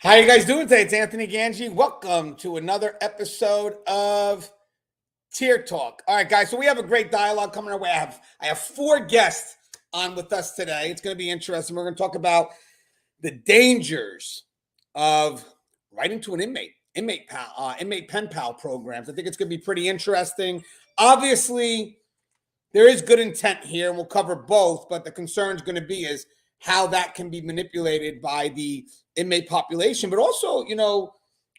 How you guys doing today? It's Anthony Gangi. Welcome to another episode of Tier Talk. All right, guys. So we have a great dialogue coming our way. I have four guests on with us today. It's going to be interesting. We're going to talk about the dangers of writing to an inmate pen pal programs. I think it's going to be pretty interesting. Obviously, there is good intent here, and we'll cover both. But the concern is going to be is how that can be manipulated by the inmate population, but also,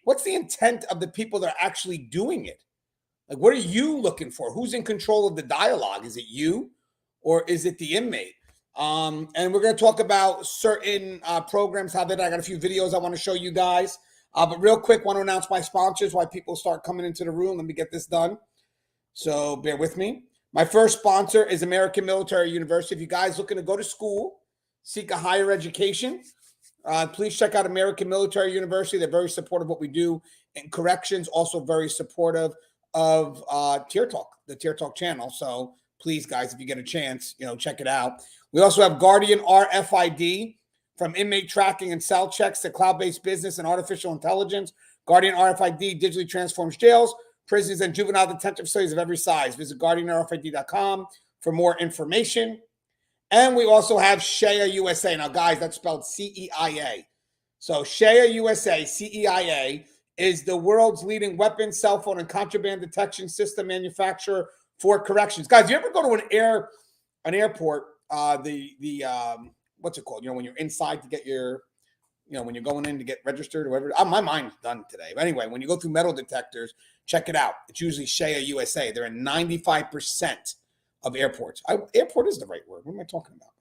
what's the intent of the people that are actually doing it? Like, what are you looking for? Who's in control of the dialogue? Is it you or is it the inmate? And we're going to talk about certain programs, how that I got a few videos I want to show you guys. But real quick, want to announce my sponsors while people start coming into the room. Let me get this done. So bear with me. My first sponsor is American Military University. If you guys looking to go to school, seek a higher education, please check out American Military University. They're very supportive of what we do in corrections, also very supportive of Tier Talk, the Tier Talk channel. So please, guys, if you get a chance, check it out. We also have Guardian RFID, from inmate tracking and cell checks to cloud-based business and artificial intelligence. Guardian RFID digitally transforms jails, prisons, and juvenile detention facilities of every size. Visit guardianrfid.com for more information. And we also have Shea USA. Now, guys, that's spelled CEIA. So Shea USA, CEIA, is the world's leading weapons, cell phone, and contraband detection system manufacturer for corrections. Guys, you ever go to an airport, what's it called? When you're inside to get your, when you're going in to get registered or whatever. My mind's done today. But anyway, when you go through metal detectors, check it out. It's usually Shea USA. They're in 95% of airports. Airport is the right word. What am I talking about?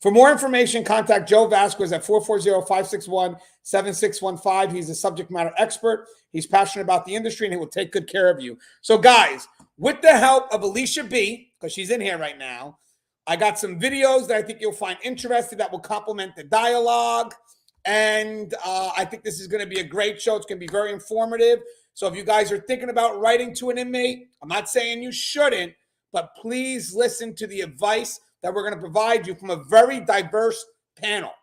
For more information, contact Joe Vasquez at 440-561-7615. He's a subject matter expert. He's passionate about the industry, and he will take good care of you. So, guys, with the help of Alicia B., because she's in here right now, I got some videos that I think you'll find interesting that will complement the dialogue. And I think this is going to be a great show. It's going to be very informative. So if you guys are thinking about writing to an inmate, I'm not saying you shouldn't, but please listen to the advice that we're going to provide you from a very diverse panel.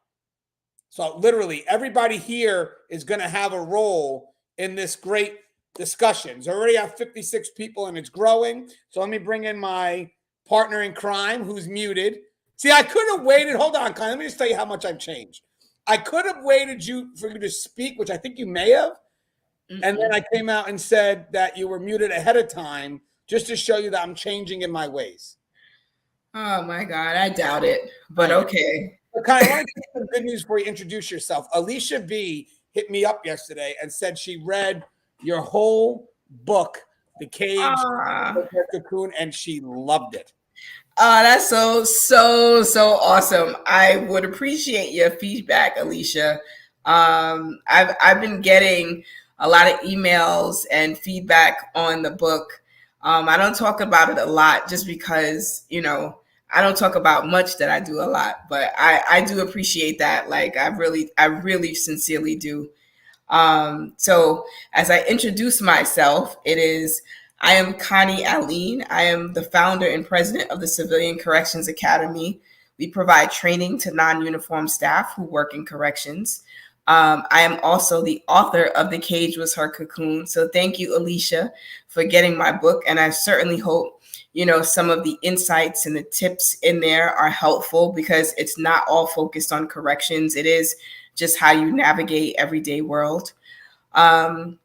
So literally everybody here is going to have a role in this great discussion. I already have 56 people and it's growing. So let me bring in my partner in crime who's muted. See, I could have waited. Hold on, Connie. Let me just tell you how much I've changed. I could have waited for you to speak, which I think you may have. Mm-hmm. And then I came out and said that you were muted ahead of time, just to show you that I'm changing in my ways. Oh, my God. I doubt it, but okay. Okay, I want to give some good news before you introduce yourself. Alicia B. hit me up yesterday and said she read your whole book, The Cage, The Cocoon, and she loved it. Oh, that's so awesome. I would appreciate your feedback, Alicia. I've been getting a lot of emails and feedback on the book. I don't talk about it a lot just because, I don't talk about much that I do a lot, but I do appreciate that. Like, I really sincerely do. So as I introduce myself, I am Connie Aline. I am the founder and president of the Civilian Corrections Academy. We provide training to non-uniform staff who work in corrections. I am also the author of The Cage Was Her Cocoon. So thank you, Alicia, for getting my book. And I certainly hope, some of the insights and the tips in there are helpful, because it's not all focused on corrections. It is just how you navigate everyday world. I'm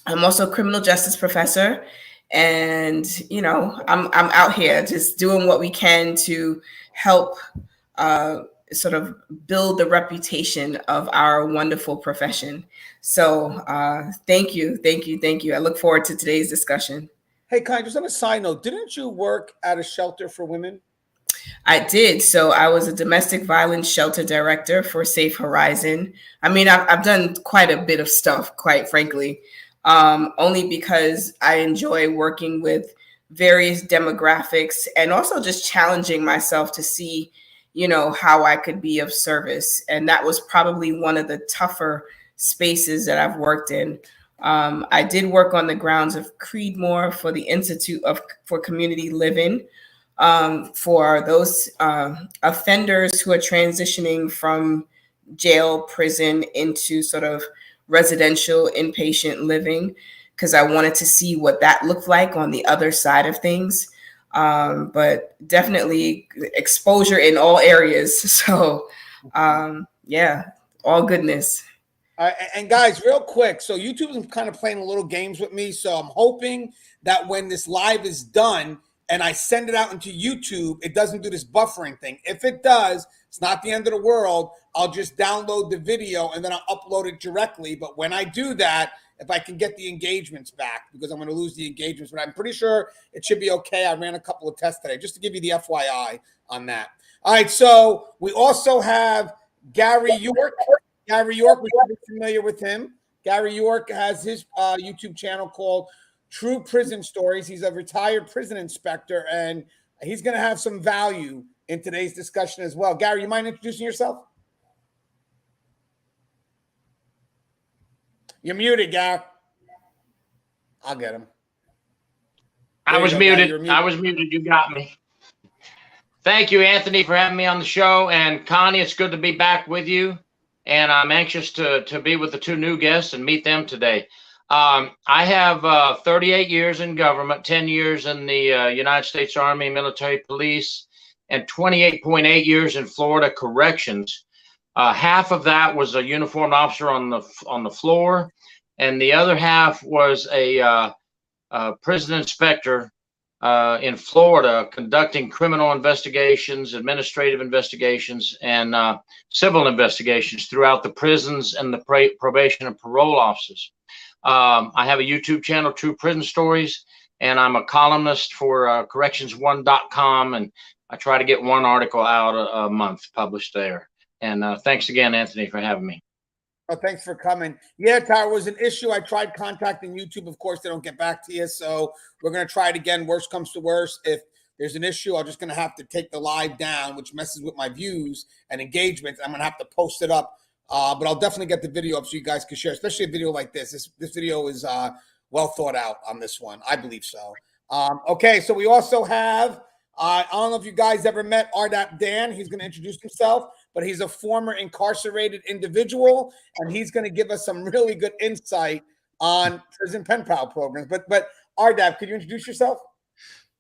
also a criminal justice professor, and, I'm out here just doing what we can to help sort of build the reputation of our wonderful profession. So thank you. I look forward to today's discussion. Hey, Connie, just on a side note, didn't you work at a shelter for women? I did. So I was a domestic violence shelter director for Safe Horizon. I mean, I've done quite a bit of stuff, quite frankly, only because I enjoy working with various demographics and also just challenging myself to see, how I could be of service. And that was probably one of the tougher spaces that I've worked in. I did work on the grounds of Creedmoor for the Institute for Community Living, for those offenders who are transitioning from jail, prison into sort of residential inpatient living, because I wanted to see what that looked like on the other side of things. But definitely exposure in all areas. So yeah, all goodness. And guys, real quick, so YouTube is kind of playing a little games with me. So I'm hoping that when this live is done and I send it out into YouTube, it doesn't do this buffering thing. If it does, it's not the end of the world. I'll just download the video and then I'll upload it directly. But when I do that, if I can get the engagements back, because I'm going to lose the engagements, but I'm pretty sure it should be okay. I ran a couple of tests today, just to give you the FYI on that. All right, so we also have Gary York. Gary York, we're familiar with him. Gary York has his YouTube channel called True Prison Stories. He's a retired prison inspector, and he's going to have some value in today's discussion as well. Gary, you mind introducing yourself? You're muted, Gary. I'll get him. I was muted. I was muted. You got me. Thank you, Anthony, for having me on the show. And Connie, it's good to be back with you. And I'm anxious to be with the two new guests and meet them today. I have 38 years in government, 10 years in the United States Army Military Police, and 28.8 years in Florida Corrections. Half of that was a uniformed officer on the floor, and the other half was a prison inspector in Florida, conducting criminal investigations, administrative investigations, and civil investigations throughout the prisons and the probation and parole offices. I have a YouTube channel, True Prison Stories, and I'm a columnist for corrections1.com, and I try to get one article out a month published there. And thanks again, Anthony, for having me. Oh, thanks for coming. Yeah, Tyler, was an issue. I tried contacting YouTube. Of course, they don't get back to you. So we're going to try it again. Worst comes to worst. If there's an issue, I'm just going to have to take the live down, which messes with my views and engagements. I'm going to have to post it up. But I'll definitely get the video up so you guys can share, especially a video like this. This video is well thought out on this one. I believe so. Okay, so we also have, I don't know if you guys ever met RDAP Dan. He's going to introduce himself, but he's a former incarcerated individual, and he's going to give us some really good insight on prison pen pal programs. But RDAP, could you introduce yourself?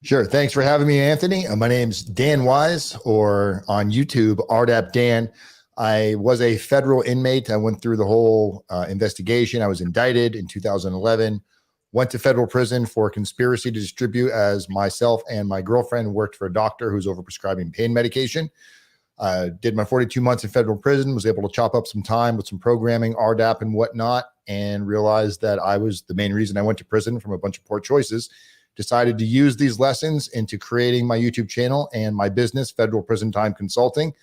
Sure. Thanks for having me, Anthony. My name's Dan Wise, or on YouTube, RDAP Dan. I was a federal inmate. I went through the whole investigation. I was indicted in 2011, went to federal prison for conspiracy to distribute, as myself and my girlfriend worked for a doctor who's overprescribing pain medication. Did my 42 months in federal prison, was able to chop up some time with some programming, RDAP and whatnot, and realized that I was the main reason I went to prison from a bunch of poor choices. Decided to use these lessons into creating my YouTube channel and my business, Federal Prison Time Consulting,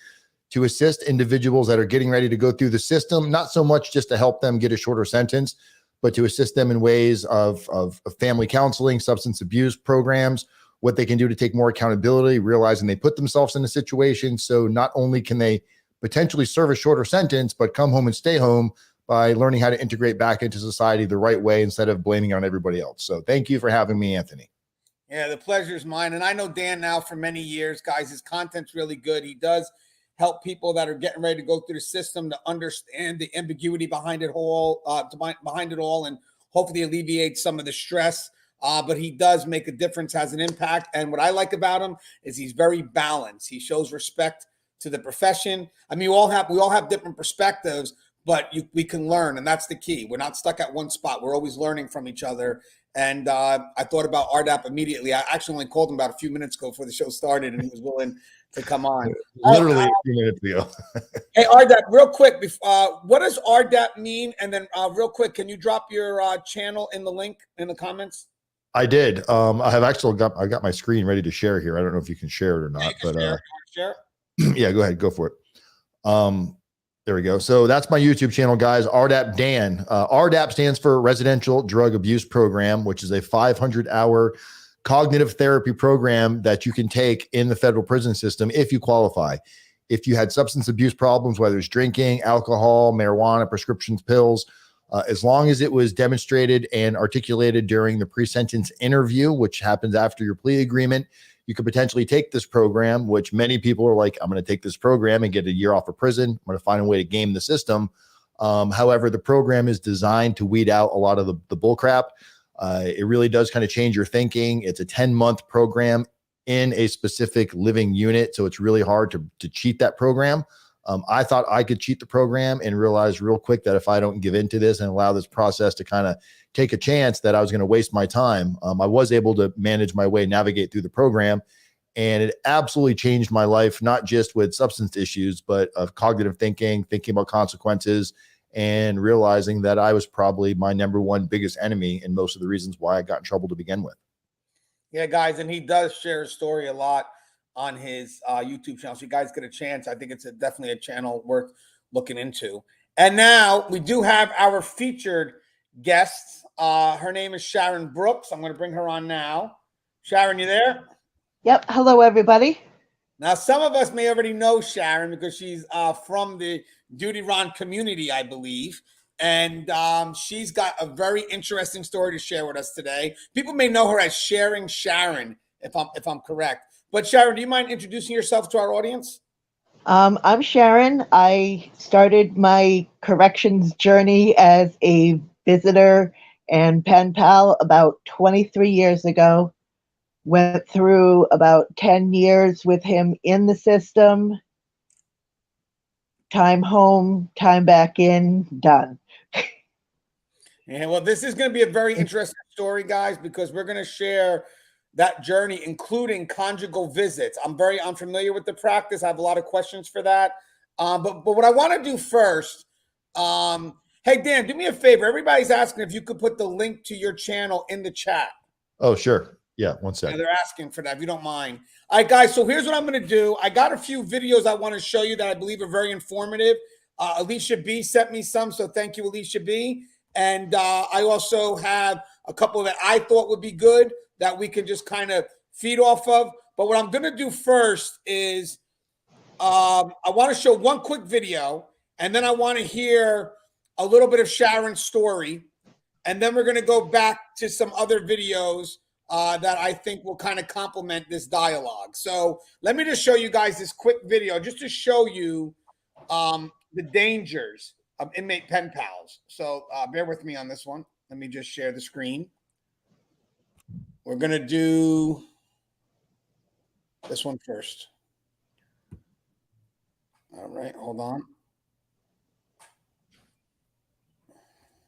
to assist individuals that are getting ready to go through the system, not so much just to help them get a shorter sentence, but to assist them in ways of family counseling, substance abuse programs, what they can do to take more accountability, realizing they put themselves in a situation. So not only can they potentially serve a shorter sentence, but come home and stay home by learning how to integrate back into society the right way instead of blaming on everybody else. So thank you for having me, Anthony. Yeah, the pleasure is mine. And I know Dan now for many years, guys. His content's really good. He does help people that are getting ready to go through the system to understand the ambiguity behind it all, and hopefully alleviate some of the stress. But he does make a difference, has an impact. And what I like about him is he's very balanced. He shows respect to the profession. I mean, we all have different perspectives, but we can learn, and that's the key. We're not stuck at one spot. We're always learning from each other. And I thought about RDAP immediately. I actually only called him about a few minutes ago before the show started, and he was willing to come on. Literally a few minutes ago. Hey, RDAP, real quick, what does RDAP mean? And then real quick, can you drop your channel in the link in the comments? I did. I have actually I got my screen ready to share here. I don't know if you can share it or not, but share. Yeah, go ahead, go for it. There we go. So that's my YouTube channel, guys. RDAP Dan. RDAP stands for Residential Drug Abuse Program, which is a 500-hour cognitive therapy program that you can take in the federal prison system if you qualify. If you had substance abuse problems, whether it's drinking, alcohol, marijuana, prescriptions, pills, as long as it was demonstrated and articulated during the pre-sentence interview, which happens after your plea agreement, you could potentially take this program, which many people are like, I'm going to take this program and get a year off of prison. I'm going to find a way to game the system. However, the program is designed to weed out a lot of the bull crap. It really does kind of change your thinking. It's a 10-month program in a specific living unit. So it's really hard to cheat that program. I thought I could cheat the program and realized real quick that if I don't give into this and allow this process to kind of take a chance, that I was going to waste my time. I was able to manage my way, navigate through the program, and it absolutely changed my life, not just with substance issues, but of cognitive thinking about consequences, and realizing that I was probably my number one biggest enemy and most of the reasons why I got in trouble to begin with. Yeah, guys, and he does share his story a lot on his YouTube channel. So you guys get a chance. I think it's definitely a channel worth looking into. And now we do have our featured guest. Her name is Sharon Brooks. I'm going to bring her on now. Sharon, you there? Yep. Hello, everybody. Now, some of us may already know Sharon because she's from the Duty Ron community, I believe. And she's got a very interesting story to share with us today. People may know her as Sharing Sharon, if I'm correct. But Sharon, do you mind introducing yourself to our audience? I'm Sharon. I started my corrections journey as a visitor and pen pal about 23 years ago. Went through about 10 years with him in the system. Time home, time back in, done. Yeah, well, this is going to be a very interesting story, guys, because we're going to share that journey, including conjugal visits. I'm very unfamiliar with the practice. I have a lot of questions for that. But what I want to do first, hey, Dan, do me a favor. Everybody's asking if you could put the link to your channel in the chat. Oh, sure. Yeah, one second. Yeah, they're asking for that, if you don't mind. All right, guys, so here's what I'm going to do. I got a few videos I want to show you that I believe are very informative. Alicia B sent me some, so thank you, Alicia B. And I also have a couple that I thought would be good that we can just kind of feed off of. But what I'm going to do first is I want to show one quick video, and then I want to hear a little bit of Sharon's story. And then we're going to go back to some other videos that I think will kind of complement this dialogue. So let me just show you guys this quick video just to show you the dangers of inmate pen pals. So bear with me on this one. Let me just share the screen. We're going to do this one first. All right, hold on.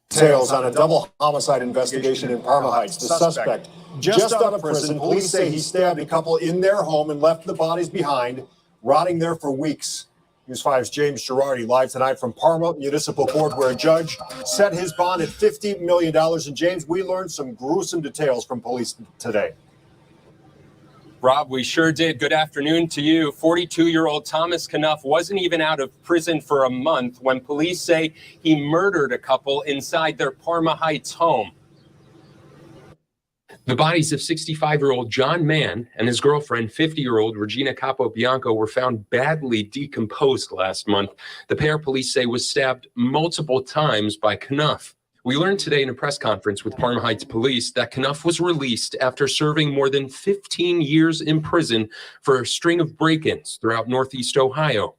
Details on a double homicide investigation in Parma Heights. The suspect just out of prison. Police say he stabbed a couple in their home and left the bodies behind, rotting there for weeks. News 5's James Girardi live tonight from Parma Municipal Court, where a judge set his bond at $50 million. And James, we learned some gruesome details from police today. Rob, we sure did. Good afternoon to you. 42-year-old Thomas Knuff wasn't even out of prison for a month when police say he murdered a couple inside their Parma Heights home. The bodies of 65-year-old John Mann and his girlfriend, 50-year-old Regina Capobianco, were found badly decomposed last month. The pair, police say, was stabbed multiple times by Knuff. We learned today in a press conference with Parma Heights Police that Knuff was released after serving more than 15 years in prison for a string of break-ins throughout Northeast Ohio.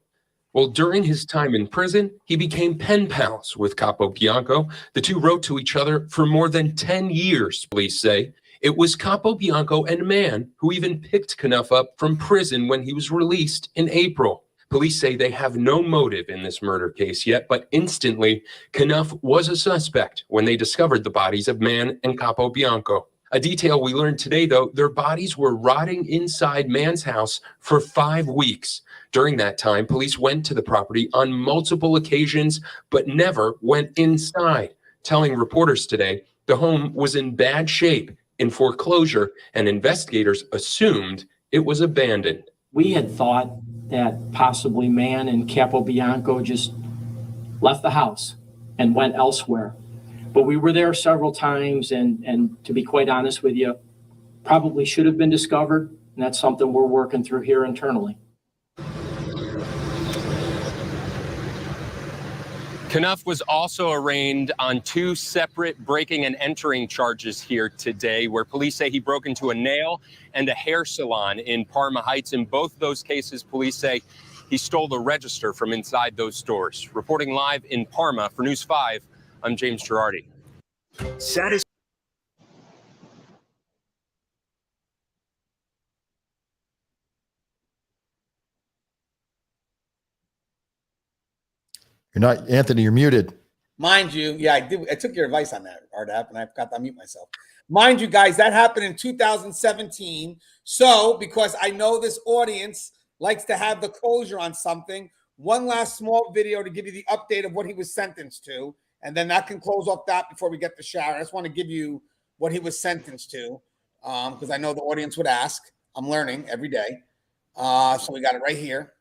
Well, during his time in prison, he became pen pals with Capobianco. The two wrote to each other for more than 10 years, police say. It was Capobianco and Mann who even picked Knuff up from prison when he was released in April. Police say they have no motive in this murder case yet, but instantly, Knuff was a suspect when they discovered the bodies of Mann and Capobianco. A detail we learned today, though, their bodies were rotting inside Mann's house for 5 weeks. During that time, police went to the property on multiple occasions, but never went inside, telling reporters today the home was in bad shape, in foreclosure, and investigators assumed it was abandoned. We had thought that possibly Mann and Capobianco just left the house and went elsewhere. But we were there several times, and to be quite honest with you, probably should have been discovered, and that's something we're working through here internally. Knuff was also arraigned on 2 separate breaking and entering charges here today, where police say he broke into a nail and a hair salon in Parma Heights. In both those cases, police say he stole the register from inside those stores. Reporting live in Parma for News 5, I'm James Girardi. You're not, Anthony, you're muted. Mind you, yeah, I did. I took your advice on that, RDAP, and I forgot to unmute myself. Mind you, guys, that happened in 2017. So, because I know this audience likes to have the closure on something, one last small video to give you the update of what he was sentenced to, and then that can close off that before we get to Sharon. I just want to give you what he was sentenced to, because I know the audience would ask. I'm learning every day. So we got it right here.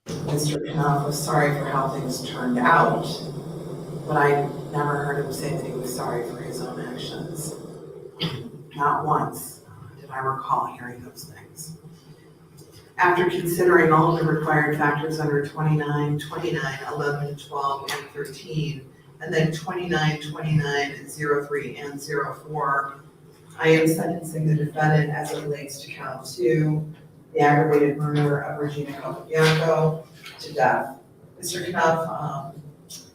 Mr. Knuff was sorry for how things turned out, but I never heard him say that he was sorry for his own actions. Not once did I recall hearing those things. After considering all of the required factors under 29, 11, 12, and 13, and then 29, 03, and 04, I am sentencing the defendant as it relates to count 2, the aggravated murder of Regina Capobianco, to death. Mr. Knuff,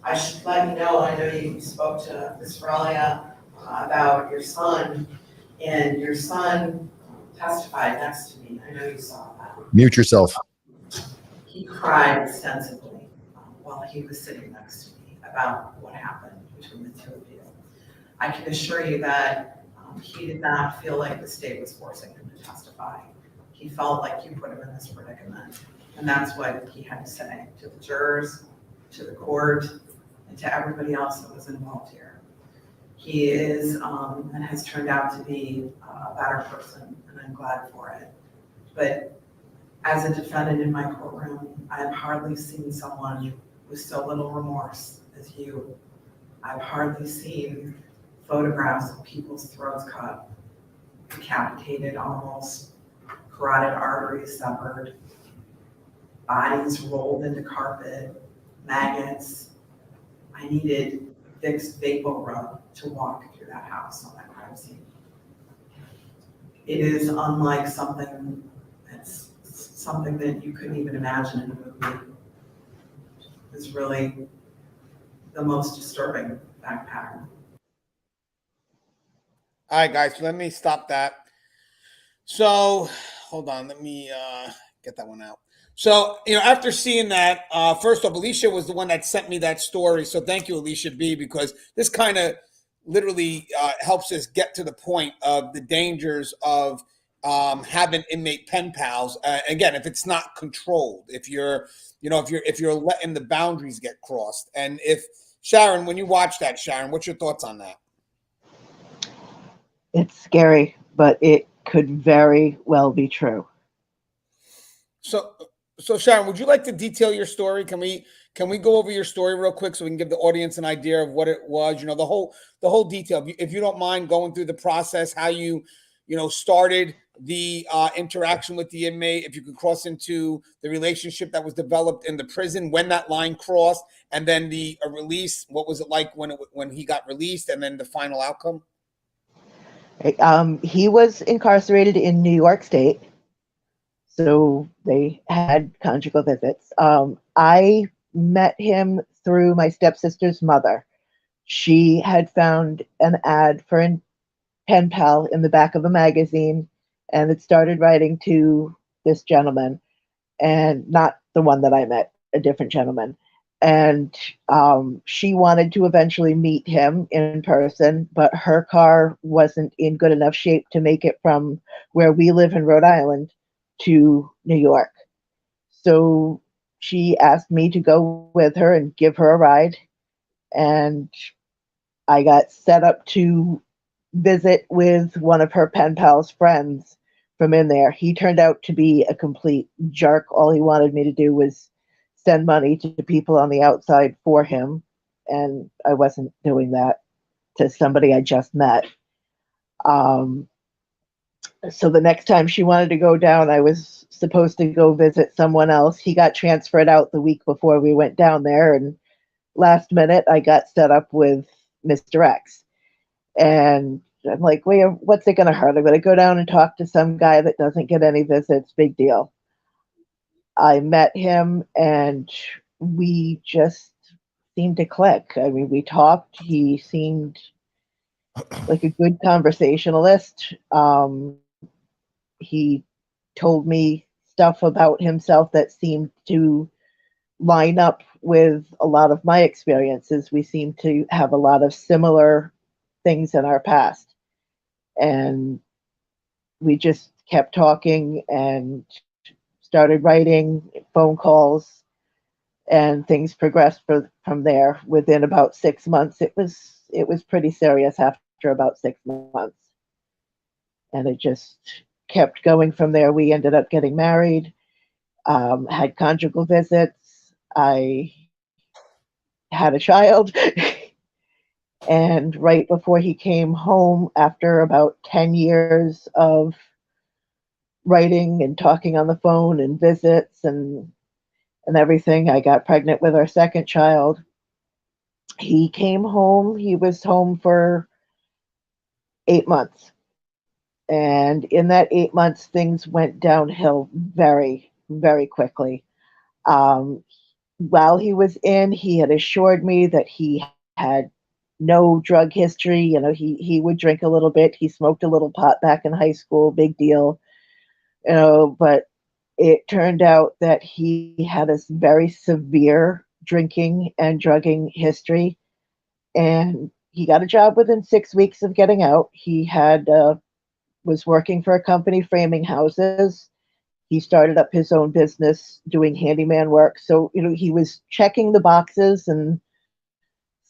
I should let you know you spoke to Ms. Ferralia about your son, and your son testified next to me. I know you saw that. Mute yourself. He cried extensively while he was sitting next to me about what happened between the two of you. I can assure you that he did not feel like the state was forcing him to testify. He felt like you put him in this predicament. And that's what he had to say to the jurors, to the court, and to everybody else that was involved here. He is and has turned out to be a better person, and I'm glad for it. But as a defendant in my courtroom, I've hardly seen someone with so little remorse as you. I've hardly seen photographs of people's throats cut, decapitated almost, carotid arteries severed, bodies rolled into carpet, maggots. I needed Vicks Vapor Rub to walk through that house on that crime scene. It is unlike something that you couldn't even imagine in a movie. It's really the most disturbing fact pattern. All right, guys, so let me stop that. So, hold on, let me get that one out. So, after seeing that, first off, Alicia was the one that sent me that story. So thank you, Alicia B, because this kind of literally helps us get to the point of the dangers of having inmate pen pals. Again, if it's not controlled, if you're letting the boundaries get crossed. And if Sharon, when you watch that, Sharon, what's your thoughts on that? It's scary, but it could very well be true. So Sharon, would you like to detail your story? Can we go over your story real quick so we can give the audience an idea of what it was? The whole detail. If you don't mind going through the process, how you started the interaction with the inmate, if you could cross into the relationship that was developed in the prison, when that line crossed, and then the release. What was it like when he got released, and then the final outcome? He was incarcerated in New York State, so they had conjugal visits. I met him through my stepsister's mother. She had found an ad for a pen pal in the back of a magazine, and it started writing to this gentleman, and not the one that I met, a different gentleman. And she wanted to eventually meet him in person, but her car wasn't in good enough shape to make it from where we live in Rhode Island to New York. So she asked me to go with her and give her a ride. And I got set up to visit with one of her pen pal's friends from in there. He turned out to be a complete jerk. All he wanted me to do was send money to people on the outside for him, and I wasn't doing that to somebody I just met. So the next time she wanted to go down, I was supposed to go visit someone else. He got transferred out the week before we went down there, and last minute I got set up with Mr. X. And I'm like, wait, what's it going to hurt? I'm going to go down and talk to some guy that doesn't get any visits. Big deal. I met him and we just seemed to click. I mean, we talked. He seemed like a good conversationalist. He told me stuff about himself that seemed to line up with a lot of my experiences. We seem to have a lot of similar things in our past. And we just kept talking and started writing phone calls, and things progressed from there. Within about 6 months, it was pretty serious after about 6 months. And it just kept going from there. We ended up getting married, had conjugal visits. I had a child. And right before he came home, after about 10 years of writing and talking on the phone and visits and everything, I got pregnant with our second child. He came home. He was home for 8 months. And in that 8 months, things went downhill very, very quickly. While he was in, he had assured me that he had no drug history. You know, he would drink a little bit. He smoked a little pot back in high school, big deal. You know, but it turned out that he had a very severe drinking and drugging history. And he got a job within 6 weeks of getting out. He had was working for a company framing houses. He started up his own business doing handyman work. So, you know, he was checking the boxes and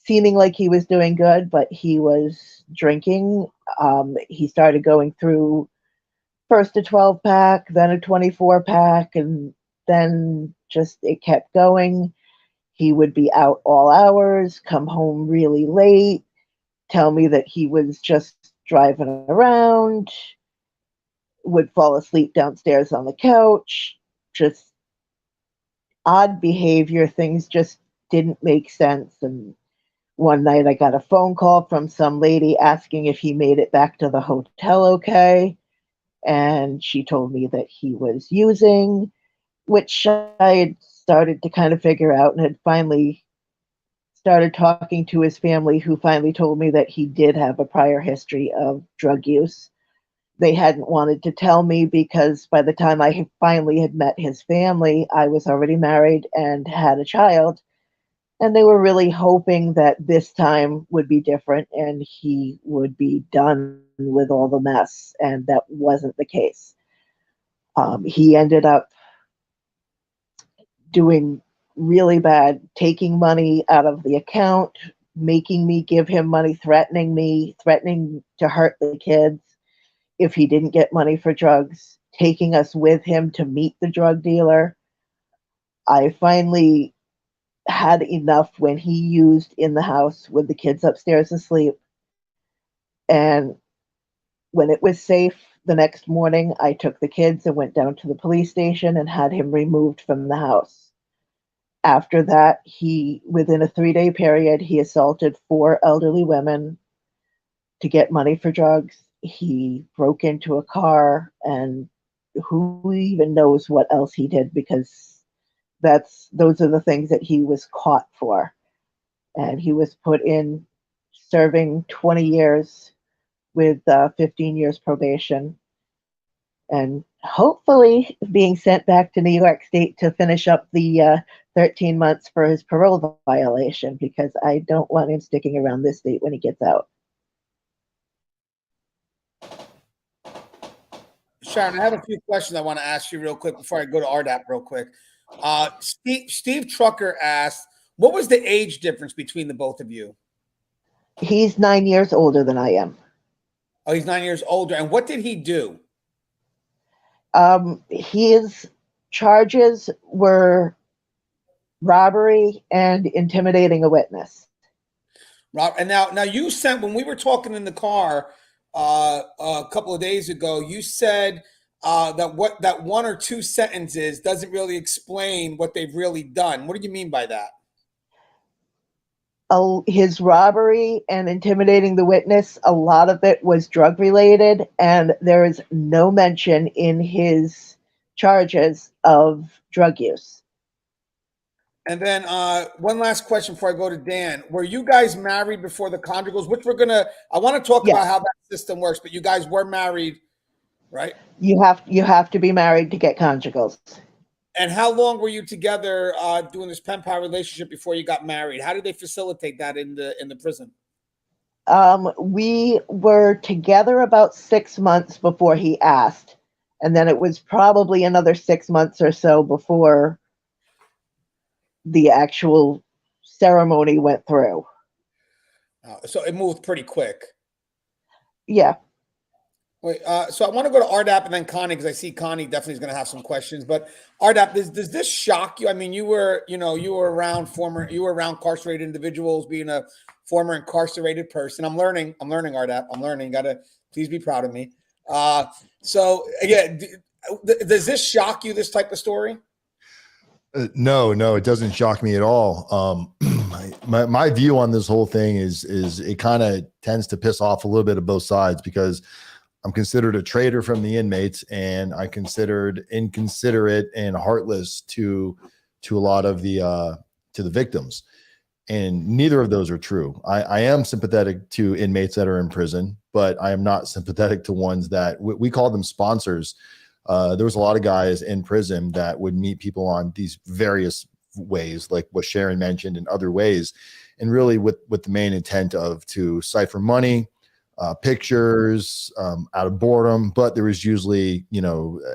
seeming like he was doing good, but he was drinking. He started going through first a 12 pack, then a 24 pack, and then just it kept going. He would be out all hours, come home really late, tell me that he was just driving around, would fall asleep downstairs on the couch, just odd behavior. Things just didn't make sense. And one night I got a phone call from some lady asking if he made it back to the hotel okay. And she told me that he was using, which I had started to kind of figure out, and had finally started talking to his family, who finally told me that he did have a prior history of drug use. They hadn't wanted to tell me because by the time I finally had met his family, I was already married and had a child. And they were really hoping that this time would be different and he would be done with all the mess. And that wasn't the case. He ended up doing really bad, taking money out of the account, making me give him money, threatening to hurt the kids if he didn't get money for drugs, taking us with him to meet the drug dealer. I finally had enough when he used in the house with the kids upstairs asleep. And when it was safe, the next morning, I took the kids and went down to the police station and had him removed from the house. After that, within a 3-day period, he assaulted 4 elderly women to get money for drugs. He broke into a car, and who even knows what else he did, because those are the things that he was caught for. And he was put in serving 20 years with 15 years probation, and hopefully being sent back to New York State to finish up the 13 months for his parole violation, because I don't want him sticking around this state when he gets out. Sharon, I have a few questions I want to ask you real quick before I go to RDAP real quick. Steve Trucker asked, what was the age difference between the both of you? He's 9 years older than I am. Oh, he's 9 years older. And what did he do? His charges were robbery and intimidating a witness. Rob, and now you sent, when we were talking in the car, a couple of days ago. You said that one or two sentences doesn't really explain what they've really done. What do you mean by that? His robbery and intimidating the witness, a lot of it was drug related, and there is no mention in his charges of drug use. And then one last question before I go to Dan. Were you guys married before the conjugals? I want to talk about how that system works, but you guys were married, right? You have to be married to get conjugals. And how long were you together doing this pen pal relationship before you got married? How did they facilitate that in the prison? We were together about 6 months before he asked, and then it was probably another 6 months or so before the actual ceremony went through. So it moved pretty quick. Yeah. Wait, so I want to go to RDAP and then Connie, because I see Connie definitely is going to have some questions. But RDAP, does this shock you? I mean, you were around incarcerated individuals, being a former incarcerated person. I'm learning, RDAP. I'm learning. Please be proud of me. So again, does this shock you, this type of story? No, it doesn't shock me at all. My view on this whole thing is it kind of tends to piss off a little bit of both sides, because I'm considered a traitor from the inmates, and I considered inconsiderate and heartless to a lot of the victims, and neither of those are true. I am sympathetic to inmates that are in prison, but I am not sympathetic to ones that we call them sponsors. There was a lot of guys in prison that would meet people on these various ways, like what Sharon mentioned, and other ways, and really with the main intent of to cipher money, pictures, out of boredom. But there was usually,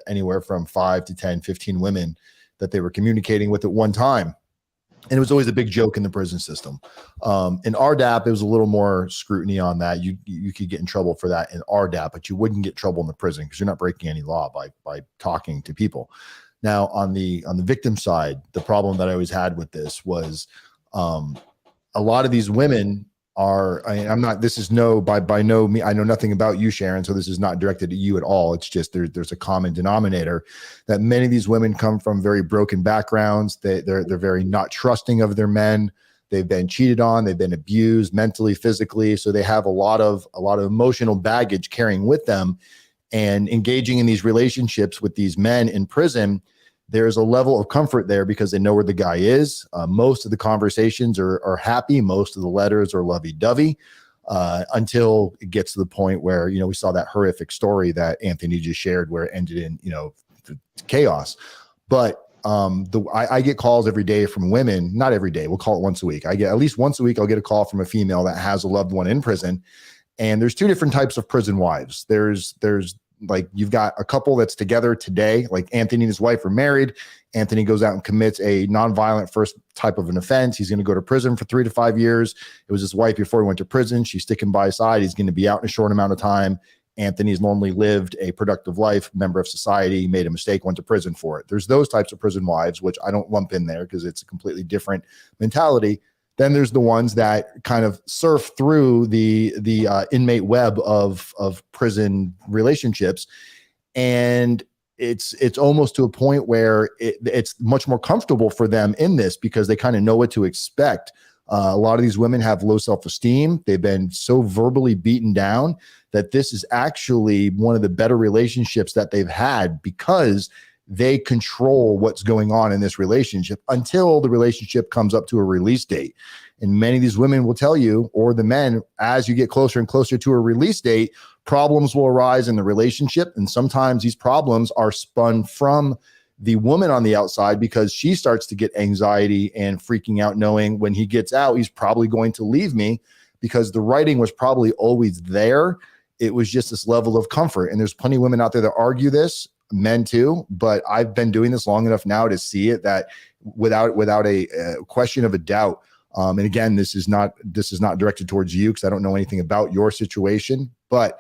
anywhere from 5 to 10, 15 women that they were communicating with at one time. And it was always a big joke in the prison system. In RDAP, it was a little more scrutiny on that. You could get in trouble for that in RDAP, but you wouldn't get trouble in the prison because you're not breaking any law by talking to people. Now, on the victim side, the problem that I always had with this was a lot of these women this is by no means, I know nothing about you, Sharon, so this is not directed at you at all. It's just there's a common denominator that many of these women come from very broken backgrounds. They're very not trusting of their men. They've been cheated on. They've been abused mentally, physically. So they have a lot of emotional baggage carrying with them, and engaging in these relationships with these men in prison. There's a level of comfort there because they know where the guy is. Most of the conversations are happy. Most of the letters are lovey-dovey until it gets to the point where, we saw that horrific story that Anthony just shared where it ended in, chaos. But I get calls every day from women, not every day, we'll call it once a week. I get at least once a week, I'll get a call from a female that has a loved one in prison. And there's two different types of prison wives. There's like, you've got a couple that's together today, like Anthony and his wife are married. Anthony goes out and commits a nonviolent first type of an offense. He's going to go to prison for 3 to 5 years. It was his wife before he went to prison. She's sticking by his side. He's going to be out in a short amount of time. Anthony's normally lived a productive life, member of society, made a mistake, went to prison for it. There's those types of prison wives, which I don't lump in there because it's a completely different mentality. Then there's the ones that kind of surf through the inmate web of prison relationships, and it's almost to a point where it's much more comfortable for them in this because they kind of know what to expect. A lot of these women have low self-esteem. They've been so verbally beaten down that this is actually one of the better relationships that they've had because they control what's going on in this relationship until the relationship comes up to a release date. And many of these women will tell you, or the men, as you get closer and closer to a release date, problems will arise in the relationship. And sometimes these problems are spun from the woman on the outside because she starts to get anxiety and freaking out, knowing when he gets out, he's probably going to leave me, because the writing was probably always there. It was just this level of comfort. And there's plenty of women out there that argue this, men too, but I've been doing this long enough now to see it that without a question of a doubt. And again, this is not directed towards you because I don't know anything about your situation, but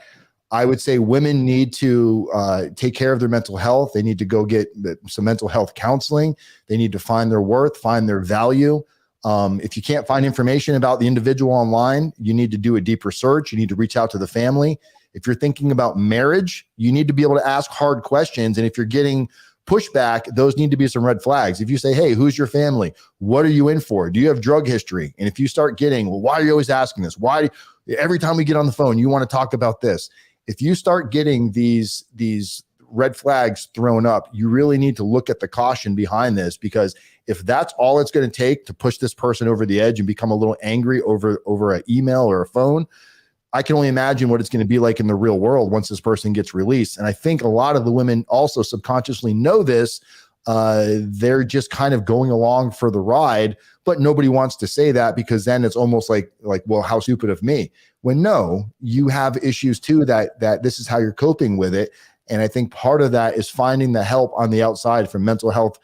I would say women need to take care of their mental health. They need to go get some mental health counseling. They need to find their worth, find their value. If you can't find information about the individual online, you need to do a deeper search. You need to reach out to the family. If you're thinking about marriage, you need to be able to ask hard questions. And if you're getting pushback, those need to be some red flags. If you say, hey, who's your family? What are you in for? Do you have drug history? And if you start getting, well, why are you always asking this? Why every time we get on the phone, you want to talk about this? If you start getting these red flags thrown up, you really need to look at the caution behind this, because if that's all it's going to take to push this person over the edge and become a little angry over an email or a phone, I can only imagine what it's going to be like in the real world once this person gets released. And I think a lot of the women also subconsciously know this. They're just kind of going along for the ride, but nobody wants to say that, because then it's almost like, well, how stupid of me. When no, you have issues too, that this is how you're coping with it. And I think part of that is finding the help on the outside from mental health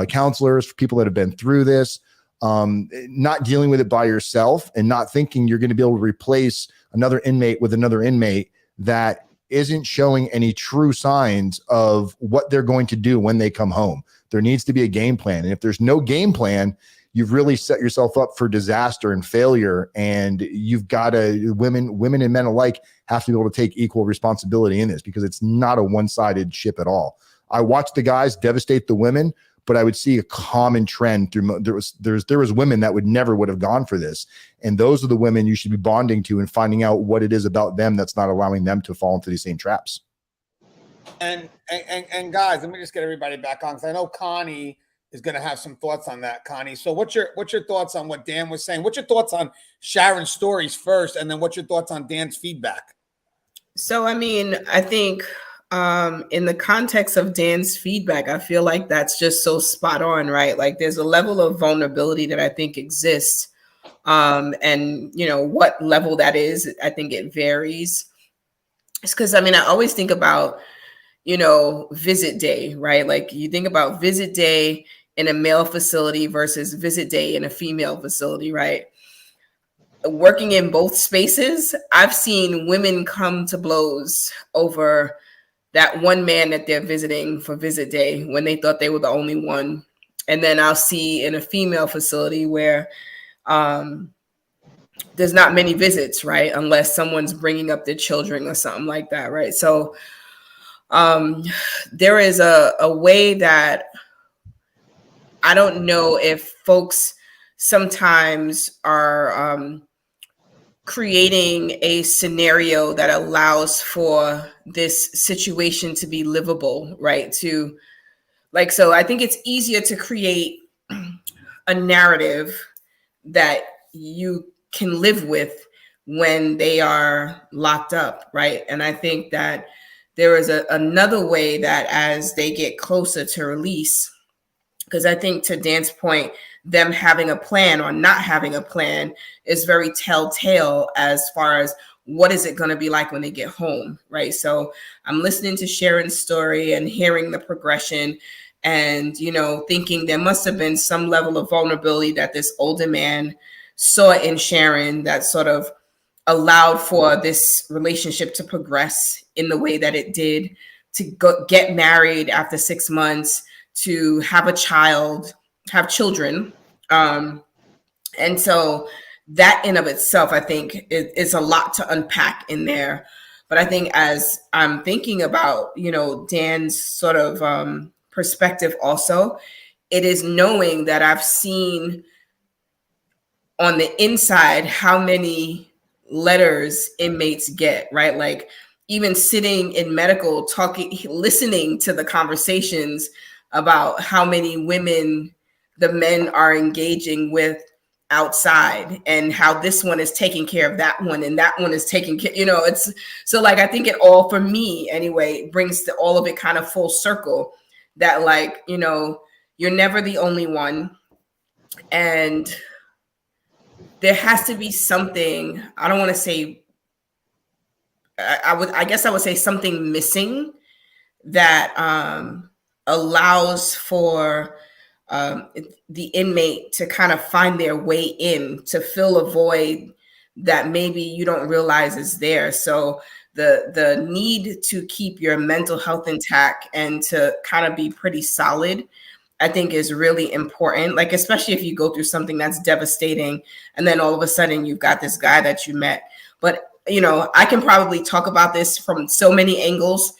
counselors, for people that have been through this, not dealing with it by yourself and not thinking you're going to be able to replace another inmate with another inmate that isn't showing any true signs of what they're going to do when they come home. There needs to be a game plan. And if there's no game plan, you've really set yourself up for disaster and failure. And you've got to, women and men alike have to be able to take equal responsibility in this, because it's not a one-sided ship at all. I watched the guys devastate the women, but I would see a common trend through. There was women that would have gone for this, and those are the women you should be bonding to and finding out what it is about them that's not allowing them to fall into these same traps. And guys, let me just get everybody back on, because I know Connie is going to have some thoughts on that. Connie, so what's your thoughts on what Dan was saying? What's your thoughts on Sharon's stories first, and then what's your thoughts on Dan's feedback? So, I mean, I think in the context of Dan's feedback, I feel like that's just so spot on, right? Like, there's a level of vulnerability that I think exists. And, you know, what level that is, I think it varies. It's because, I mean, I always think about, you know, visit day, right? Like, you think about visit day in a male facility versus visit day in a female facility, right? Working in both spaces, I've seen women come to blows over that one man that they're visiting for visit day when they thought they were the only one. And then I'll see in a female facility where there's not many visits, right? Unless someone's bringing up their children or something like that, right? So there is a way that I don't know if folks sometimes are creating a scenario that allows for this situation to be livable, right? So I think it's easier to create a narrative that you can live with when they are locked up, right? And I think that there is another way that as they get closer to release, because I think to Dan's point, them having a plan or not having a plan is very telltale as far as what is it going to be like when they get home, right? So I'm listening to Sharon's story and hearing the progression and, you know, thinking there must have been some level of vulnerability that this older man saw in Sharon that sort of allowed for this relationship to progress in the way that it did, to get married after 6 months, to have a child, have children. And so that in of itself, I think is a lot to unpack in there. But I think as I'm thinking about, you know, Dan's sort of perspective also, it is knowing that I've seen on the inside how many letters inmates get, right? Like, even sitting in medical, talking, listening to the conversations about how many women the men are engaging with outside, and how this one is taking care of that one and that one is taking care, you know, it's so like, I think it all, for me anyway, brings to all of it kind of full circle, that like, you know, you're never the only one. And there has to be something, I don't want to say, I guess I would say something missing that allows for the inmate to kind of find their way in, to fill a void that maybe you don't realize is there. So the need to keep your mental health intact and to kind of be pretty solid, I think is really important. Like, especially if you go through something that's devastating and then all of a sudden you've got this guy that you met. But you know, I can probably talk about this from so many angles,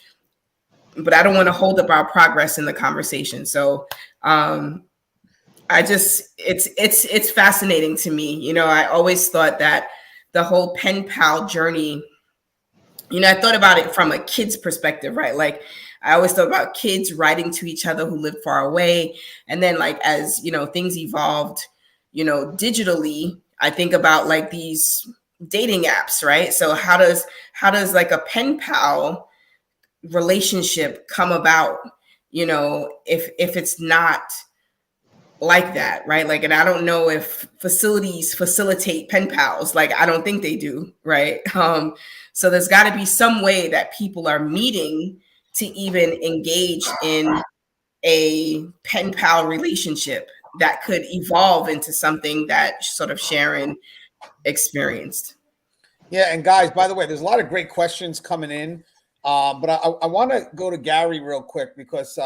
but I don't want to hold up our progress in the conversation. So I just, it's fascinating to me. You know, I always thought that the whole pen pal journey, you know, I thought about it from a kid's perspective, right? Like I always thought about kids writing to each other who lived far away. And then like, as, you know, things evolved, you know, digitally, I think about like these dating apps, right? So how does like a pen pal relationship come about, you know, if it's not like that, right? Like, and I don't know if facilities facilitate pen pals. Like, I don't think they do, right? So there's got to be some way that people are meeting to even engage in a pen pal relationship that could evolve into something that sort of Sharon experienced. Yeah, and guys, by the way, there's a lot of great questions coming in, but I want to go to Gary real quick because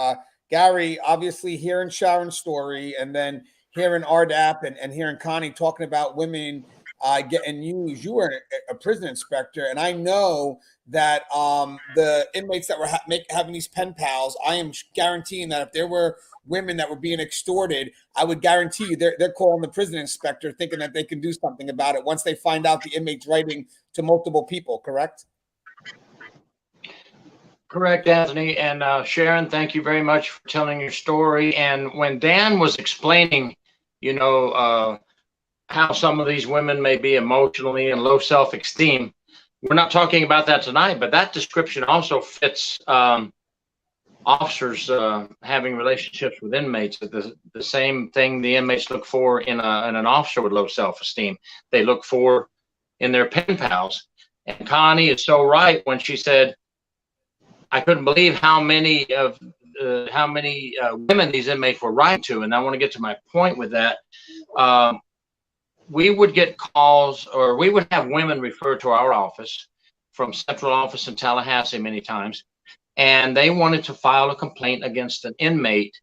Gary, obviously hearing Sharon's story and then hearing RDAP and hearing Connie talking about women getting used. You were a prison inspector, and I know that the inmates that were having these pen pals, I am guaranteeing that if there were women that were being extorted, I would guarantee you they're calling the prison inspector thinking that they can do something about it once they find out the inmate's writing to multiple people, correct? Correct, Anthony. And Sharon, thank you very much for telling your story. And when Dan was explaining, you know, how some of these women may be emotionally and low self-esteem, we're not talking about that tonight, but that description also fits officers having relationships with inmates. The same thing the inmates look for in an officer with low self-esteem. They look for in their pen pals. And Connie is so right when she said, I couldn't believe how many women these inmates were writing to. And I want to get to my point with that. We would get calls, or we would have women referred to our office from central office in Tallahassee many times. And they wanted to file a complaint against an inmate,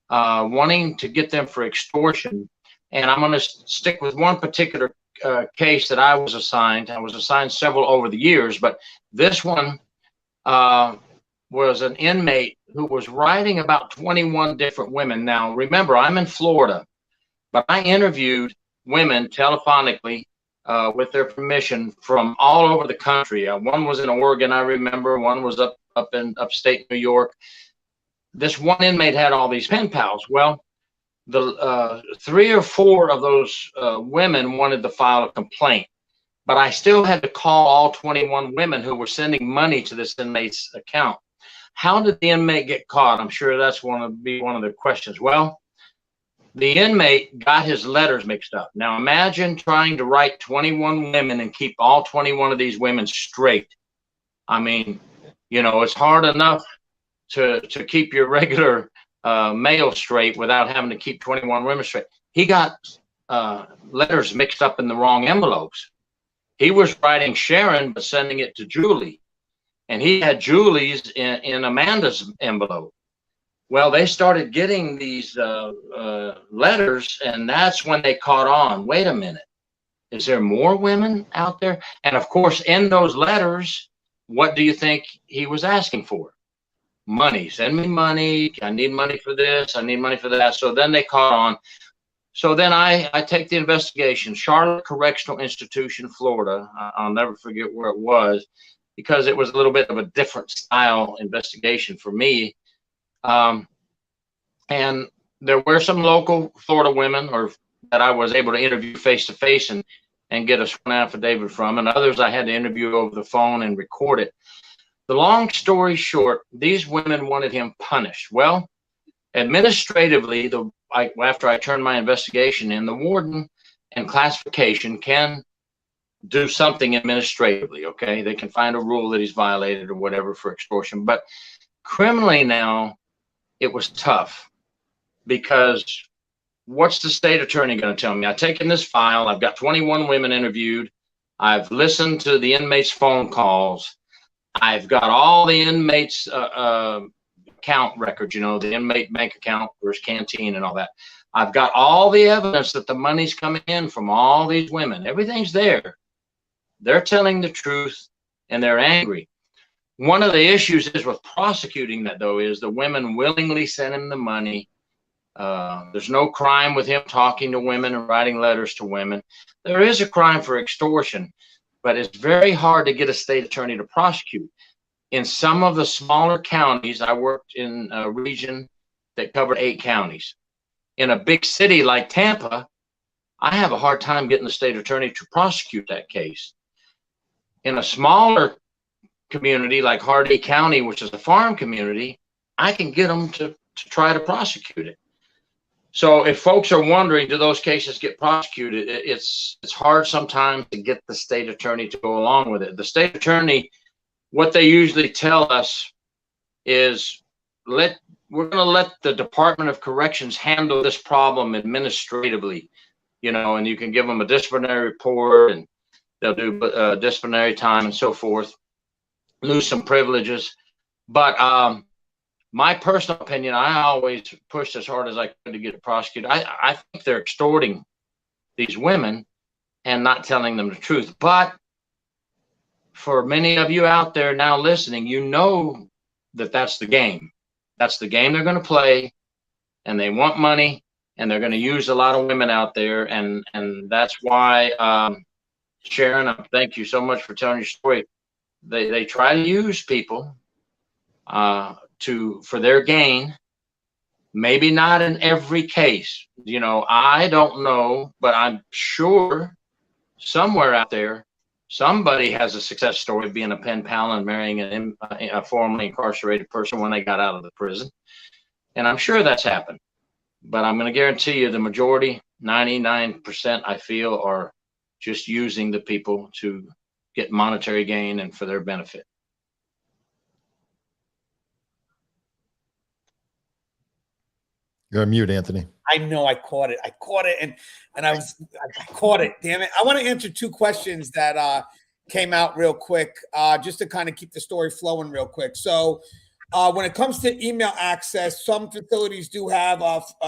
wanting to get them for extortion. And I'm going to stick with one particular case that I was assigned. I was assigned several over the years, but this one was an inmate who was writing about 21 different women. Now, remember, I'm in Florida, but I interviewed women telephonically with their permission from all over the country. One was in Oregon, I remember. One was up in upstate New York. This one inmate had all these pen pals. Well, the 3 or 4 of those women wanted to file a complaint, but I still had to call all 21 women who were sending money to this inmate's account. How did the inmate get caught? I'm sure that's one of the questions. Well, the inmate got his letters mixed up. Now imagine trying to write 21 women and keep all 21 of these women straight. I mean, you know, it's hard enough to keep your regular mail straight without having to keep 21 women straight. He got letters mixed up in the wrong envelopes. He was writing Sharon, but sending it to Julie. And he had Julie's in Amanda's envelope. Well, they started getting these letters, and that's when they caught on. Wait a minute. Is there more women out there? And of course, in those letters, what do you think he was asking for? Money. Send me money. I need money for this. I need money for that. So then they caught on. So then I take the investigation. Charlotte Correctional Institution, Florida. I'll never forget where it was, because it was a little bit of a different style investigation for me. And there were some local Florida women that I was able to interview face-to-face and get a sworn affidavit from, and others I had to interview over the phone and record it. The long story short, these women wanted him punished. Well, administratively, after I turned my investigation in, the warden and classification can do something administratively, okay? They can find a rule that he's violated or whatever for extortion. But criminally now, it was tough, because what's the state attorney going to tell me? I've taken this file. I've got 21 women interviewed. I've listened to the inmates' phone calls. I've got all the inmates' account records, you know, the inmate bank account for his canteen and all that. I've got all the evidence that the money's coming in from all these women. Everything's there. They're telling the truth and they're angry. One of the issues is with prosecuting that, though, is the women willingly send him the money. There's no crime with him talking to women and writing letters to women. There is a crime for extortion, but it's very hard to get a state attorney to prosecute. In some of the smaller counties, I worked in a region that covered 8 counties. In a big city like Tampa, I have a hard time getting the state attorney to prosecute that case. In a smaller community like Hardee County, which is a farm community, I can get them to try to prosecute it. So if folks are wondering, do those cases get prosecuted? It's hard sometimes to get the state attorney to go along with it. The state attorney, what they usually tell us is, we're going to let the Department of Corrections handle this problem administratively, you know, and you can give them a disciplinary report and they'll do disciplinary time and so forth, lose some privileges. But my personal opinion, I always pushed as hard as I could to get it prosecuted. I think they're extorting these women and not telling them the truth. But for many of you out there now listening, you know that that's the game. That's the game they're going to play, and they want money, and they're going to use a lot of women out there. And that's why, Sharon, thank you so much for telling your story. They try to use people for their gain. Maybe not in every case. You know, I don't know, but I'm sure somewhere out there, somebody has a success story of being a pen pal and marrying a formerly incarcerated person when they got out of the prison. And I'm sure that's happened. But I'm going to guarantee you the majority, 99%, I feel, are just using the people to get monetary gain and for their benefit. You're on mute, Anthony. I know I caught it. I caught it, and I caught it. Damn it! I want to answer 2 questions that came out real quick, just to kind of keep the story flowing real quick. So, when it comes to email access, some facilities do have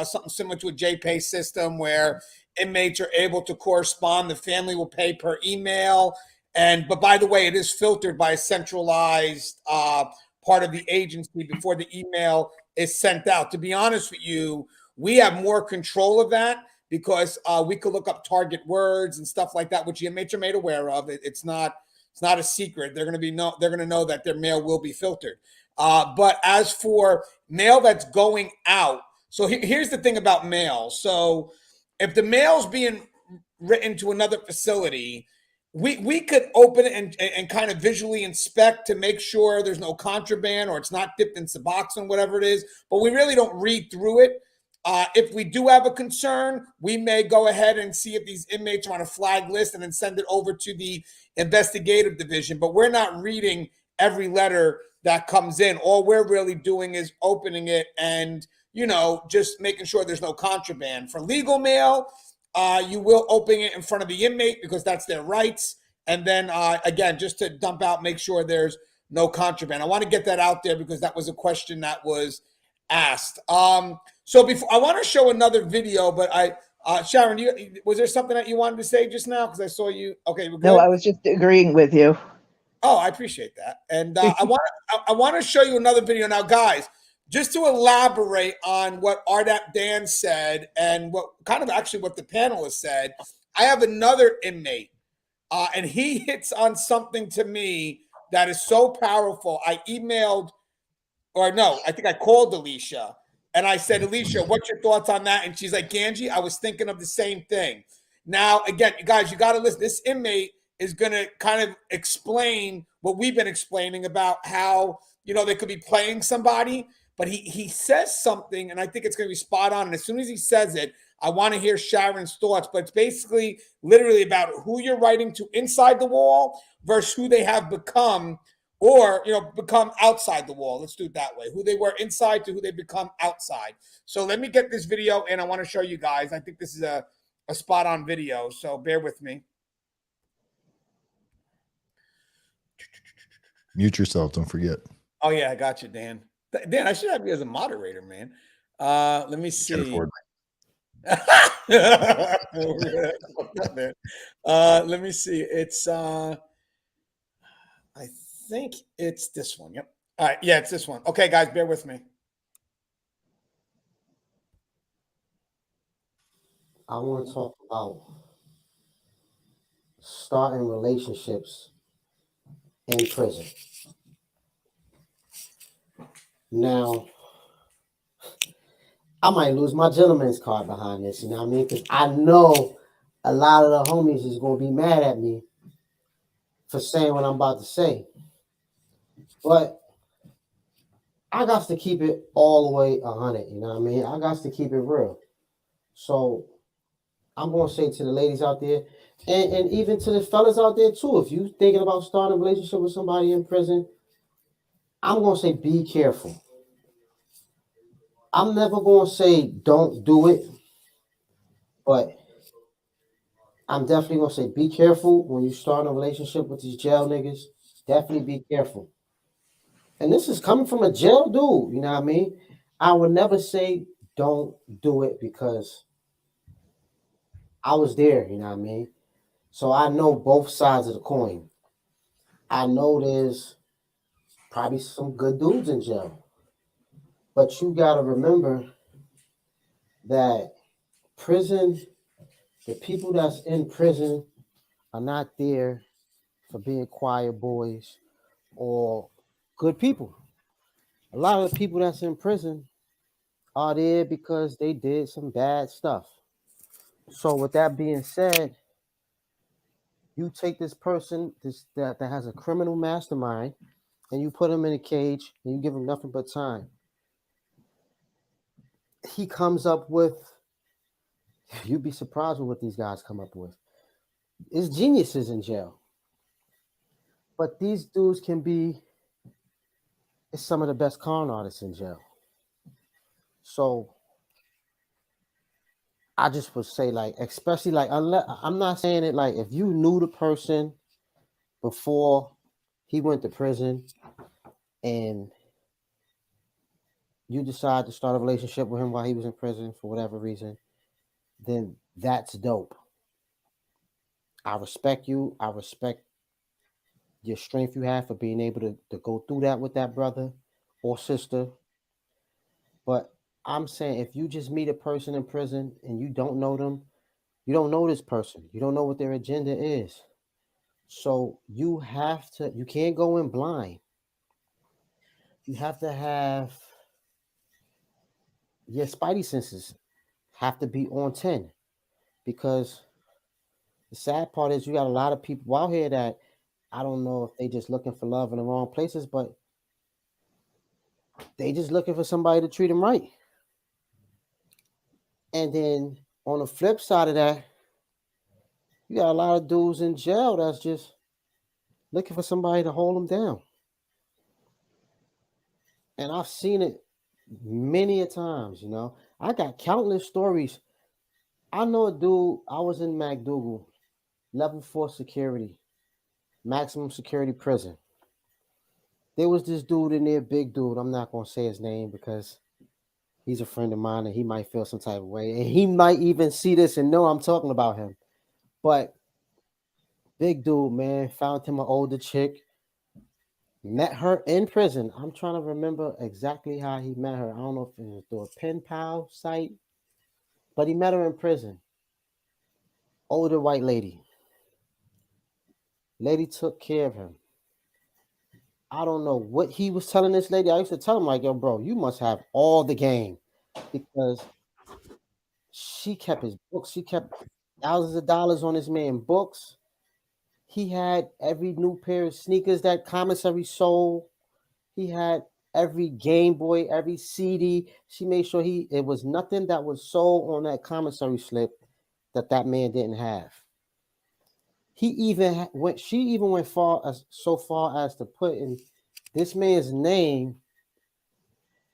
something similar to a JPay system where inmates are able to correspond. The family will pay per email, but by the way, it is filtered by a centralized part of the agency before the email is sent out. To be honest with you, we have more control of that because we could look up target words and stuff like that, which the inmates are made aware of. It's not a secret. They're going to know that their mail will be filtered. But as for mail that's going out, so here's the thing about mail. So if the mail's being written to another facility, we could open it and kind of visually inspect to make sure there's no contraband or it's not dipped in Suboxone, whatever it is, but we really don't read through it. If we do have a concern, we may go ahead and see if these inmates are on a flag list and then send it over to the investigative division, but we're not reading every letter that comes in. All we're really doing is opening it and, you know, just making sure there's no contraband. For legal mail, you will open it in front of the inmate because that's their rights. And then, again, just to dump out, make sure there's no contraband. I want to get that out there because that was a question that was asked. So before I want to show another video, but Sharon, was there something that you wanted to say just now? Because I saw you. Okay, we're good. No, I was just agreeing with you. Oh, I appreciate that. And I want to show you another video now, guys. Just to elaborate on what RDAP Dan said and what the panelists said, I have another inmate, and he hits on something to me that is so powerful. I called Alicia, and I said, Alicia, what's your thoughts on that? And she's like, Gangi, I was thinking of the same thing. Now, again, you guys, you got to listen. This inmate is going to kind of explain what we've been explaining about how, you know, they could be playing somebody. But he says something, and I think it's going to be spot on. And as soon as he says it, I want to hear Sharon's thoughts. But it's basically literally about who you're writing to inside the wall versus who they have become or, you know, become outside the wall. Let's do it that way. Who they were inside to who they become outside. So let me get this video, and I want to show you guys. I think this is a spot on video, so bear with me. Mute yourself. Don't forget. Oh, yeah, I got you, Dan. Dan, I should have you as a moderator, man. Let me see. Let me see. It's I think it's this one. Yep. All right. Yeah, it's this one. Okay, guys, bear with me. I want to talk about starting relationships in prison. Now, I might lose my gentleman's card behind this, you know what I mean? Because I know a lot of the homies is going to be mad at me for saying what I'm about to say. But I got to keep it all the way 100, you know what I mean? I got to keep it real. So I'm going to say to the ladies out there, and even to the fellas out there too, if you thinking about starting a relationship with somebody in prison, I'm going to say be careful. I'm never going to say don't do it, but I'm definitely going to say be careful when you start a relationship with these jail niggas. Definitely be careful. And this is coming from a jail dude, you know what I mean? I would never say don't do it because I was there, you know what I mean? So I know both sides of the coin. I know there's probably some good dudes in jail. But you got to remember that prison, the people that's in prison are not there for being quiet boys or good people. A lot of the people that's in prison are there because they did some bad stuff. So with that being said, you take this person that has a criminal mastermind and you put him in a cage and you give him nothing but time. He comes up with, you'd be surprised with what these guys come up with. It's geniuses in jail. But these dudes can be some of the best con artists in jail. So I just would say, like, especially like, unless I'm not saying it like if you knew the person before he went to prison and you decide to start a relationship with him while he was in prison for whatever reason, then that's dope. I respect you. I respect your strength you have for being able to go through that with that brother or sister. But I'm saying if you just meet a person in prison and you don't know them, you don't know this person. You don't know what their agenda is. So you can't go in blind. You have to have your spidey senses have to be on 10 because the sad part is you got a lot of people out here that I don't know if they just looking for love in the wrong places, but they just looking for somebody to treat them right. And then on the flip side of that, you got a lot of dudes in jail that's just looking for somebody to hold them down. And I've seen it many a times, you know. I got countless stories. I know a dude, I was in MacDougal, level 4 security, maximum security prison. There was this dude in there, big dude. I'm not going to say his name because he's a friend of mine and he might feel some type of way. And he might even see this and know I'm talking about him. But big dude, man, found him an older chick. Met her in prison. I'm trying to remember exactly how he met her. I don't know if it was through a pen pal site, but he met her in prison. Older white lady. Lady took care of him. I don't know what he was telling this lady. I used to tell him, like, yo, bro, you must have all the game because she kept his books. She kept thousands of dollars on this man books. He had every new pair of sneakers that commissary sold. He had every Game Boy, every CD. She made sure it was nothing that was sold on that commissary slip that man didn't have. She even went so far as to put in this man's name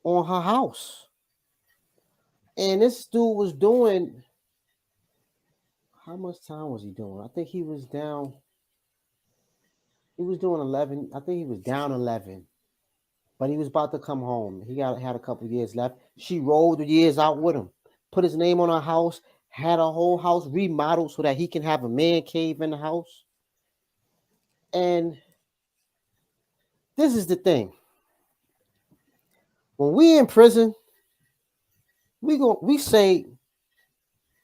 on her house. And this dude was doing, how much time was he doing? I think he was doing 11. I think he was down 11. But he was about to come home. He had a couple of years left. She rolled the years out with him. put his name on a house, had a whole house remodeled so that he can have a man cave in the house. And this is the thing. When we in prison, we say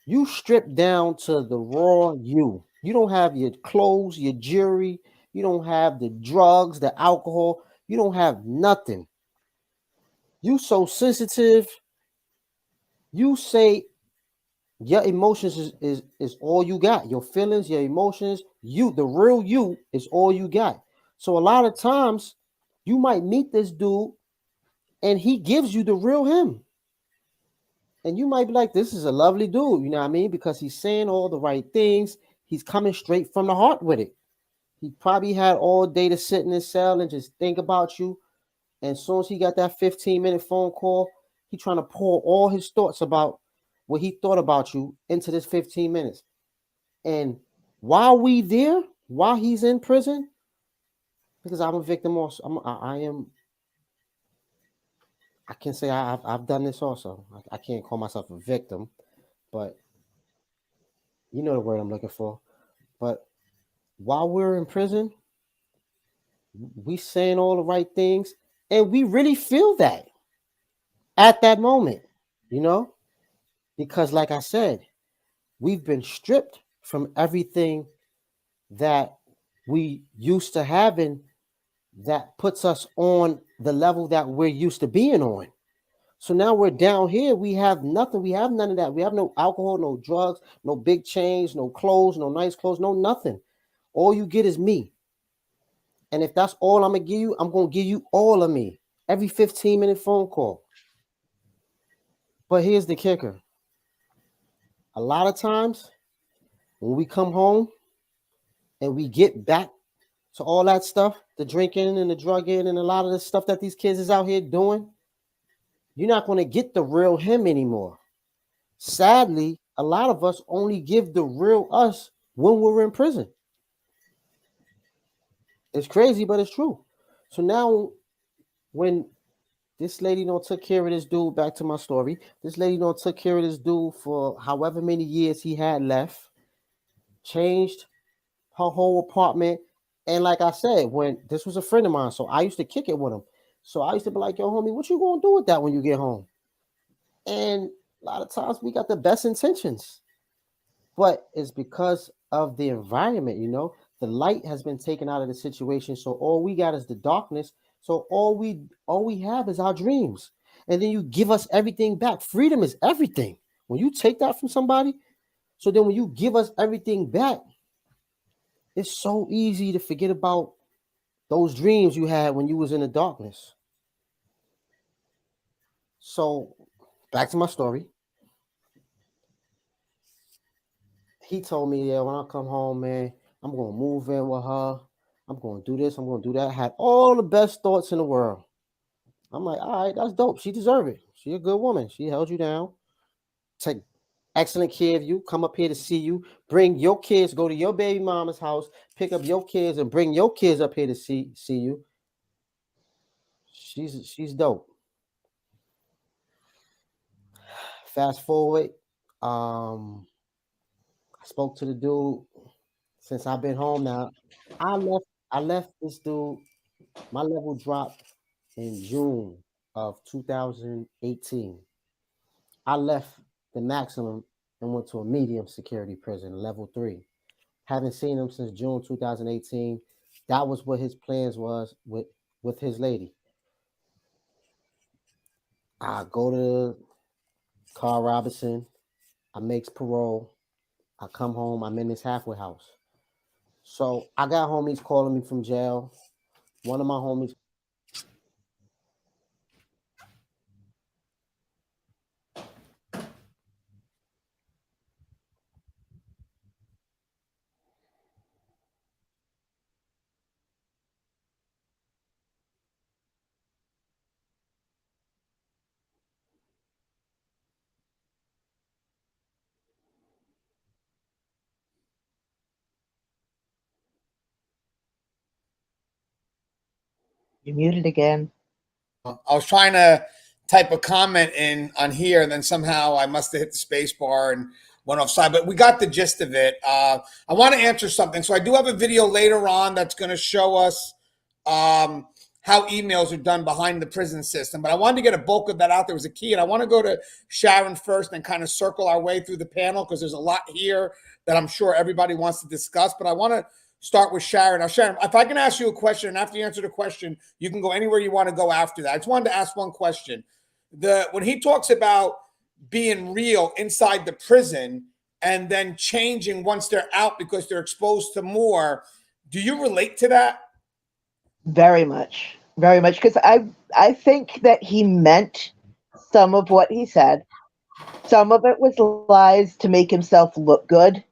you strip down to the raw you. You don't have your clothes, your jewelry, you don't have the drugs, the alcohol, you don't have nothing. You so sensitive. You say your emotions is all you got. Your feelings, your emotions, you, the real you is all you got. So a lot of times you might meet this dude and he gives you the real him. And you might be like, this is a lovely dude, you know what I mean? Because he's saying all the right things. He's coming straight from the heart with it. He probably had all day to sit in his cell and just think about you. And as soon as he got that 15-minute phone call, he trying to pour all his thoughts about what he thought about you into this 15 minutes. And while we there, while he's in prison, because I'm a victim also, I can say I've done this also. I can't call myself a victim, but you know the word I'm looking for. But while we're in prison, we saying all the right things, and we really feel that at that moment, you know, because like I said, we've been stripped from everything that we used to having that puts us on the level that we're used to being on. So now we're down here. We have nothing. We have none of that. We have no alcohol, no drugs, no big chains, no clothes, no nice clothes, no nothing. All you get is me. And if that's all I'm going to give you, I'm going to give you all of me. Every 15-minute phone call. But here's the kicker. A lot of times when we come home and we get back to all that stuff, the drinking and the drugging and a lot of the stuff that these kids is out here doing, you're not going to get the real him anymore. Sadly, a lot of us only give the real us when we're in prison. It's crazy, but it's true. So now when this lady took care of this dude, back to my story, this lady took care of this dude for however many years he had left, changed her whole apartment. And like I said, when this was a friend of mine, so I used to kick it with him. So I used to be like, yo, homie, what you gonna do with that when you get home? And a lot of times we got the best intentions, but it's because of the environment, you know, the light has been taken out of the situation. So all we got is the darkness. So all we have is our dreams. And then you give us everything back. Freedom is everything. When you take that from somebody, so then when you give us everything back, it's so easy to forget about those dreams you had when you was in the darkness. So back to my story. He told me, yeah, when I come home, man, I'm going to move in with her. I'm going to do this. I'm going to do that. I had all the best thoughts in the world. I'm like, all right, that's dope. She deserves it. She a good woman. She held you down. Take excellent care of you. Come up here to see you. Bring your kids. Go to your baby mama's house. Pick up your kids and bring your kids up here to see you. She's dope. Fast forward. I spoke to the dude since I've been home now. I left this dude. My level dropped in June of 2018. I left the maximum and went to a medium security prison, level 3. Haven't seen him since June 2018. That was what his plans was with his lady. I go to Carl Robinson. I makes parole. I come home. I'm in this halfway house. So I got homies calling me from jail. One of my homies. You're muted again. I was trying to type of comment in on here, and then somehow I must have hit the space bar and went offside, but we got the gist of it. I want to answer something. So I do have a video later on that's going to show us how emails are done behind the prison system, but I wanted to get a bulk of that out. There was a key, and I want to go to Sharon first and kind of circle our way through the panel because there's a lot here that I'm sure everybody wants to discuss, but I want to start with Sharon. Now, Sharon, if I can ask you a question, and after you answer the question, you can go anywhere you want to go after that. I just wanted to ask one question. When he talks about being real inside the prison and then changing once they're out because they're exposed to more, do you relate to that? Very much, because I think that he meant some of what he said. Some of it was lies to make himself look good,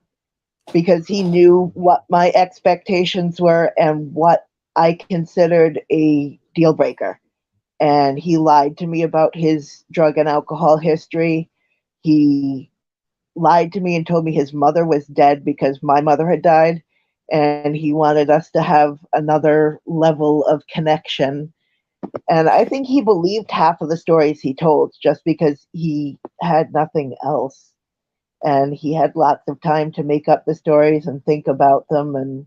because he knew what my expectations were and what I considered a deal breaker. And he lied to me about his drug and alcohol history. He lied to me and told me his mother was dead because my mother had died. And he wanted us to have another level of connection. And I think he believed half of the stories he told just because he had nothing else. And he had lots of time to make up the stories and think about them.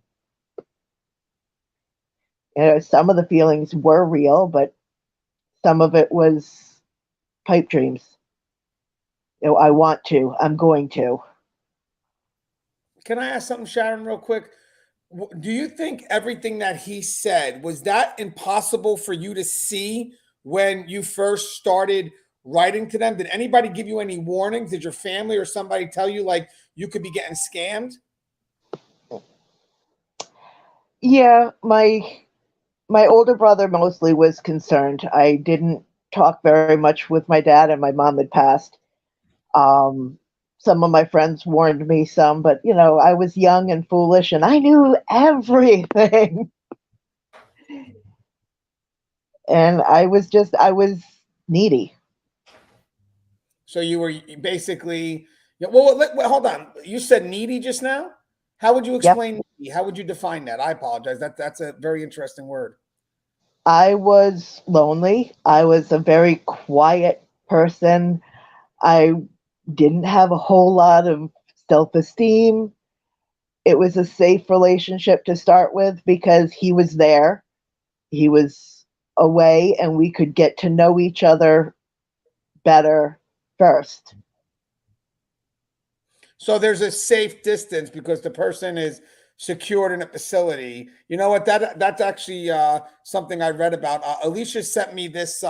And some of the feelings were real, but some of it was pipe dreams. I want to, I'm going to. Can I ask something, Sharon, real quick? Do you think everything that he said, was that impossible for you to see when you first started writing to them? Did anybody give you any warnings? Did your family or somebody tell you like you could be getting scammed? Yeah, my older brother mostly was concerned. I didn't talk very much with my dad, and my mom had passed. Some of my friends warned me some, but I was young and foolish and I knew everything. And I was needy. So you were basically, well, hold on. You said needy just now? How would you explain needy? How would you define that? I apologize. That's a very interesting word. I was lonely. I was a very quiet person. I didn't have a whole lot of self-esteem. It was a safe relationship to start with because he was there. He was away and we could get to know each other better first. So there's a safe distance because the person is secured in a facility. You know what? That's actually something I read about. Alicia sent me this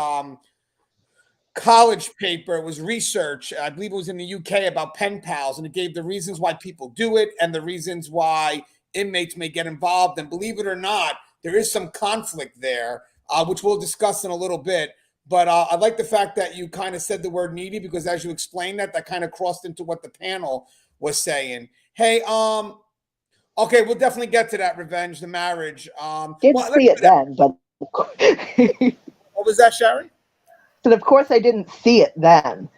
college paper. It was research. I believe it was in the UK about pen pals, and it gave the reasons why people do it and the reasons why inmates may get involved. And believe it or not, there is some conflict there, which we'll discuss in a little bit. But I like the fact that you kind of said the word needy because as you explained that kind of crossed into what the panel was saying. Hey, okay, we'll definitely get to that. Revenge, the marriage. Didn't see it then, but what was that, Sharon? But of course, I didn't see it then.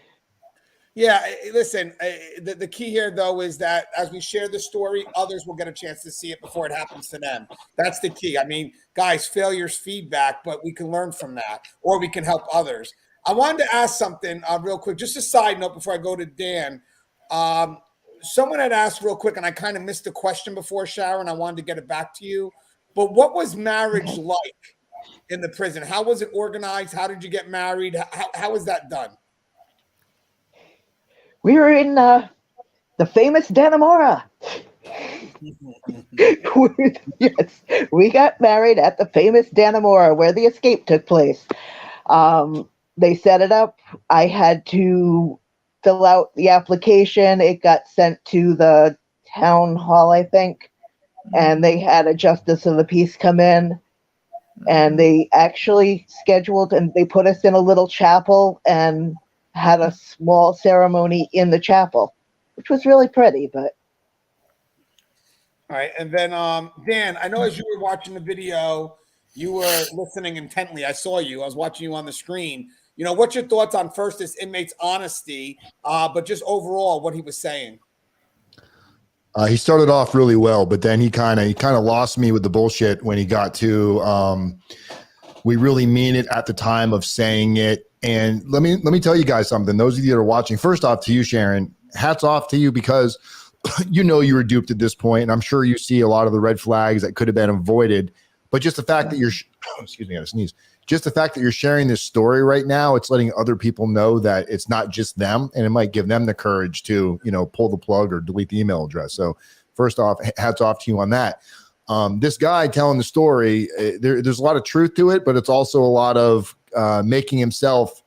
Yeah, listen, the key here, though, is that as we share the story, others will get a chance to see it before it happens to them. That's the key. I mean, guys, failure's feedback, but we can learn from that, or we can help others. I wanted to ask something real quick, just a side note before I go to Dan. Someone had asked real quick, and I kind of missed the question before, Sharon. I wanted to get it back to you. But what was marriage like in the prison? How was it organized? How did you get married? How was that done? We were in the famous Dannemora. Yes, we got married at the famous Dannemora where the escape took place. They set it up. I had to fill out the application. It got sent to the town hall, I think, and they had a justice of the peace come in. And they actually scheduled and they put us in a little chapel and had a small ceremony in the chapel, which was really pretty. But all right, and then Dan, I know as you were watching the video, you were listening intently. I saw you. I was watching you on the screen. What's your thoughts on first this inmate's honesty, but just overall what he was saying? He started off really well, but then he kind of lost me with the bullshit when he got to we really mean it at the time of saying it. And let me tell you guys something. Those of you that are watching, first off to you, Sharon, hats off to you, because you know you were duped at this point, and I'm sure you see a lot of the red flags that could have been avoided. But just the fact that you're, excuse me, I gotta sneeze. Just the fact that you're sharing this story right now, it's letting other people know that it's not just them, and it might give them the courage to, you know, pull the plug or delete the email address. So first off, hats off to you on that. This guy telling the story, there's a lot of truth to it, but it's also a lot of making himself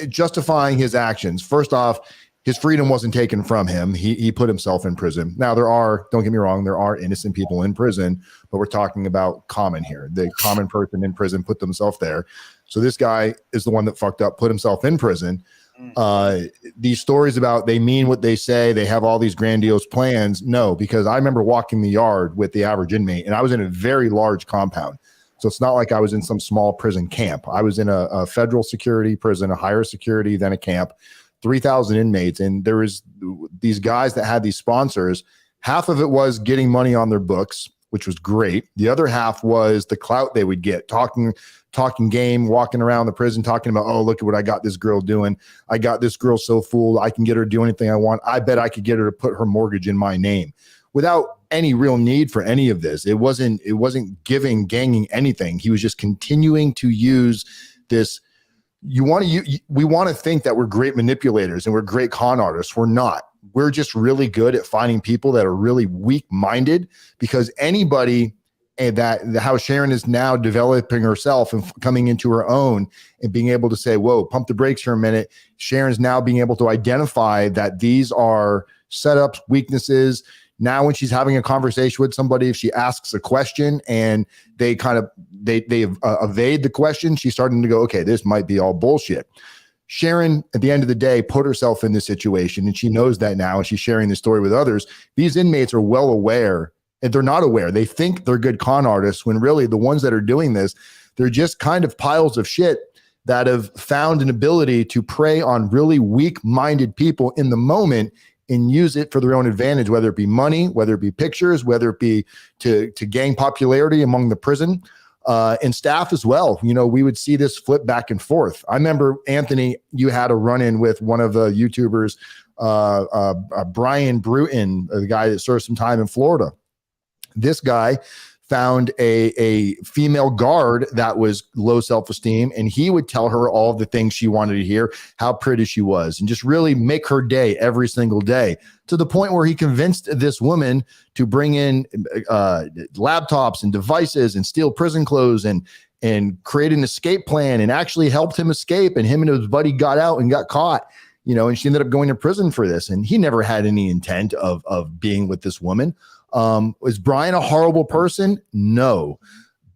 justifying his actions. First off, his freedom wasn't taken from him. He put himself in prison. Now don't get me wrong, there are innocent people in prison, but we're talking about common here. The common person in prison put themselves there. So this guy is the one that fucked up, put himself in prison. These stories about they mean what they say, they have all these grandiose plans. No, because I remember walking the yard with the average inmate, and I was in a very large compound. So it's not like I was in some small prison camp. I was in a federal security prison, a higher security than a camp, 3,000 inmates. And there was these guys that had these sponsors. Half of it was getting money on their books, which was great. The other half was the clout they would get, talking game, walking around the prison, talking about, oh, look at what I got this girl doing. I got this girl so fooled. I can get her to do anything I want. I bet I could get her to put her mortgage in my name without any real need for any of this. It wasn't giving Gangi anything. He was just continuing to use this. We want to think that we're great manipulators and we're great con artists. We're not. We're just really good at finding people that are really weak-minded, because anybody, and how Sharon is now developing herself and coming into her own and being able to say, whoa, pump the brakes for a minute. Sharon's now being able to identify that these are setups, weaknesses. Now, when she's having a conversation with somebody, if she asks a question and they evade the question, she's starting to go, okay, this might be all bullshit. Sharon, at the end of the day, put herself in this situation, and she knows that now, and she's sharing the story with others. These inmates are well aware, and they're not aware. They think they're good con artists, when really the ones that are doing this, they're just kind of piles of shit that have found an ability to prey on really weak-minded people in the moment and use it for their own advantage, whether it be money, whether it be pictures, whether it be to gain popularity among the prison and staff as well. You know, we would see this flip back and forth. I remember, Anthony, you had a run-in with one of the YouTubers, Brian Bruton, the guy that served some time in Florida. This guy found a female guard that was low self-esteem, and he would tell her all the things she wanted to hear, how pretty she was, and just really make her day every single day, to the point where he convinced this woman to bring in laptops and devices and steal prison clothes and create an escape plan, and actually helped him escape, and him and his buddy got out and got caught, you know, and she ended up going to prison for this. And he never had any intent of being with this woman. Was Brian a horrible person? No.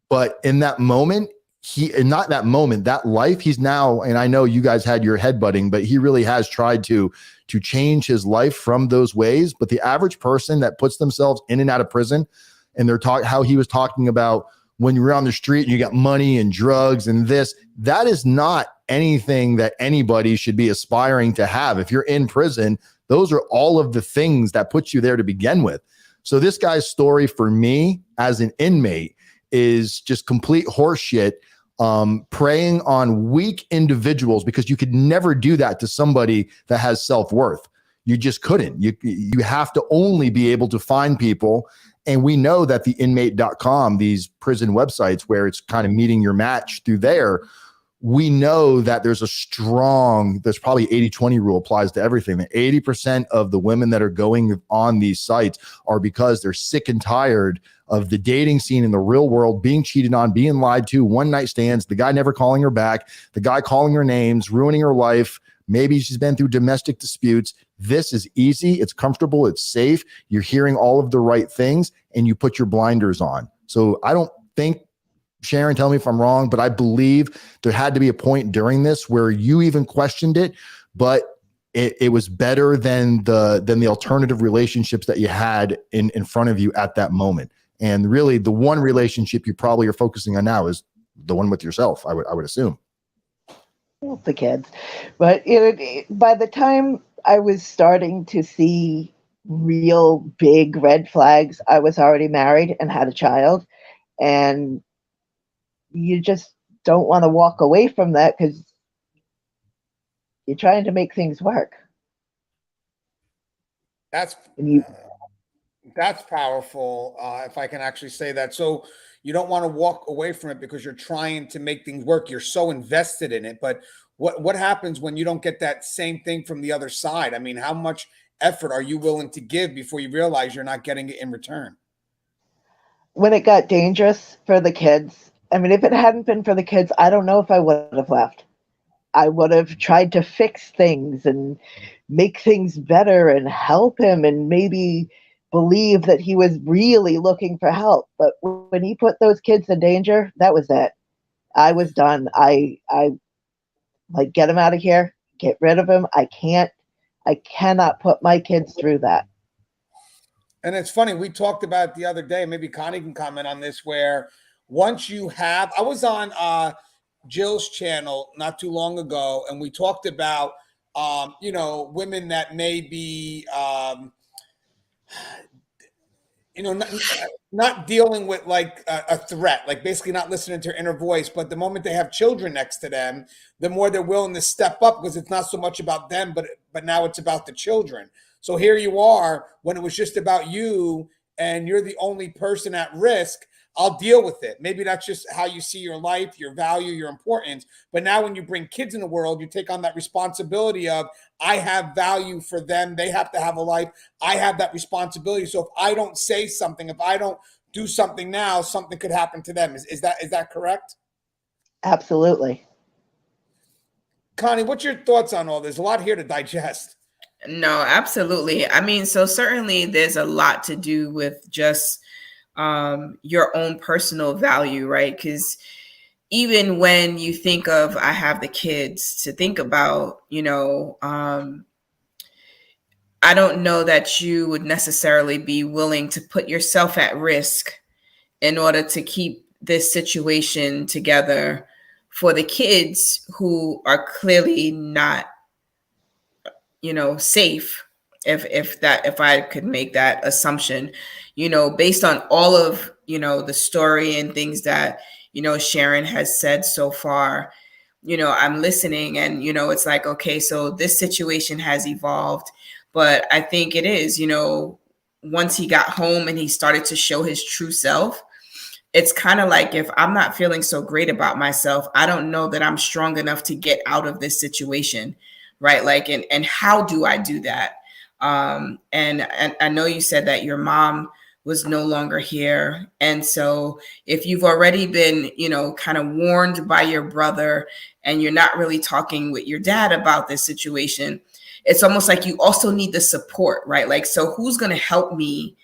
But in that moment, that life, he's now, and I know you guys had your headbutting, but he really has tried to change his life from those ways. But the average person that puts themselves in and out of prison, and how he was talking about when you're on the street and you got money and drugs and this, that is not anything that anybody should be aspiring to have. If you're in prison, those are all of the things that put you there to begin with. So this guy's story for me as an inmate is just complete horseshit, preying on weak individuals, because you could never do that to somebody that has self-worth. You just couldn't. You have to only be able to find people. And we know that the inmate.com, these prison websites where it's kind of meeting your match through there, we know that there's probably 80-20 rule applies to everything. That 80% of the women that are going on these sites are because they're sick and tired of the dating scene in the real world, being cheated on, being lied to, one night stands, the guy never calling her back, the guy calling her names, ruining her life. Maybe she's been through domestic disputes. This is easy. It's comfortable. It's safe. You're hearing all of the right things, and you put your blinders on. So I don't think, Sharon, tell me if I'm wrong, but I believe there had to be a point during this where you even questioned it, but it was better than the alternative relationships that you had in front of you at that moment. And really, the one relationship you probably are focusing on now is the one with yourself, I would assume. The kids. But by the time I was starting to see real big red flags, I was already married and had a child. And you just don't want to walk away from that, because You're trying to make things work. That's powerful, if I can actually say that. So you don't want to walk away from it because you're trying to make things work. You're so invested in it. But what happens when you don't get that same thing from the other side? I mean, how much effort are you willing to give before you realize you're not getting it in return? When it got dangerous for the kids, I mean, if it hadn't been for the kids, I don't know if I would have left. I would have tried to fix things and make things better and help him and maybe believe that he was really looking for help. But when he put those kids in danger, that was it. I was done. I like, get him out of here, get rid of him. I cannot put my kids through that. And it's funny, we talked about it the other day, maybe Connie can comment on this, where once you have, I was on Jill's channel not too long ago, and we talked about, women that may be, not dealing with like a threat, like basically not listening to her inner voice. But the moment they have children next to them, the more they're willing to step up, because it's not so much about them, but now it's about the children. So here you are, when it was just about you and you're the only person at risk. I'll deal with it. Maybe that's just how you see your life, your value, your importance. But now when you bring kids in the world, you take on that responsibility of, I have value for them. They have to have a life. I have that responsibility. So if I don't say something, if I don't do something now, something could happen to them. Is that correct? Absolutely. Connie, what's your thoughts on all this? A lot here to digest. No, absolutely. I mean, so certainly there's a lot to do with just your own personal value, right? Because even when you think of, I have the kids to think about, I don't know that you would necessarily be willing to put yourself at risk in order to keep this situation together for the kids who are clearly not, safe. If I could make that assumption, based on all of, the story and things that, Sharon has said so far, I'm listening and, it's like, okay, so this situation has evolved, but I think it is, once he got home and he started to show his true self, it's kind of like, if I'm not feeling so great about myself, I don't know that I'm strong enough to get out of this situation. Right. Like, and how do I do that? And I know you said that your mom was no longer here. And so if you've already been, kind of warned by your brother and you're not really talking with your dad about this situation, it's almost like you also need the support, right? Like, so who's going to help me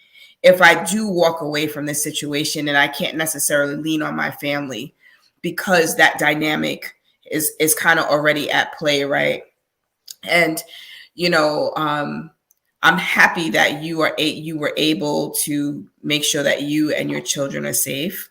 if I do walk away from this situation and I can't necessarily lean on my family, because that dynamic is kind of already at play, right? And, I'm happy that you were able to make sure that you and your children are safe.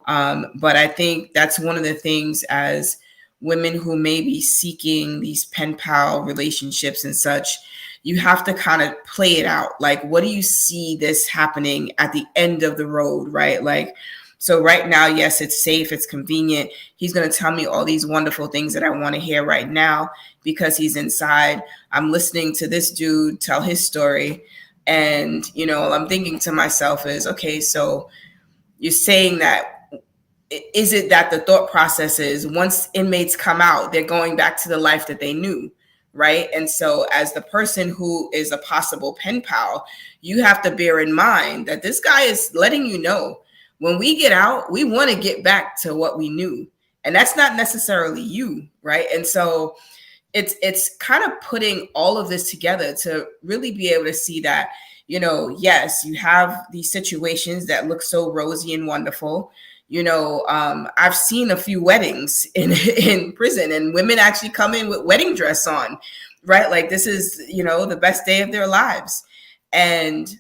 But I think that's one of the things, as women who may be seeking these pen pal relationships and such, you have to kind of play it out. Like, what do you see this happening at the end of the road, right? Like, so right now, yes, it's safe, it's convenient. He's going to tell me all these wonderful things that I want to hear right now because he's inside. I'm listening to this dude tell his story. And, I'm thinking to myself is, okay, so you're saying that, is it that the thought process is once inmates come out, they're going back to the life that they knew, right? And so as the person who is a possible pen pal, you have to bear in mind that this guy is letting you know, when we get out, we want to get back to what we knew. And that's not necessarily you, right? And so it's kind of putting all of this together to really be able to see that, yes, you have these situations that look so rosy and wonderful. I've seen a few weddings in prison, and women actually come in with wedding dress on, right? Like, this is, the best day of their lives. And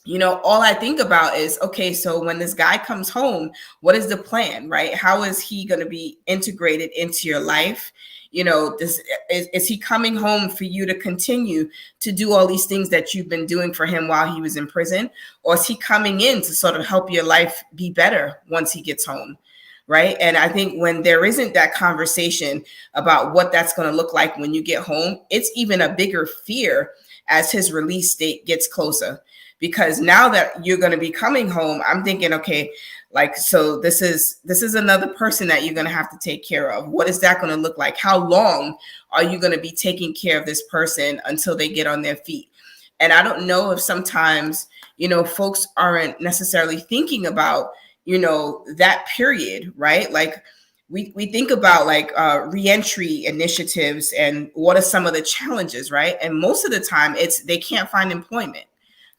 all I think about is, okay, so when this guy comes home, what is the plan, right? How is he going to be integrated into your life? Is he coming home for you to continue to do all these things that you've been doing for him while he was in prison? Or is he coming in to sort of help your life be better once he gets home? right? And I think when there isn't that conversation about what that's going to look like when you get home, it's even a bigger fear as his release date gets closer. Because now that you're going to be coming home, I'm thinking, okay, like, so this is another person that you're going to have to take care of. What is that going to look like? How long are you going to be taking care of this person until they get on their feet? And I don't know if sometimes, you know, folks aren't necessarily thinking about, you know, that period, right? Like we think about like reentry initiatives and what are some of the challenges, right? And most of the time it's they can't find employment.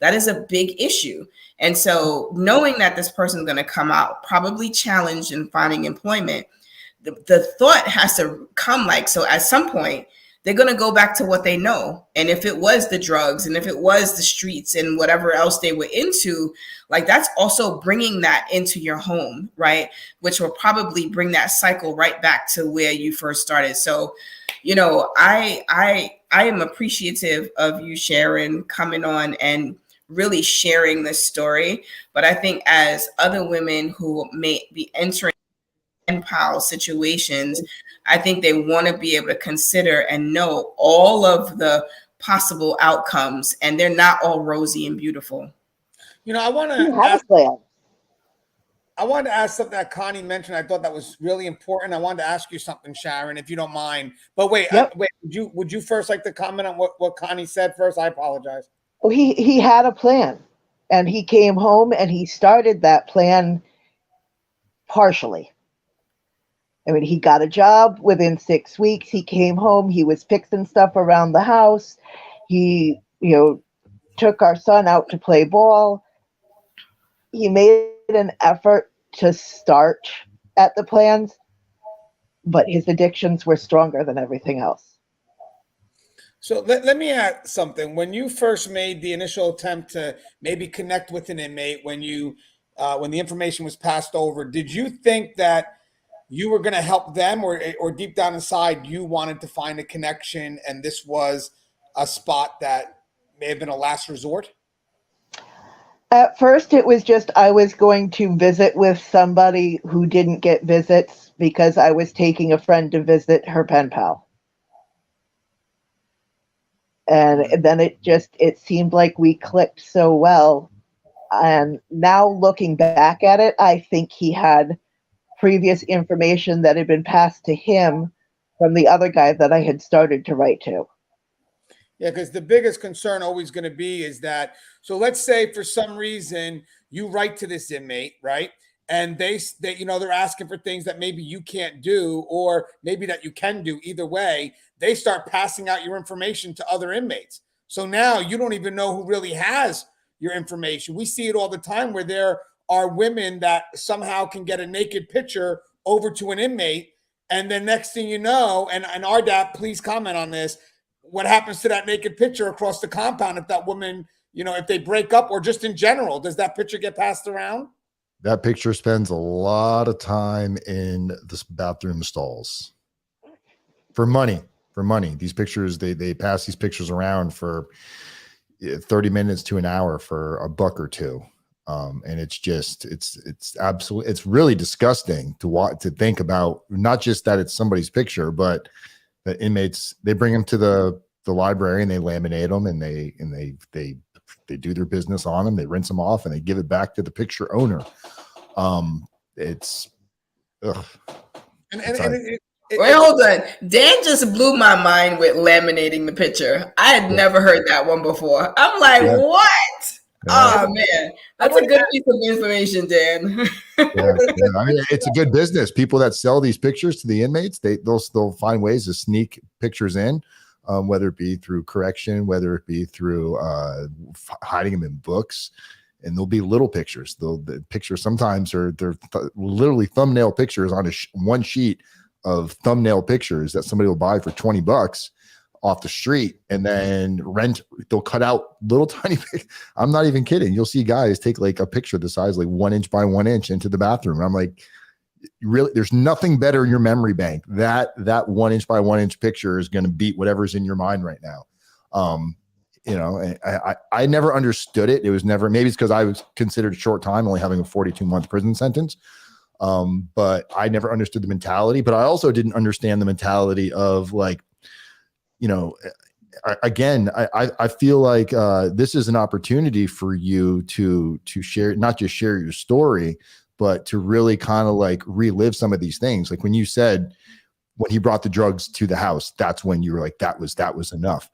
That is a big issue. And so knowing that this person is going to come out probably challenged in finding employment, the thought has to come like, so at some point, they're going to go back to what they know. And if it was the drugs and if it was the streets and whatever else they were into, like that's also bringing that into your home, right? Which will probably bring that cycle right back to where you first started. So, you know, I am appreciative of you, Sharon, coming on and really sharing this story. But I think as other women who may be entering pen pal situations, I think they want to be able to consider and know all of the possible outcomes, and they're not all rosy and beautiful. You know, I wanted to ask something that Connie mentioned. I thought that was really important. I wanted to ask you something, Sharon, if you don't mind. But wait, would you first like to comment on what Connie said first? I apologize. Well, he had a plan, and he came home and he started that plan partially. I mean, he got a job within 6 weeks. He came home. He was fixing stuff around the house. He, you know, took our son out to play ball. He made an effort to start at the plans, but his addictions were stronger than everything else. So let me ask something. When you first made the initial attempt to maybe connect with an inmate, when the information was passed over, did you think that you were going to help them, or deep down inside you wanted to find a connection and this was a spot that may have been a last resort? At first it was just I was going to visit with somebody who didn't get visits because I was taking a friend to visit her pen pal. And then it seemed like we clicked so well. And now looking back at it, I think he had previous information that had been passed to him from the other guy that I had started to write to. Yeah, because the biggest concern always going to be is that, so let's say for some reason you write to this inmate, right? And they you know, they're asking for things that maybe you can't do, or maybe that you can do. Either way, they start passing out your information to other inmates. So now you don't even know who really has your information. We see it all the time where there are women that somehow can get a naked picture over to an inmate. And then next thing you know, and RDAP, please comment on this, what happens to that naked picture across the compound if that woman, you know, if they break up, or just in general, does that picture get passed around? That picture spends a lot of time in the bathroom stalls for money. These pictures, they pass these pictures around for 30 minutes to an hour for a buck or two. And it's just, it's absolutely, it's really disgusting to think about, not just that it's somebody's picture, but the inmates, they bring them to the library and they laminate them and they do their business on them. They rinse them off and they give it back to the picture owner. It's, ugh. Wait, hold on. Dan just blew my mind with laminating the picture. I had never heard that one before. I'm like, what? Oh man, that's a good piece of information, Dan. I mean, it's a good business. People that sell these pictures to the inmates, they'll find ways to sneak pictures in, whether it be through correction, whether it be through hiding them in books, and there'll be little pictures. The pictures sometimes they're literally thumbnail pictures on one sheet of thumbnail pictures that somebody will buy for $20 off the street, and then they'll cut out little tiny I'm not even kidding. You'll see guys take like a picture the size like 1 inch by 1 inch into the bathroom. I'm like, really, there's nothing better in your memory bank. That 1 inch by 1 inch picture is going to beat whatever's in your mind right now. You know, I never understood it. It was never, maybe it's because I was considered a short time, only having a 42-month prison sentence. But I never understood the mentality, but I also didn't understand the mentality of like, you know, again, I feel like this is an opportunity for you to share, not just share your story, but to really kind of like relive some of these things. Like when you said, when he brought the drugs to the house, that's when you were like, that was enough.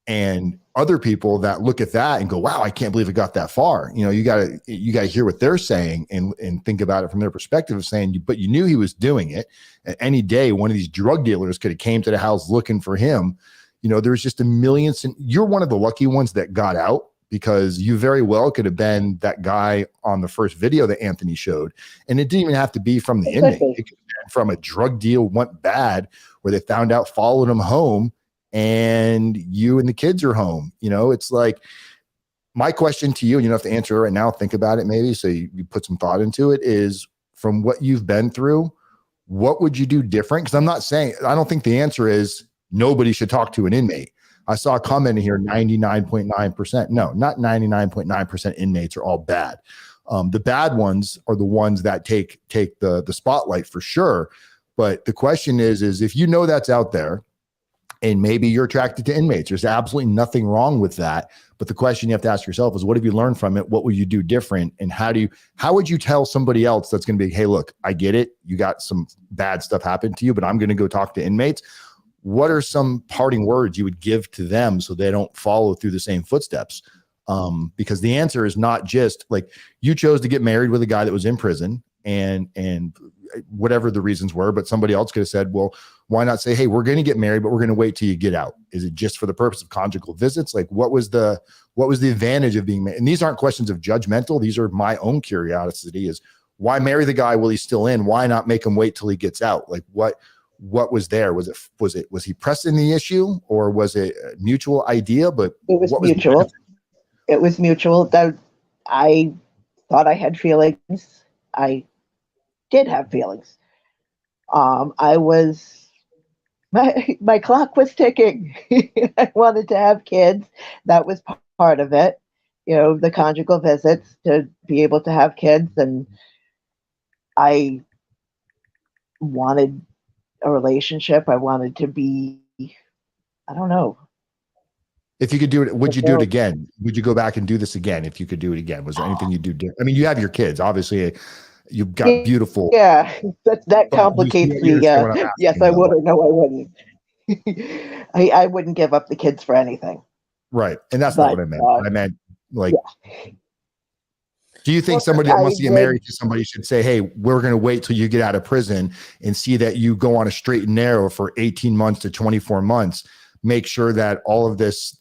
And other people that look at that and go, wow, I can't believe it got that far. You know, you gotta hear what they're saying and think about it from their perspective of saying, but you knew he was doing it. And any day, one of these drug dealers could have came to the house looking for him. You know, there's just a million. You're one of the lucky ones that got out, because you very well could have been that guy on the first video that Anthony showed. And it didn't even have to be from the inmate. It could have been from a drug deal went bad where they found out, followed him home, and you and the kids are home. You know, it's like, my question to you, and you don't have to answer it right now, think about it maybe, so you put some thought into it, is from what you've been through, what would you do different? Because I'm not saying, I don't think the answer is nobody should talk to an inmate. I saw a comment in here, 99.9%. No, not 99.9% inmates are all bad. The bad ones are the ones that take the spotlight for sure. But the question is if you know that's out there, and maybe you're attracted to inmates, there's absolutely nothing wrong with that. But the question you have to ask yourself is, what have you learned from it? What will you do different? And how would you tell somebody else that's going to be, hey, look, I get it. You got some bad stuff happen to you, but I'm going to go talk to inmates. What are some parting words you would give to them so they don't follow through the same footsteps? Because the answer is not just like, you chose to get married with a guy that was in prison and whatever the reasons were, but somebody else could have said, well, why not say, hey, we're going to get married, but we're going to wait till you get out? Is it just for the purpose of conjugal visits? Like what was the advantage of being married? And these aren't questions of judgmental. These are my own curiosity, is why marry the guy while he's still in? Why not make him wait till he gets out? Like what was there? Was he pressing the issue, or was it a mutual idea? But it was mutual. It was mutual. That I thought I had feelings. I did have feelings. My clock was ticking. I wanted to have kids. That was part of it. You know, the conjugal visits, to be able to have kids, and I wanted a relationship. I wanted to be, I don't know. If you could do it, would you do it again? Would you go back and do this again if you could do it again? Was there anything you'd do different? I mean, you have your kids, obviously. You've got beautiful. Yeah, that complicates me. Yes, I would, or no, I wouldn't. I wouldn't give up the kids for anything. Right, and that's not what I meant. I meant like. Yeah. Do you think somebody that wants to get married to somebody should say, hey, we're going to wait till you get out of prison and see that you go on a straight and narrow for 18 months to 24 months? Make sure that all of this,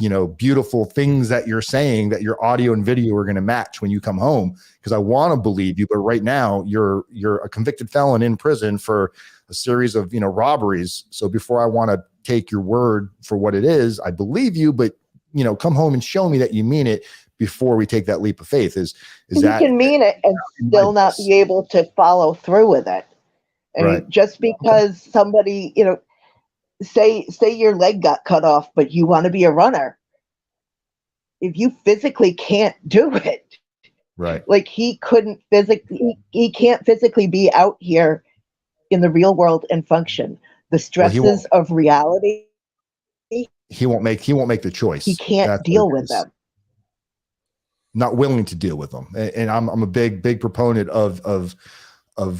you know, beautiful things that you're saying, that your audio and video are going to match when you come home. Because I want to believe you, but right now you're a convicted felon in prison for a series of, you know, robberies. So before I want to take your word for what it is, I believe you, but, you know, come home and show me that you mean it before we take that leap of faith. Is that you can mean it and still not be able to follow through with it? I mean, just because somebody, you know, say your leg got cut off, but you want to be a runner. If you physically can't do it, right? Like he can't physically be out here in the real world and function. The stresses of reality. He won't make the choice. He can't deal with them. Not willing to deal with them. And I'm a big proponent of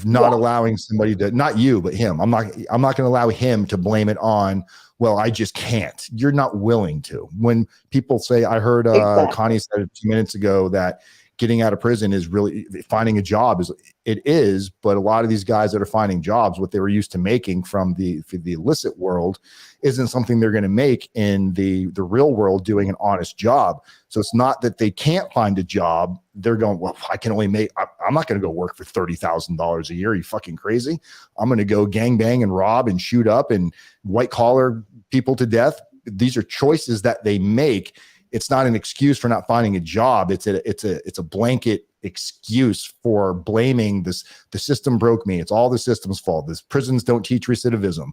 not allowing somebody to, not you, but him. I'm not going to allow him to blame it on, well, I just can't. You're not willing to. When people say, I heard Connie said a few minutes ago that getting out of prison is really finding a job. It is, but a lot of these guys that are finding jobs, what they were used to making from the illicit world isn't something they're going to make in the real world doing an honest job. So it's not that they can't find a job. They're going, well, I can only make, I'm not going to go work for $30,000 a year. Are you fucking crazy? I'm going to go gangbang and rob and shoot up and white collar people to death. These are choices that they make. It's not an excuse for not finding a job. It's a blanket excuse for blaming this. The system broke me. It's all the system's fault. Prisons don't teach recidivism.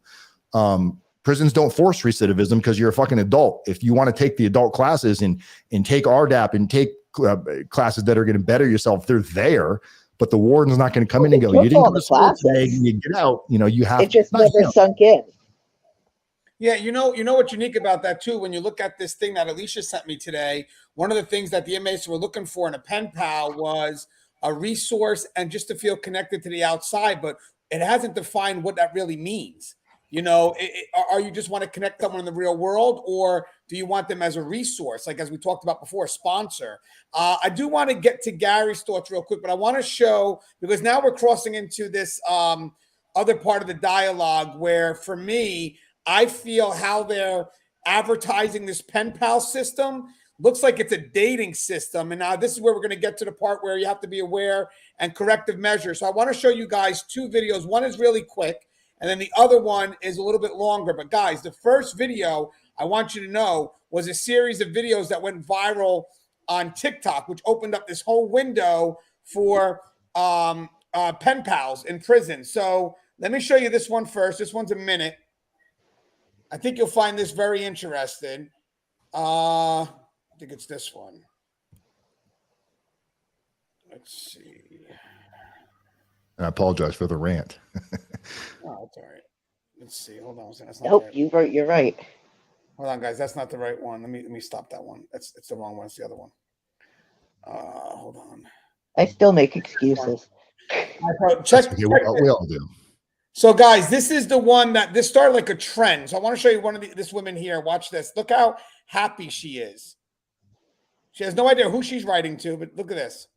Prisons don't force recidivism because you're a fucking adult. If you want to take the adult classes and take RDAP and take classes that are going to better yourself, they're there. but the warden's not going to come in and go, you didn't go to school today, and you get out. You have it just never sunk in. Yeah, you know what's unique about that too. When you look at this thing that Alicia sent me today, one of the things that the inmates were looking for in a pen pal was a resource and just to feel connected to the outside, but it hasn't defined what that really means. Are you just want to connect someone in the real world, or do you want them as a resource? Like, as we talked about before, a sponsor. I do want to get to Gary's thoughts real quick, but I want to show, because now we're crossing into this other part of the dialogue where, for me, I feel how they're advertising this pen pal system looks like it's a dating system. And now this is where we're going to get to the part where you have to be aware and corrective measures. So I want to show you guys two videos. One is really quick, and then the other one is a little bit longer. But guys, the first video, I want you to know, was a series of videos that went viral on TikTok, which opened up this whole window for pen pals in prison. So let me show you this one first. This one's a minute. I think you'll find this very interesting. I think it's this one. Let's see. And I apologize for the rant. Oh, that's all right. Let's see. Hold on. That's not Nope, right. you're right. Hold on, guys. That's not the right one. Let me stop that one. It's the wrong one. It's the other one. Hold on. I still make excuses. Check. Okay, we all do. So, guys, this is the one that this started like a trend. So I want to show you one of this woman here. Watch this. Look how happy she is. She has no idea who she's writing to, but look at this.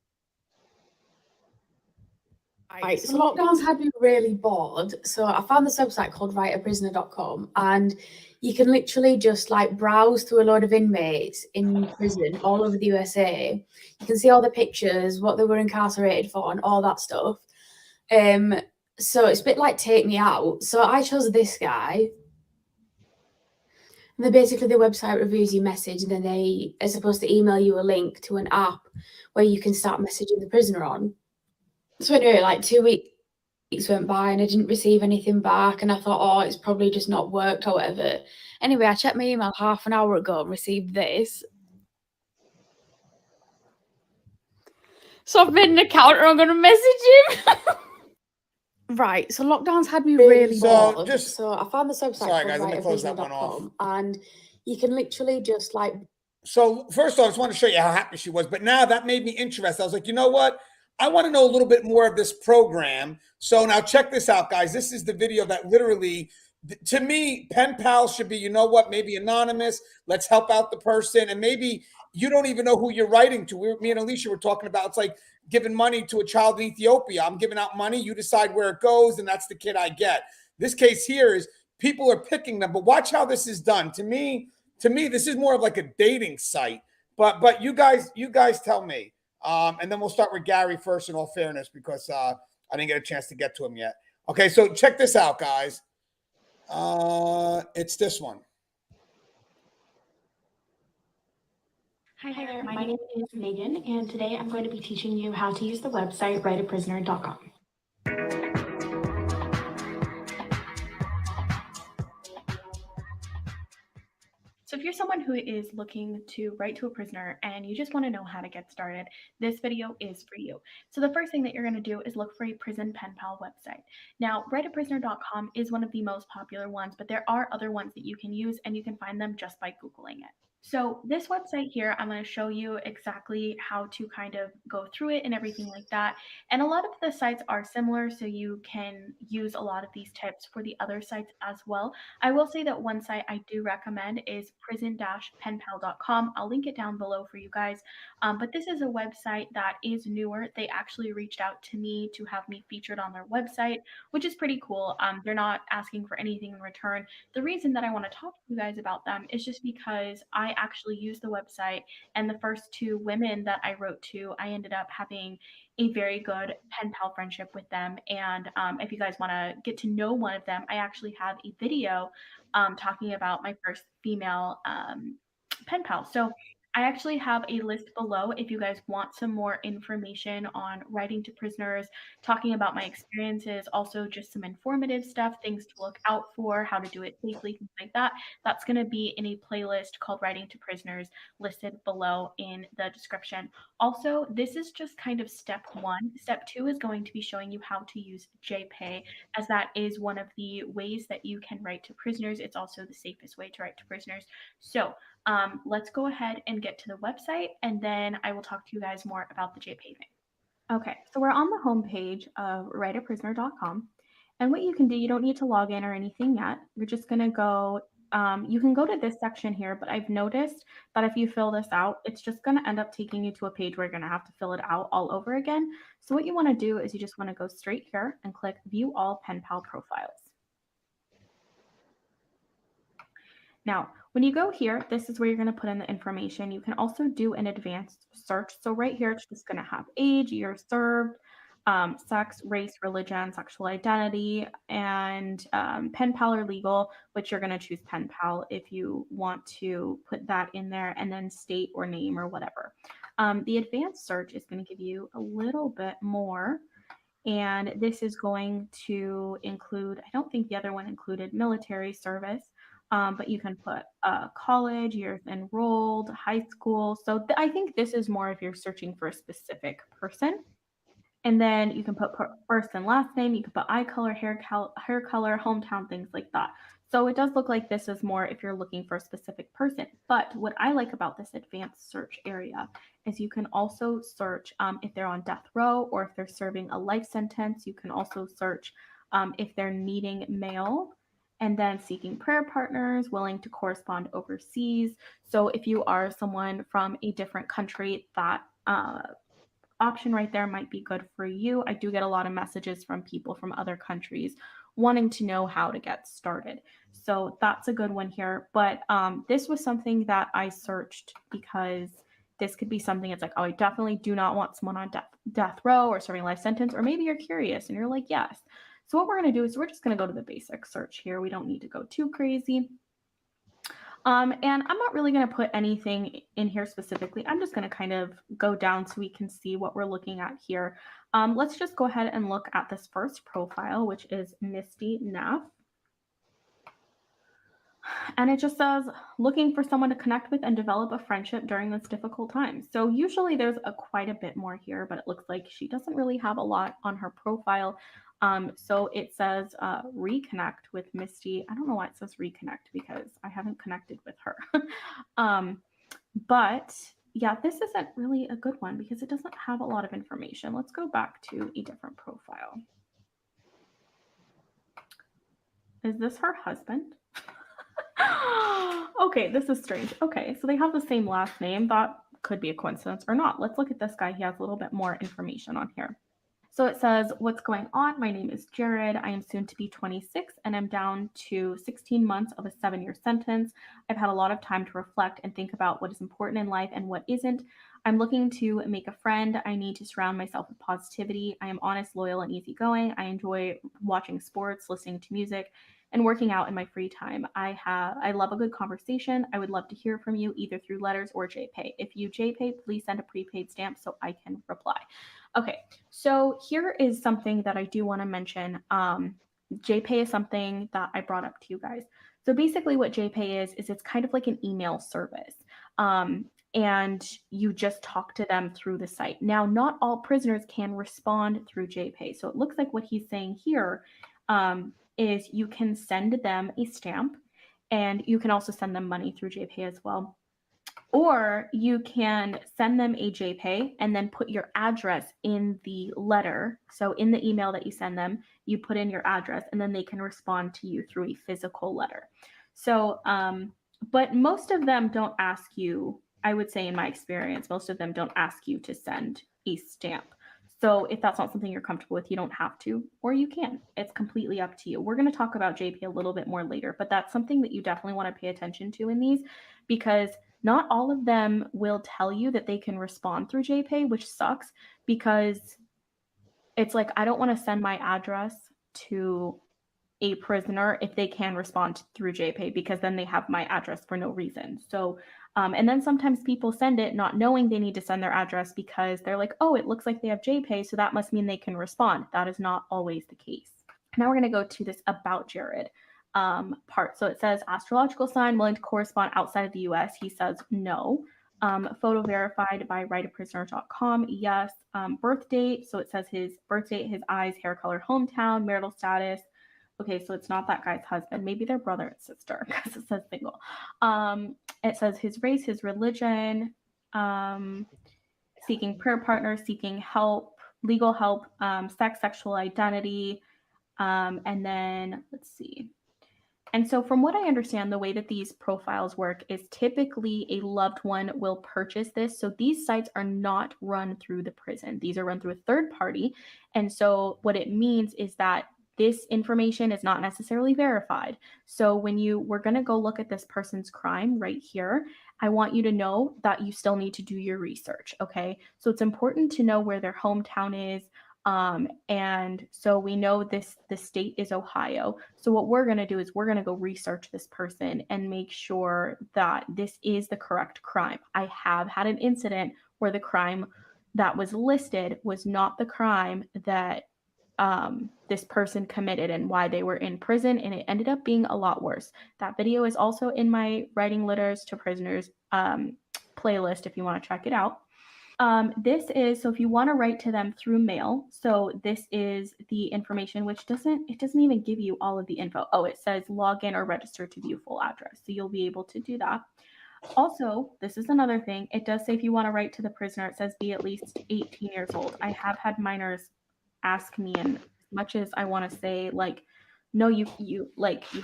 Right, so lockdowns had me really bored. So I found this website called writeaprisoner.com, and you can literally just like browse through a load of inmates in prison all over the USA. You can see all the pictures, what they were incarcerated for, and all that stuff. So it's a bit like Take Me Out. So I chose this guy. And then basically the website reviews your message, and then they are supposed to email you a link to an app where you can start messaging the prisoner on. So anyway, like 2 weeks went by and I didn't receive anything back, and I thought, oh, it's probably just not worked or whatever. Anyway, I checked my email half an hour ago and received this. So I've made an account and I'm going to message him. Right, so lockdowns had me really bored. So I found this website called guys, let me close that one off. And you can literally just like... So first of all, I just want to show you how happy she was, but now that made me interested. I was like, you know what? I want to know a little bit more of this program. So now check this out, guys. This is the video that literally, to me, pen pals should be, you know what, maybe anonymous. Let's help out the person. And maybe you don't even know who you're writing to. Me and Alicia were talking about, it's like giving money to a child in Ethiopia. I'm giving out money. You decide where it goes, and that's the kid I get. This case here is people are picking them, but watch how this is done. To me, this is more of like a dating site. But you guys tell me. And then we'll start with Gary first, in all fairness, because I didn't get a chance to get to him yet. Okay, so check this out, guys. It's this one. Hi there, my name is Megan, and today I'm going to be teaching you how to use the website writeaprisoner.com. So if you're someone who is looking to write to a prisoner and you just want to know how to get started, this video is for you. So the first thing that you're going to do is look for a prison pen pal website. Now, writeaprisoner.com is one of the most popular ones, but there are other ones that you can use, and you can find them just by Googling it. So this website here, I'm going to show you exactly how to kind of go through it and everything like that. And a lot of the sites are similar, so you can use a lot of these tips for the other sites as well. I will say that one site I do recommend is prison-penpal.com. I'll link it down below for you guys. But this is a website that is newer. They actually reached out to me to have me featured on their website, which is pretty cool. They're not asking for anything in return. The reason that I want to talk to you guys about them is just because I actually used the website, and the first two women that I wrote to, I ended up having a very good pen pal friendship with them. And if you guys want to get to know one of them, I actually have a video talking about my first female pen pal. So I actually have a list below if you guys want some more information on writing to prisoners, talking about my experiences, also just some informative stuff, things to look out for, how to do it safely, things like that. That's going to be in a playlist called Writing to Prisoners listed below in the description. Also, this is just kind of step 1. Step 2 is going to be showing you how to use JPay, as that is one of the ways that you can write to prisoners. It's also the safest way to write to prisoners. So let's go ahead and get to the website, and then I will talk to you guys more about the JPay thing. Okay, so we're on the homepage of writeaprisoner.com, and what you can do, you don't need to log in or anything yet. You're just going to go, you can go to this section here, but I've noticed that if you fill this out, it's just going to end up taking you to a page where you're going to have to fill it out all over again. So what you want to do is you just want to go straight here and click View All Pen Pal Profiles. Now, when you go here, this is where you're going to put in the information. You can also do an advanced search. So right here, it's just going to have age, years served, sex, race, religion, sexual identity, and pen pal or legal, which you're going to choose pen pal if you want to put that in there, and then state or name or whatever. The advanced search is going to give you a little bit more. And this is going to include, I don't think the other one included military service, but you can put college, years enrolled, high school. So I think this is more if you're searching for a specific person. And then you can put first and last name. You can put eye color, hair color, hometown, things like that. So it does look like this is more if you're looking for a specific person. But what I like about this advanced search area is you can also search if they're on death row or if they're serving a life sentence. You can also search if they're needing mail, and then seeking prayer partners, willing to correspond overseas. So if you are someone from a different country, that option right there might be good for you. I do get a lot of messages from people from other countries wanting to know how to get started. So that's a good one here. But this was something that I searched because this could be something, it's like, oh, I definitely do not want someone on death row or serving a life sentence, or maybe you're curious and you're like, yes. So what we're going to do is we're just going to go to the basic search here. We don't need to go too crazy. And I'm not really going to put anything in here specifically. I'm just going to kind of go down so we can see what we're looking at here. Let's just go ahead and look at this first profile, which is Misty Neff. And it just says, looking for someone to connect with and develop a friendship during this difficult time. So usually there's quite a bit more here, but it looks like she doesn't really have a lot on her profile. So it says reconnect with Misty. I don't know why it says reconnect because I haven't connected with her. But yeah, this isn't really a good one because it doesn't have a lot of information. Let's go back to a different profile. Is this her husband? Okay, this is strange. Okay, so they have the same last name. That could be a coincidence or not. Let's look at this guy. He has a little bit more information on here. So it says, what's going on? My name is Jared. I am soon to be 26 and I'm down to 16 months of a 7-year sentence. I've had a lot of time to reflect and think about what is important in life and what isn't. I'm looking to make a friend. I need to surround myself with positivity. I am honest, loyal, and easygoing. I enjoy watching sports, listening to music, and working out in my free time. I love a good conversation. I would love to hear from you either through letters or JPay. If you JPay, please send a prepaid stamp so I can reply. Okay, so here is something that I do want to mention. JPay is something that I brought up to you guys. So basically what JPay is it's kind of like an email service. And you just talk to them through the site. Now, not all prisoners can respond through JPay. So it looks like what he's saying here is you can send them a stamp, and you can also send them money through JPay as well. Or you can send them a JPay and then put your address in the letter. So in the email that you send them, you put in your address and then they can respond to you through a physical letter. So, but most of them don't ask you, I would say in my experience, most of them don't ask you to send a stamp. So if that's not something you're comfortable with, you don't have to, or you can. It's completely up to you. We're going to talk about JPay a little bit more later, but that's something that you definitely want to pay attention to in these, because not all of them will tell you that they can respond through JPay, which sucks because it's like, I don't want to send my address to a prisoner if they can respond through JPay, because then they have my address for no reason. So And then sometimes people send it not knowing they need to send their address because they're like, oh, it looks like they have JPay, so that must mean they can respond. That is not always the case. Now we're going to go to this about Jared part. So it says astrological sign willing to correspond outside of the US. He says no. Photo verified by writeaprisoner.com. Yes. Birth date. So it says his birth date, his eyes, hair color, hometown, marital status. Okay, so it's not that guy's husband. Maybe they're brother and sister because it says single. It says his race, his religion, seeking prayer partner, seeking help, legal help, sex, sexual identity, and then let's see. And so from what I understand, the way that these profiles work is typically a loved one will purchase this. So these sites are not run through the prison. These are run through a third party. And so what it means is that this information is not necessarily verified. So when we're going to go look at this person's crime right here, I want you to know that you still need to do your research. Okay. So it's important to know where their hometown is. And so we know the state is Ohio. So what we're going to do is we're going to go research this person and make sure that this is the correct crime. I have had an incident where the crime that was listed was not the crime that this person committed and why they were in prison, and it ended up being a lot worse. That video is also in my Writing Letters to Prisoners playlist if you want to check it out. This is, so if you want to write to them through mail, so this is the information, which doesn't even give you all of the info. Oh, it says log in or register to view full address. So you'll be able to do that. Also, this is another thing. It does say if you want to write to the prisoner, it says be at least 18 years old. I have had minors ask me, and as much as I want to say like, no, you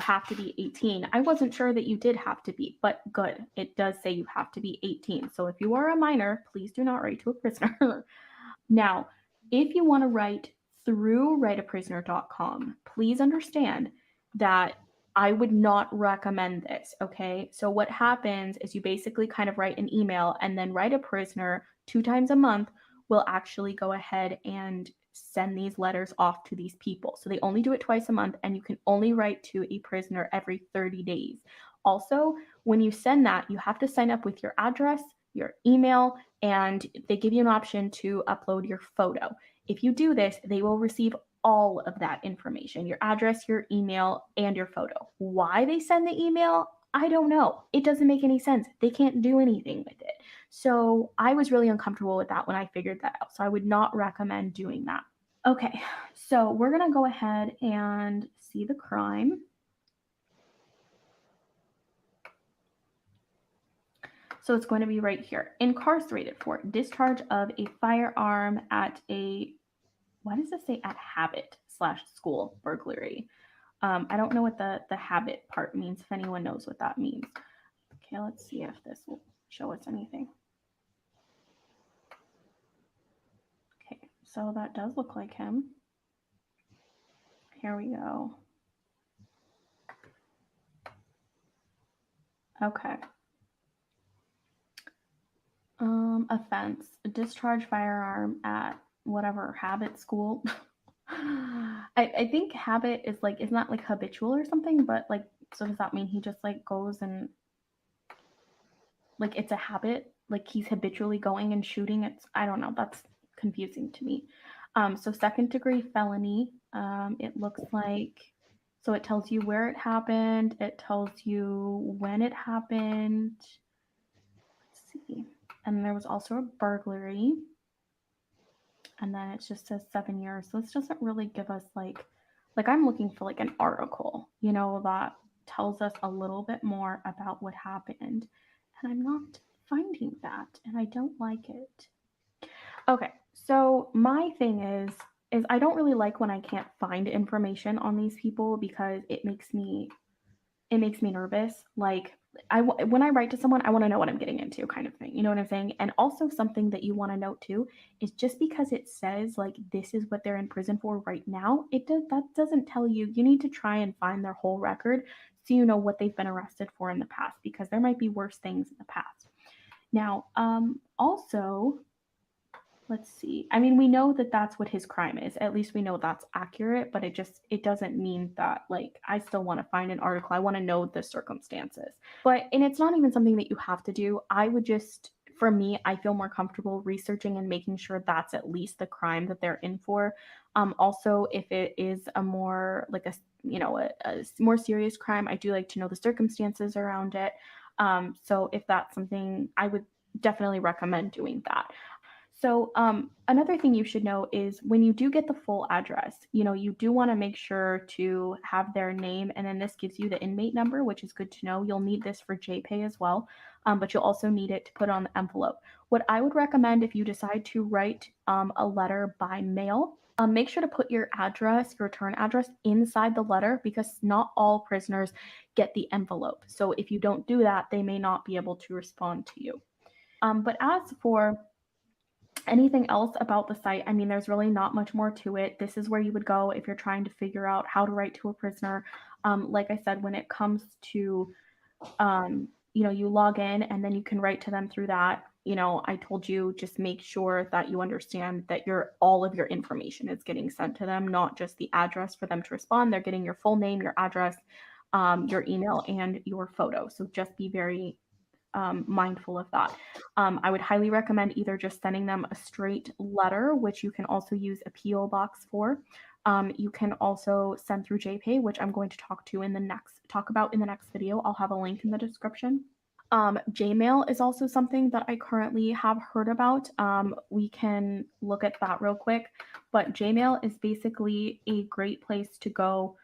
have to be 18. I wasn't sure that you did have to be, but good. It does say you have to be 18. So if you are a minor, please do not write to a prisoner. Now, if you want to write through writeaprisoner.com, please understand that I would not recommend this, okay? So what happens is you basically kind of write an email, and then Write a Prisoner 2 times a month will actually go ahead and send these letters off to these people. So they only do it twice a month, and you can only write to a prisoner every 30 days. Also, when you send that, you have to sign up with your address, your email, and they give you an option to upload your photo. If you do this, they will receive all of that information, your address, your email, and your photo. Why they send the email, I don't know. It doesn't make any sense. They can't do anything with it. So I was really uncomfortable with that when I figured that out. So I would not recommend doing that. Okay, so we're going to go ahead and see the crime. So it's going to be right here. Incarcerated for discharge of a firearm at a, why does it say at habit/school burglary? I don't know what the habit part means, if anyone knows what that means. Okay, let's see if this will show us anything. Okay, so that does look like him. Here we go. Okay. Offense, discharge firearm at whatever, habit school. I think habit is like, it's not like habitual or something, but like, so does that mean he just like goes and like it's a habit, like he's habitually going and shooting? I don't know, that's confusing to me. So 2nd degree felony, it looks like, so it tells you where it happened, it tells you when it happened. Let's see. And there was also a burglary. And then it just says 7 years. So this doesn't really give us like I'm looking for like an article, you know, that tells us a little bit more about what happened. And I'm not finding that, and I don't like it. Okay, so my thing is I don't really like when I can't find information on these people because it makes me nervous. Like when I write to someone, I want to know what I'm getting into, kind of thing. You know what I'm saying? And also something that you want to note too is just because it says like this is what they're in prison for right now, that doesn't tell you. You need to try and find their whole record so you know what they've been arrested for in the past, because there might be worse things in the past. Now, also, let's see. I mean, we know that that's what his crime is. At least we know that's accurate, but it doesn't mean that, like, I still want to find an article. I want to know the circumstances. And it's not even something that you have to do. I would just, for me, I feel more comfortable researching and making sure that's at least the crime that they're in for. Also, if it is a more like a more serious crime, I do like to know the circumstances around it. So if that's something, I would definitely recommend doing that. So another thing you should know is when you do get the full address, you do want to make sure to have their name, and then this gives you the inmate number, which is good to know. You'll need this for JPay as well, but you'll also need it to put on the envelope. What I would recommend if you decide to write a letter by mail, make sure to put your address, your return address, inside the letter, because not all prisoners get the envelope. So if you don't do that, they may not be able to respond to you. But as for anything else about the site, I mean, there's really not much more to it. This is where you would go if you're trying to figure out how to write to a prisoner. Like I said, when it comes to, you log in and then you can write to them through that. I told you, just make sure that you understand that all of your information is getting sent to them, not just the address for them to respond. They're getting your full name, your address, your email, and your photo. So just be very mindful of that. I would highly recommend either just sending them a straight letter, which you can also use a PO box for. You can also send through JPay, which I'm going to talk about in the next video. I'll have a link in the description. Jmail is also something that I currently have heard about. We can look at that real quick, but Jmail is basically a great place to go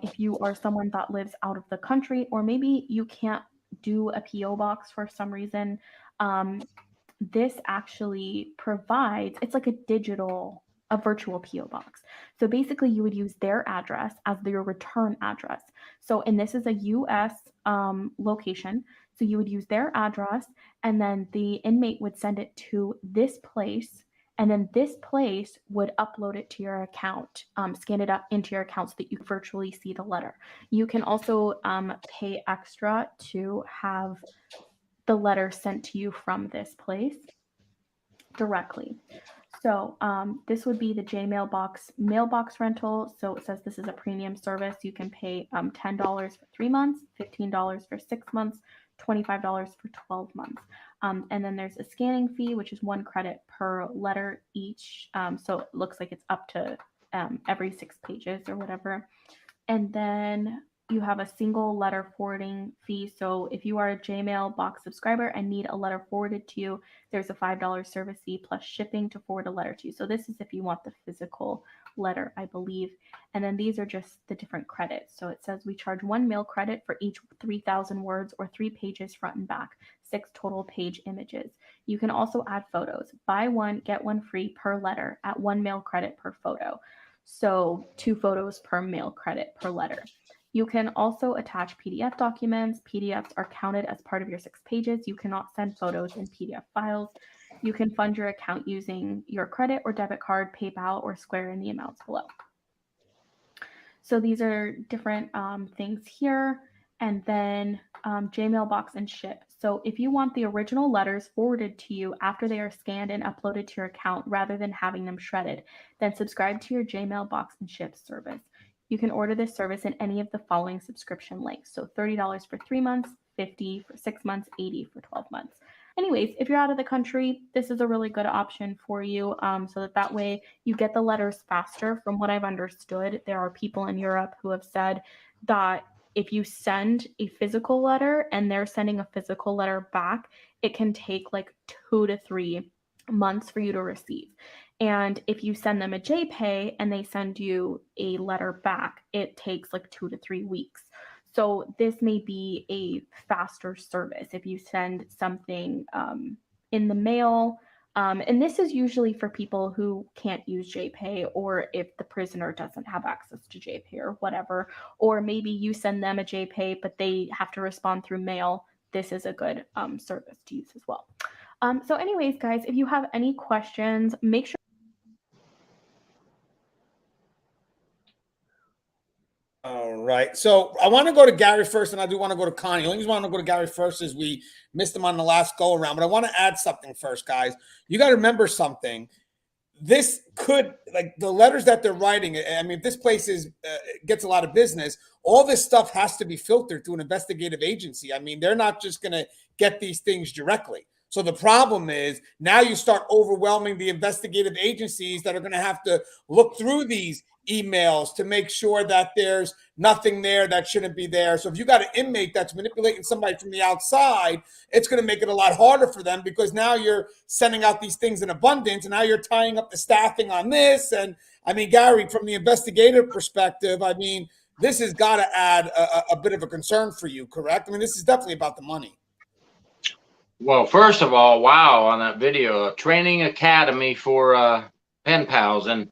if you are someone that lives out of the country, or maybe you can't do a PO box for some reason. This actually provides, it's like a virtual PO box. So basically you would use their address as your return address. And this is a US location. So you would use their address, and then the inmate would send it to this place, and then this place would upload it to your account, scan it up into your account so that you virtually see the letter. You can also pay extra to have the letter sent to you from this place directly. So this would be the Jmail mailbox rental. So it says this is a premium service. You can pay $10 for 3 months, $15 for 6 months, $25 for 12 months. And then there's a scanning fee, which is 1 credit per letter each. So it looks like it's up to every 6 pages or whatever. And then you have a single letter forwarding fee. So if you are a Gmail box subscriber and need a letter forwarded to you, there's a $5 service fee plus shipping to forward a letter to you. So this is if you want the physical letter, I believe. And then these are just the different credits. So it says we charge 1 mail credit for each 3,000 words or 3 pages front and back, 6 total page images. You can also add photos. Buy 1, get 1 free per letter at 1 mail credit per photo. So 2 photos per mail credit per letter. You can also attach PDF documents. PDFs are counted as part of your 6 pages. You cannot send photos in PDF files. You can fund your account using your credit or debit card, PayPal, or Square in the amounts below. So these are different things here. And then Jmail box and ship. So if you want the original letters forwarded to you after they are scanned and uploaded to your account rather than having them shredded, then subscribe to your Jmail box and ship service. You can order this service in any of the following subscription links. So $30 for 3 months, $50 for 6 months, $80 for 12 months. Anyways, if you're out of the country, this is a really good option for you, so that way you get the letters faster. From what I've understood, there are people in Europe who have said that if you send a physical letter and they're sending a physical letter back, it can take like 2 to 3 months for you to receive. And if you send them a JPay and they send you a letter back, it takes like 2 to 3 weeks. So this may be a faster service if you send something in the mail. And this is usually for people who can't use JPay, or if the prisoner doesn't have access to JPay or whatever, or maybe you send them a JPay, but they have to respond through mail. This is a good service to use as well. So anyways, guys, if you have any questions, make sure. All Right. So I want to go to Gary first, and I do want to go to Connie. The only reason I want to go to Gary first is we missed him on the last go around. But I want to add something first, guys. You got to remember something. This could, like the letters that they're writing, I mean, if this place gets a lot of business, all this stuff has to be filtered through an investigative agency. I mean, they're not just going to get these things directly. So the problem is now you start overwhelming the investigative agencies that are going to have to look through these emails to make sure that there's nothing there that shouldn't be there. So if you got an inmate that's manipulating somebody from the outside, it's going to make it a lot harder for them, because now you're sending out these things in abundance, and now you're tying up the staffing on this. And I mean, Gary, from the investigative perspective, I mean, this has got to add a bit of a concern for you, correct? I mean, this is definitely about the money. Well, first of all, wow, on that video, a training academy for pen pals. And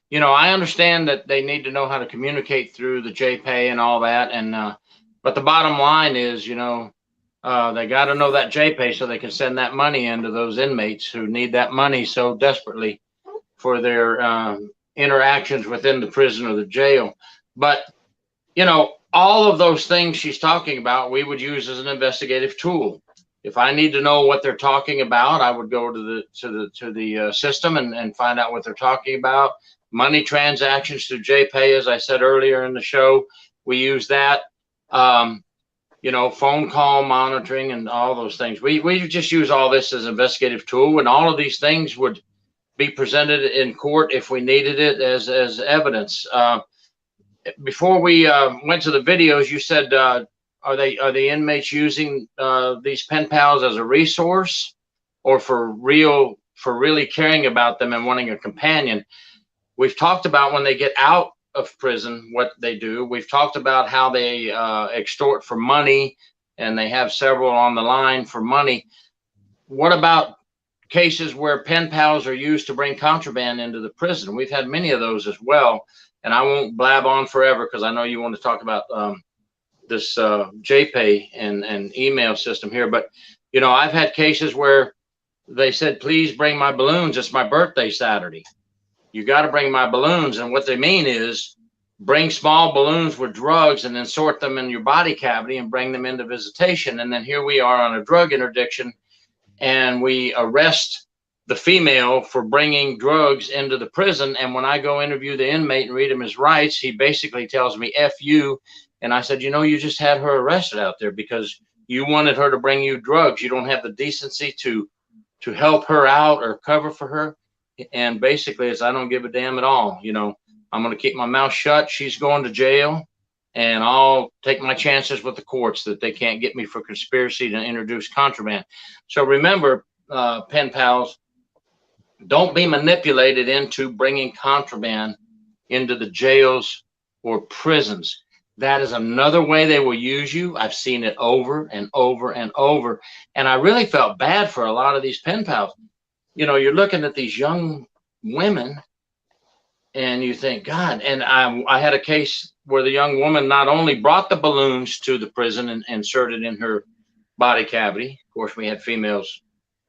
you know, I understand that they need to know how to communicate through the JPay and all that. And but the bottom line is, you know, they got to know that JPay so they can send that money into those inmates who need that money so desperately for their interactions within the prison or the jail. But, you know, all of those things she's talking about, we would use as an investigative tool. If I need to know what they're talking about, I would go to the system and find out what they're talking about. Money transactions through JPay, as I said earlier in the show, we use that. You know, phone call monitoring and all those things. We just use all this as an investigative tool, and all of these things would be presented in court if we needed it as evidence. Before we went to the videos, you said, are the inmates using these pen pals as a resource, or for really caring about them and wanting a companion? We've talked about when they get out of prison, what they do. We've talked about how they extort for money, and they have several on the line for money. What about cases where pen pals are used to bring contraband into the prison? We've had many of those as well. And I won't blab on forever, because I know you want to talk about this JPay and email system here. But, you know, I've had cases where they said, please bring my balloons. It's my birthday Saturday. You got to bring my balloons. And what they mean is bring small balloons with drugs and then sort them in your body cavity and bring them into visitation. And then here we are on a drug interdiction, and we arrest the female for bringing drugs into the prison. And when I go interview the inmate and read him his rights, he basically tells me, F you. And I said, you know, you just had her arrested out there because you wanted her to bring you drugs. You don't have the decency to help her out or cover for her. And basically, it's, I don't give a damn at all. You know, I'm going to keep my mouth shut. She's going to jail, and I'll take my chances with the courts that they can't get me for conspiracy to introduce contraband. So remember, pen pals, don't be manipulated into bringing contraband into the jails or prisons. That is another way they will use you. I've seen it over and over and over. And I really felt bad for a lot of these pen pals. You know, you're looking at these young women and you think, God, and I had a case where the young woman not only brought the balloons to the prison and inserted in her body cavity. Of course, we had females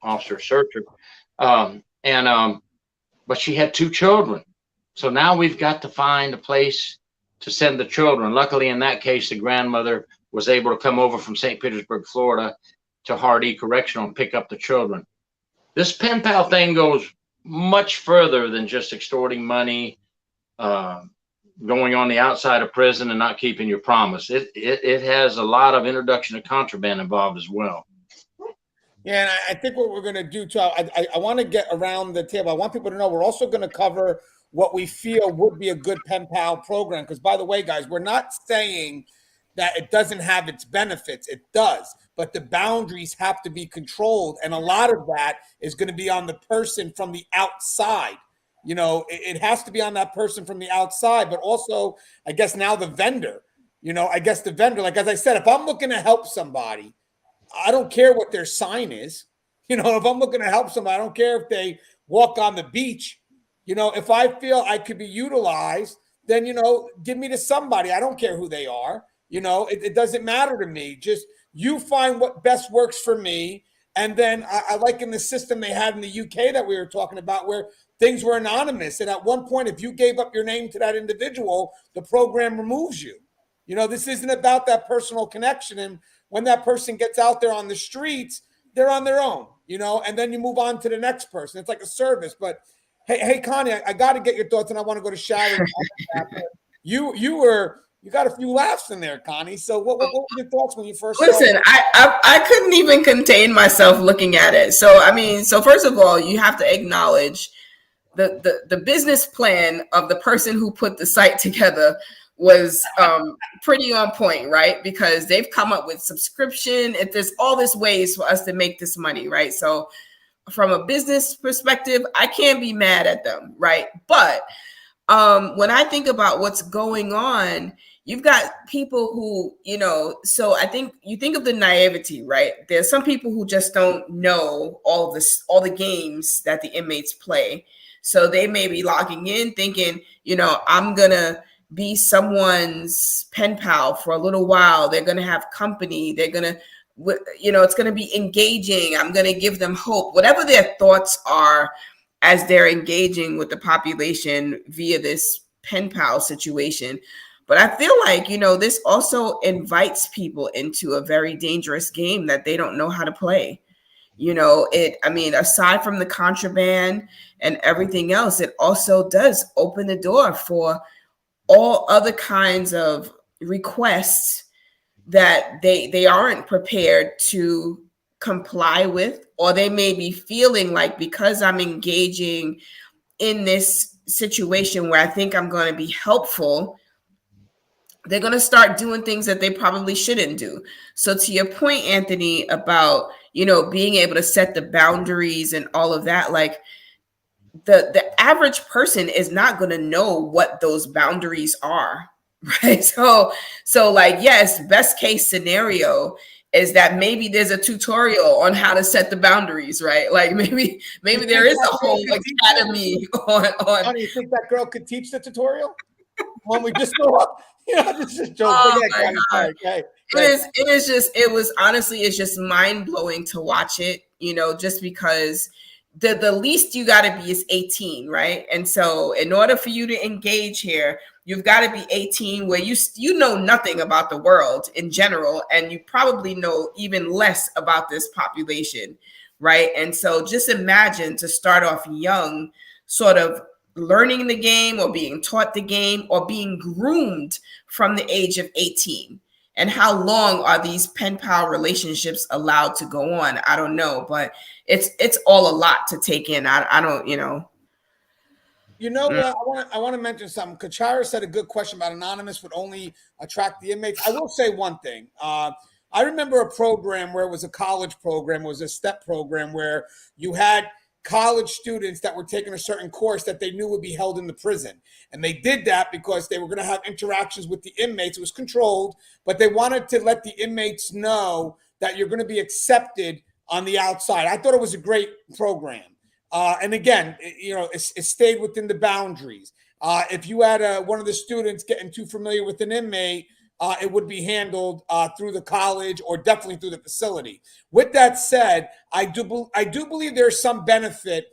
officers search her. But she had 2 children. So now we've got to find a place to send the children. Luckily, in that case, the grandmother was able to come over from St. Petersburg, Florida to Hardy Correctional and pick up the children. This pen pal thing goes much further than just extorting money, going on the outside of prison and not keeping your promise. It has a lot of introduction of contraband involved as well. Yeah, and I think what we're going to do too, I want to get around the table. I want people to know we're also going to cover what we feel would be a good pen pal program. Because by the way, guys, we're not saying that it doesn't have its benefits. It does, but the boundaries have to be controlled. And a lot of that is going to be on the person from the outside. You know, it has to be on that person from the outside, but also, I guess now the vendor, you know, I guess the vendor, like, as I said, if I'm looking to help somebody, I don't care what their sign is. You know, if I'm looking to help somebody, I don't care if they walk on the beach. You know, if I feel I could be utilized, then, you know, give me to somebody. I don't care who they are. You know, it doesn't matter to me. Just you find what best works for me. And then I like in the system they had in the UK that we were talking about, where things were anonymous. And at one point, if you gave up your name to that individual, the program removes you. This isn't about that personal connection. And when that person gets out there on the streets, they're on their own, and then you move on to the next person. It's like a service. But hey, Connie, I got to get your thoughts, and I want to go to Sharon. You got a few laughs in there, Connie. So what were your thoughts when you first saw it? I couldn't even contain myself looking at it. So first of all, you have to acknowledge the business plan of the person who put the site together was pretty on point, right? Because they've come up with subscription. If there's all this ways for us to make this money, right? So from a business perspective, I can't be mad at them, right? But when I think about what's going on, you've got people who, so I think you think of the naivety, right? There's some people who just don't know all the games that the inmates play. So they may be logging in thinking, I'm going to be someone's pen pal for a little while. They're going to have company. They're going to, it's going to be engaging. I'm going to give them hope. Whatever their thoughts are as they're engaging with the population via this pen pal situation. But I feel like, this also invites people into a very dangerous game that they don't know how to play. Aside from the contraband and everything else, it also does open the door for all other kinds of requests that they aren't prepared to comply with, or they may be feeling like, because I'm engaging in this situation where I think I'm going to be helpful, they're going to start doing things that they probably shouldn't do. So to your point, Anthony, about, being able to set the boundaries and all of that, like the average person is not going to know what those boundaries are, right? So like, yes, best case scenario is that maybe there's a tutorial on how to set the boundaries, right? Like maybe there is a whole academy on. Honey, you think that girl could teach the tutorial when we just go up? This is joke. Oh my God. It's just mind blowing to watch it, just because the least you got to be is 18, right? And so in order for you to engage here, you've got to be 18, where you know nothing about the world in general, and you probably know even less about this population, right? And so just imagine, to start off young, sort of learning the game or being taught the game or being groomed from the age of 18. And how long are these pen pal relationships allowed to go on? I don't know, but it's all a lot to take in. I don't. I want to mention something. Kachara said a good question about anonymous would only attract the inmates. I will say one thing. I remember a program where it was a college program, it was a step program where you had college students that were taking a certain course that they knew would be held in the prison. And they did that because they were going to have interactions with the inmates. It was controlled, but they wanted to let the inmates know that you're going to be accepted on the outside. I thought it was a great program. And again, it stayed within the boundaries. If you had one of the students getting too familiar with an inmate, it would be handled through the college or definitely through the facility. With that said, I do believe there's some benefit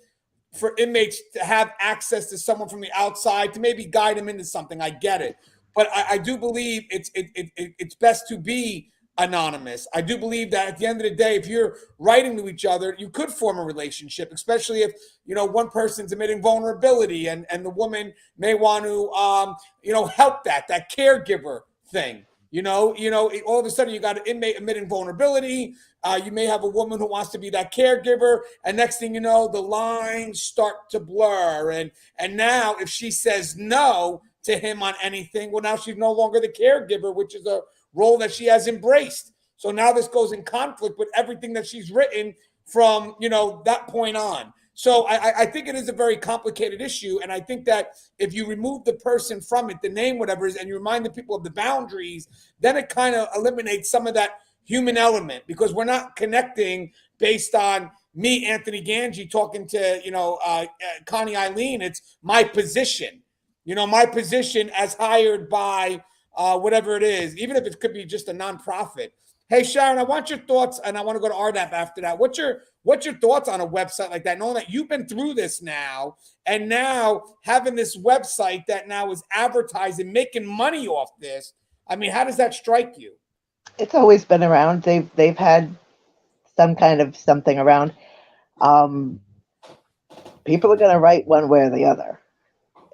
for inmates to have access to someone from the outside to maybe guide them into something. I get it, but I do believe it's best to be anonymous. I do believe that at the end of the day, if you're writing to each other, you could form a relationship, especially if one person's admitting vulnerability and the woman may want to help that caregiver thing. All of a sudden you got an inmate admitting vulnerability. You may have a woman who wants to be that caregiver, and next thing you know, the lines start to blur. And now if she says no to him on anything, well, now she's no longer the caregiver, which is a role that she has embraced. So now this goes in conflict with everything that she's written from that point on. So I think it is a very complicated issue. And I think that if you remove the person from it, the name, whatever it is, and you remind the people of the boundaries, then it kind of eliminates some of that human element, because we're not connecting based on me, Anthony Gangi, talking to, Connie Eileen. It's my position, my position as hired by whatever it is, even if it could be just a nonprofit. Hey, Sharon, I want your thoughts, and I want to go to RDAP after that. What's your thoughts on a website like that, knowing that you've been through this now, and now having this website that now is advertising, making money off this? I mean, how does that strike you? It's always been around. They've had some kind of something around. People are going to write one way or the other.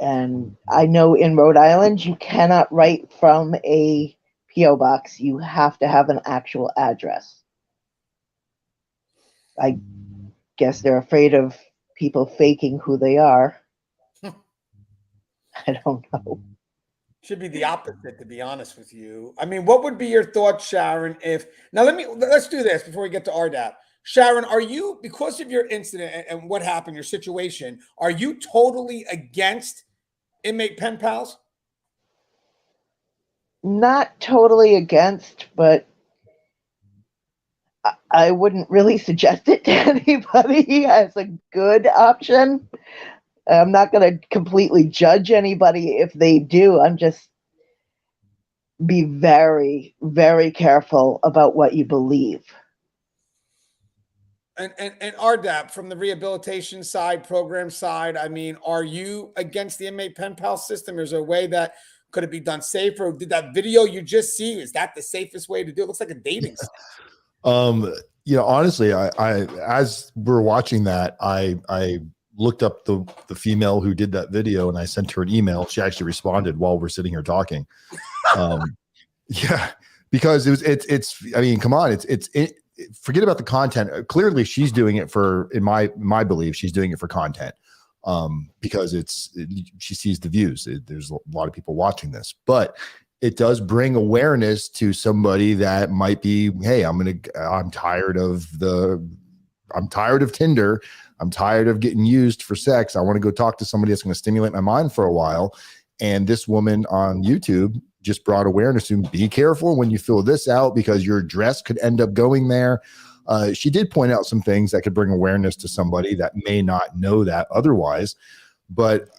And I know in Rhode Island, you cannot write from a P.O. box. You have to have an actual address. I guess they're afraid of people faking who they are. I don't know. Should be the opposite, to be honest with you. I mean, what would be your thoughts, Sharon, if now let's do this before we get to RDAP. Sharon, are you, because of your incident and what happened, your situation, are you totally against inmate pen pals? Not totally against, but I wouldn't really suggest it to anybody as a good option. I'm not going to completely judge anybody if they do. I'm just be very, very careful about what you believe. And RDAP, from the rehabilitation side, program side, I mean, are you against the inmate pen pal system? Is there a way that could it be done safer? Did that video you just see, is that the safest way to do it? It looks like a dating site. Honestly, I as we're watching that, I looked up the female who did that video and I sent her an email. She actually responded while we're sitting here talking. Yeah, because it's I mean, come on, forget about the content. Clearly she's doing it for, in my belief, she's doing it for content. Because she sees the views. There's a lot of people watching this, but it does bring awareness to somebody that might be, hey, I'm tired of Tinder. I'm tired of getting used for sex. I want to go talk to somebody that's going to stimulate my mind for a while. And this woman on YouTube just brought awareness to be careful when you fill this out because your address could end up going there. She did point out some things that could bring awareness to somebody that may not know that otherwise, but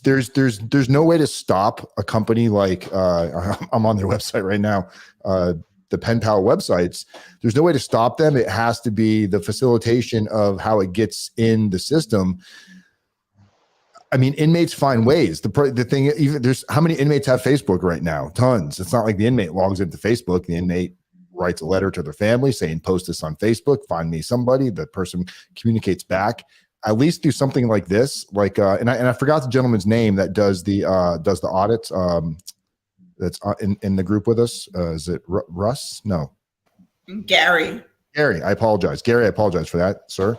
there's no way to stop a company like I'm on their website right now, the pen pal websites. There's no way to stop them. It has to be the facilitation of how it gets in the system. I mean, inmates find ways. The thing, even there's how many inmates have Facebook right now? Tons. It's not like the inmate logs into Facebook. The inmate writes a letter to their family saying, post this on Facebook, find me somebody. The person communicates back. At least do something like this. Like, and I forgot the gentleman's name that does the audits. That's in the group with us. Is it Russ? No. Gary. I apologize. Gary, I apologize for that, sir.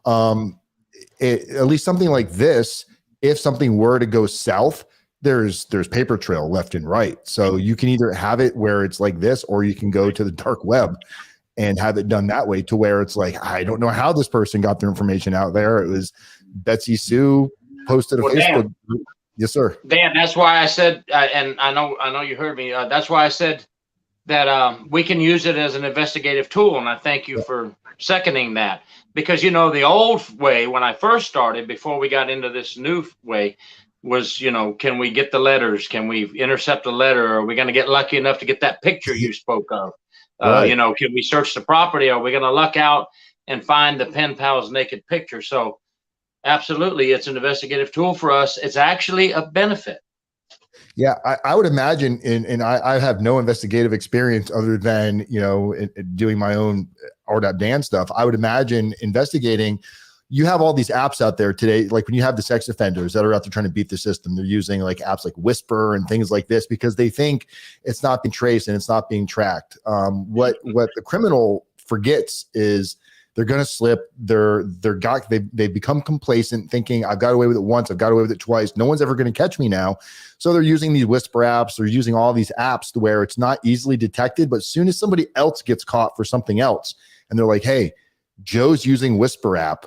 At least something like this, if something were to go south, there's paper trail left and right. So you can either have it where it's like this, or you can go to the dark web and have it done that way to where it's like, I don't know how this person got their information out there. It was Betsy Sue posted a Facebook group. Yes, sir. Dan, that's why I said, and I know you heard me. That's why I said that we can use it as an investigative tool. And I thank you for seconding that, because, the old way when I first started, before we got into this new way, was, can we get the letters? Can we intercept a letter? Are we going to get lucky enough to get that picture you spoke of? Right. Can we search the property? Are we going to luck out and find the pen pal's naked picture? So absolutely, it's an investigative tool for us. It's actually a benefit. Yeah, I would imagine, and I have no investigative experience other than, doing my own RDAP Dan stuff. I would imagine investigating, you have all these apps out there today, like when you have the sex offenders that are out there trying to beat the system, they're using like apps like Whisper and things like this because they think it's not being traced and it's not being tracked. What the criminal forgets is they're going to slip. They become complacent, thinking I've got away with it once, I've got away with it twice. No one's ever going to catch me now. So they're using these Whisper apps. They're using all these apps to where it's not easily detected. But as soon as somebody else gets caught for something else, and they're like, "Hey, Joe's using Whisper app,"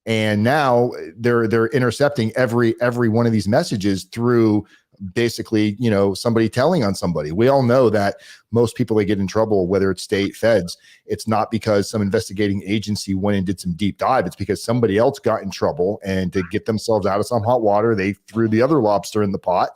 and now they're intercepting every one of these messages through basically, somebody telling on somebody. We all know that most people that get in trouble, whether it's state, feds, it's not because some investigating agency went and did some deep dive. It's because somebody else got in trouble, and to get themselves out of some hot water, they threw the other lobster in the pot.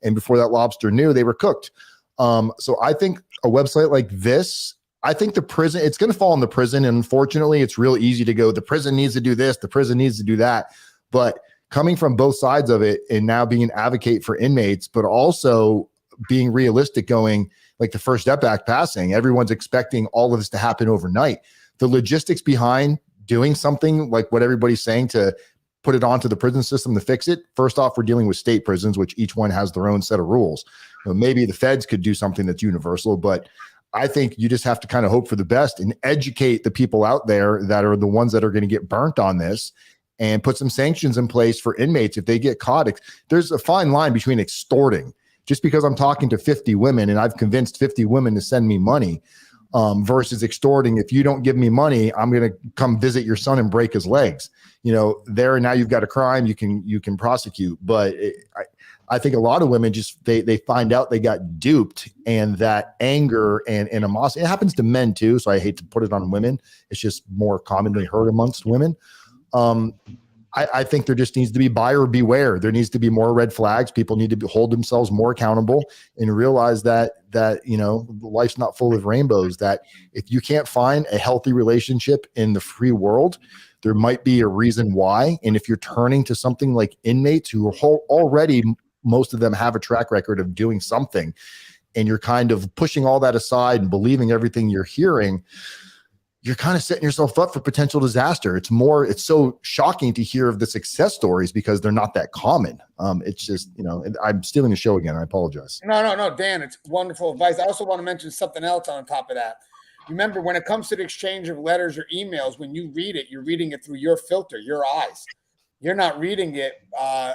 And before that lobster knew, they were cooked. So I think a website like this, I think the prison, it's going to fall in the prison. And unfortunately, it's real easy to go, the prison needs to do this, the prison needs to do that. But coming from both sides of it and now being an advocate for inmates, but also being realistic, going like the First Step Act passing, everyone's expecting all of this to happen overnight. The logistics behind doing something like what everybody's saying to put it onto the prison system to fix it. First off, we're dealing with state prisons, which each one has their own set of rules. Maybe the feds could do something that's universal, but I think you just have to kind of hope for the best and educate the people out there that are the ones that are going to get burnt on this, and put some sanctions in place for inmates if they get caught. There's a fine line between extorting. Just because I'm talking to 50 women and I've convinced 50 women to send me money, versus extorting. If you don't give me money, I'm going to come visit your son and break his legs. There now you've got a crime you can prosecute. But I think a lot of women just they find out they got duped, and that anger and animosity. It happens to men too, so I hate to put it on women. It's just more commonly heard amongst women. I think there just needs to be buyer beware. There needs to be more red flags. People need to hold themselves more accountable and realize that life's not full of rainbows, that if you can't find a healthy relationship in the free world, there might be a reason why. And if you're turning to something like inmates who are already, most of them have a track record of doing something, and you're kind of pushing all that aside and believing everything you're hearing, you're kind of setting yourself up for potential disaster. It's so shocking to hear of the success stories because they're not that common. It's just, I'm stealing the show again. I apologize. No, Dan, it's wonderful advice. I also want to mention something else on top of that. Remember, when it comes to the exchange of letters or emails, when you read it, you're reading it through your filter, your eyes. You're not reading it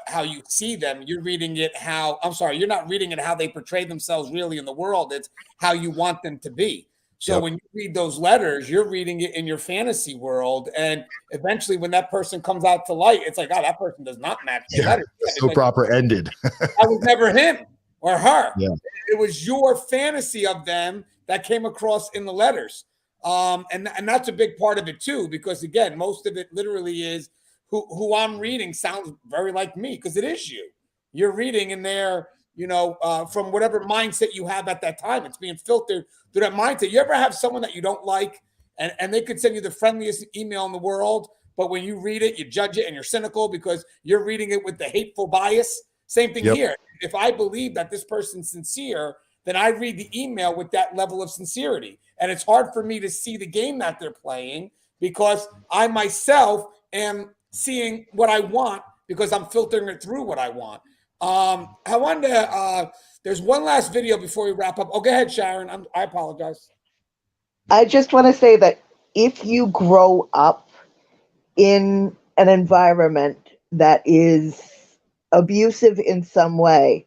how you see them. You're reading it you're not reading it how they portray themselves really in the world. It's how you want them to be. So when you read those letters, you're reading it in your fantasy world. And eventually when that person comes out to light, it's like, oh, that person does not match the letters. So like, proper ended. That was never him or her. Yeah. It was your fantasy of them that came across in the letters. And that's a big part of it too, because again, most of it literally is who I'm reading sounds very like me, because it is you. You're reading in there, from whatever mindset you have at that time. It's being filtered through that mindset. You ever have someone that you don't like, and they could send you the friendliest email in the world, but when you read it, you judge it and you're cynical because you're reading it with the hateful bias? Same thing here. If I believe that this person's sincere, then I read the email with that level of sincerity. And it's hard for me to see the game that they're playing because I myself am seeing what I want because I'm filtering it through what I want. I wanted to, there's one last video before we wrap up. Oh, go ahead, Sharon. I apologize. I just want to say that if you grow up in an environment that is abusive in some way,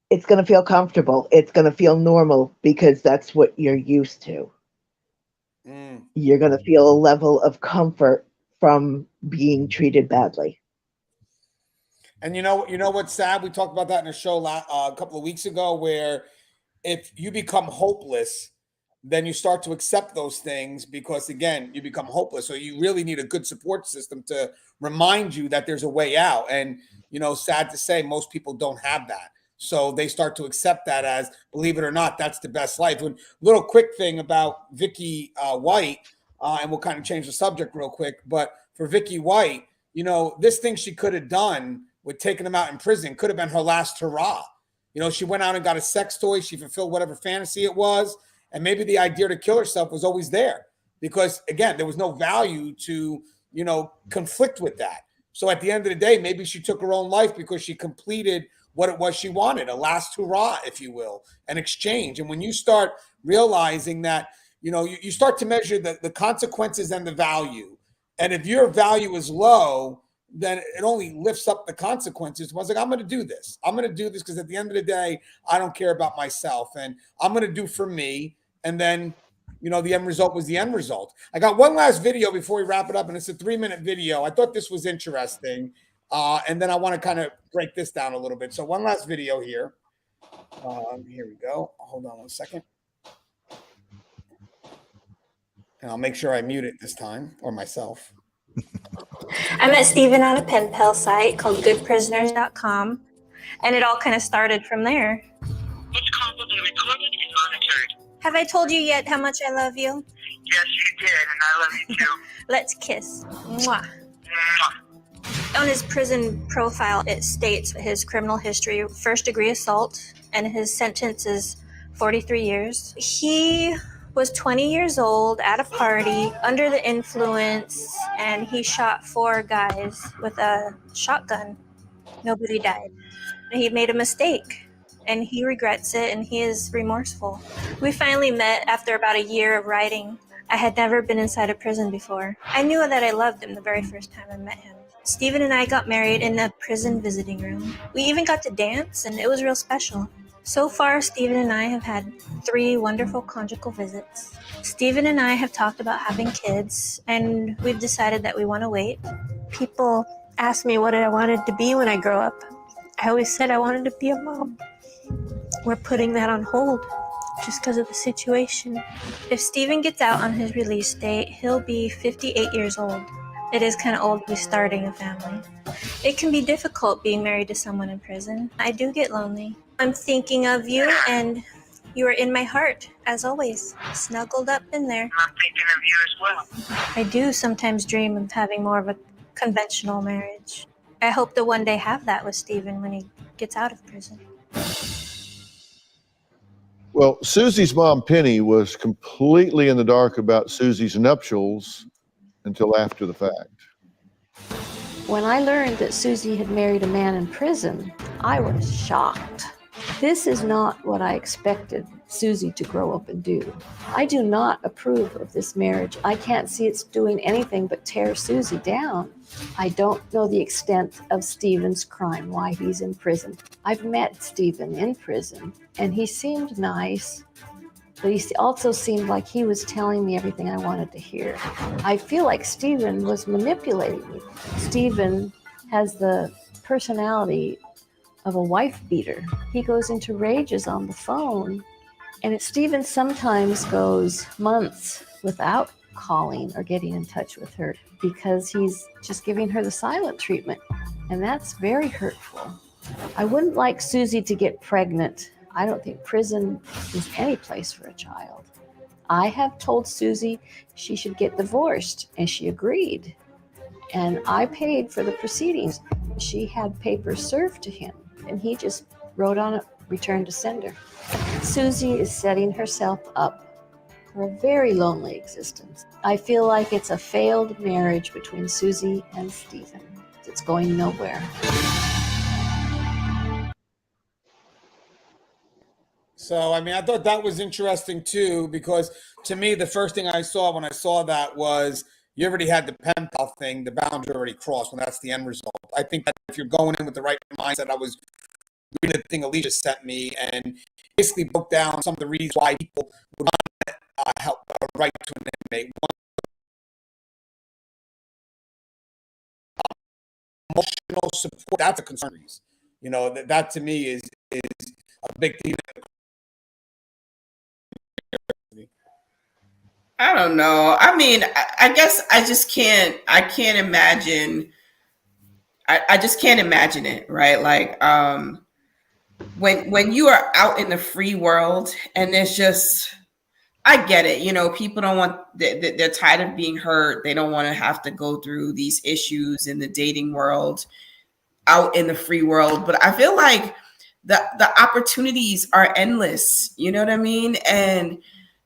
it's going to feel comfortable. It's going to feel normal because that's what you're used to. You're going to feel a level of comfort from being treated badly. And you know what's sad? We talked about that in a show a couple of weeks ago, where if you become hopeless, then you start to accept those things because, again, you become hopeless. So you really need a good support system to remind you that there's a way out. And, sad to say, most people don't have that. So they start to accept that as, believe it or not, that's the best life. One little quick thing about Vicky White, and we'll kind of change the subject real quick. But for Vicky White, this thing she could have done with taking him out in prison could have been her last hurrah. She went out and got a sex toy. She fulfilled whatever fantasy it was. And maybe the idea to kill herself was always there because, again, there was no value to, conflict with that. So at the end of the day, maybe she took her own life because she completed what it was she wanted, a last hurrah, if you will, an exchange. And when you start realizing that, you start to measure the consequences and the value. And if your value is low, then it only lifts up the consequences. I was like, I'm going to do this. I'm going to do this because at the end of the day, I don't care about myself. And I'm going to do for me. And then, the end result was the end result. I got one last video before we wrap it up, and it's a 3-minute video. I thought this was interesting. And then I want to kind of break this down a little bit. So one last video here. Here we go. Hold on one second. And I'll make sure I mute it this time, or myself. I met Steven on a pen pal site called goodprisoners.com, and it all kind of started from there. This call will be recorded and monitored. Have I told you yet how much I love you? Yes, you did, and I love you too. Let's kiss. Mwah. Mwah. On his prison profile, it states his criminal history, first-degree assault, and his sentence is 43 years. He was 20 years old at a party under the influence, and he shot 4 guys with a shotgun. Nobody died. He made a mistake, and he regrets it, and he is remorseful. We finally met after about a year of writing. I had never been inside a prison before. I knew that I loved him the very first time I met him. Stephen and I got married in a prison visiting room. We even got to dance, and it was real special. So far, Stephen and I have had 3 wonderful conjugal visits. Stephen and I have talked about having kids, and we've decided that we want to wait. People ask me what I wanted to be when I grow up. I always said I wanted to be a mom. We're putting that on hold just because of the situation. If Stephen gets out on his release date, he'll be 58 years old. It is kind of old to be starting a family. It can be difficult being married to someone in prison. I do get lonely. I'm thinking of you, and you are in my heart, as always, snuggled up in there. I'm thinking of you as well. I do sometimes dream of having more of a conventional marriage. I hope to one day have that with Stephen when he gets out of prison. Well, Susie's mom, Penny, was completely in the dark about Susie's nuptials until after the fact. When I learned that Susie had married a man in prison, I was shocked. This is not what I expected Susie to grow up and do. I do not approve of this marriage. I can't see it's doing anything but tear Susie down. I don't know the extent of Stephen's crime, why he's in prison. I've met Stephen in prison, and he seemed nice, but he also seemed like he was telling me everything I wanted to hear. I feel like Stephen was manipulating me. Stephen has the personality of a wife beater. He goes into rages on the phone, and Stephen sometimes goes months without calling or getting in touch with her because he's just giving her the silent treatment, and that's very hurtful. I wouldn't like Susie to get pregnant. I don't think prison is any place for a child. I have told Susie she should get divorced, and she agreed. And I paid for the proceedings. She had papers served to him, and he just wrote on it, return to sender. Susie is setting herself up for a very lonely existence. I feel like it's a failed marriage between Susie and Stephen. It's going nowhere. So, I mean, I thought that was interesting too, because to me, the first thing I saw when I saw that was you already had the pen pal thing, the boundary already crossed, and that's the end result. I think that if you're going in with the right mindset, I was reading the thing Alicia sent me and basically broke down some of the reasons why people would want to help right to an inmate. One, emotional support, that's a concern. You know, that to me is a big thing. I don't know. I mean, I guess I can't imagine. I just can't imagine it, right? Like, when you are out in the free world and there's just, I get it. You know, people don't want, they're tired of being hurt. They don't want to have to go through these issues in the dating world, out in the free world. But I feel like the opportunities are endless. You know what I mean? And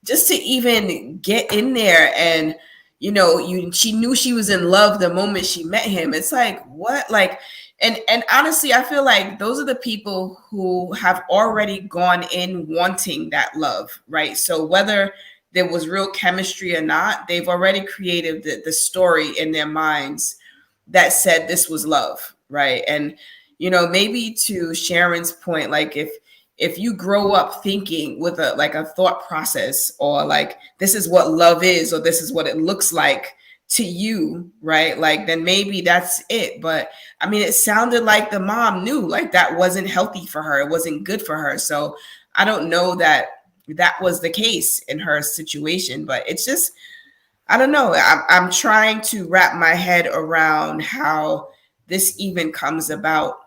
just to even get in there and, you know, she knew she was in love the moment she met him. It's like, what? Like, and honestly, I feel like those are the people who have already gone in wanting that love, right? So whether there was real chemistry or not, they've already created the story in their minds that said this was love, right? And, you know, maybe to Sharon's point, like if you grow up thinking with a thought process, or like this is what love is, or this is what it looks like to you, right? Like, then maybe that's it. But I mean, it sounded like the mom knew like that wasn't healthy for her. It wasn't good for her. So I don't know that was the case in her situation, but it's just, I don't know. I'm trying to wrap my head around how this even comes about.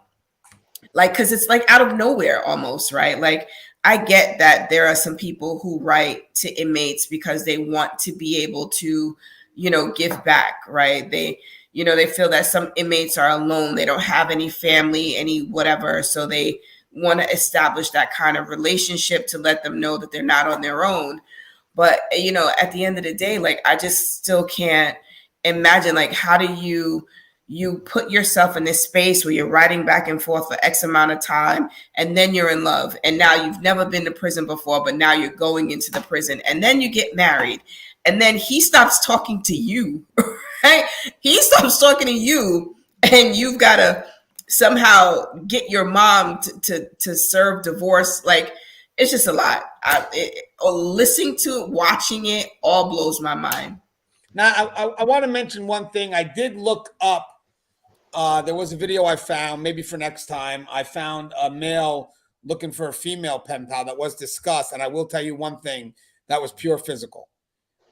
Like, because it's like out of nowhere almost, right? Like, I get that there are some people who write to inmates because they want to be able to, you know, give back, right? They, you know, they feel that some inmates are alone. They don't have any family, any whatever. So they want to establish that kind of relationship to let them know that they're not on their own. But, you know, at the end of the day, like, I just still can't imagine, like, how do you put yourself in this space where you're riding back and forth for X amount of time, and then you're in love, and now you've never been to prison before, but now you're going into the prison, and then you get married, and then he stops talking to you, right? He stops talking to you, and you've got to somehow get your mom to serve divorce. Like, it's just a lot. Listening to it, watching it, all blows my mind. Now, I want to mention one thing. I did look up. There was a video I found, maybe for next time. I found a male looking for a female pen pal that was discussed. And I will tell you one thing, that was pure physical.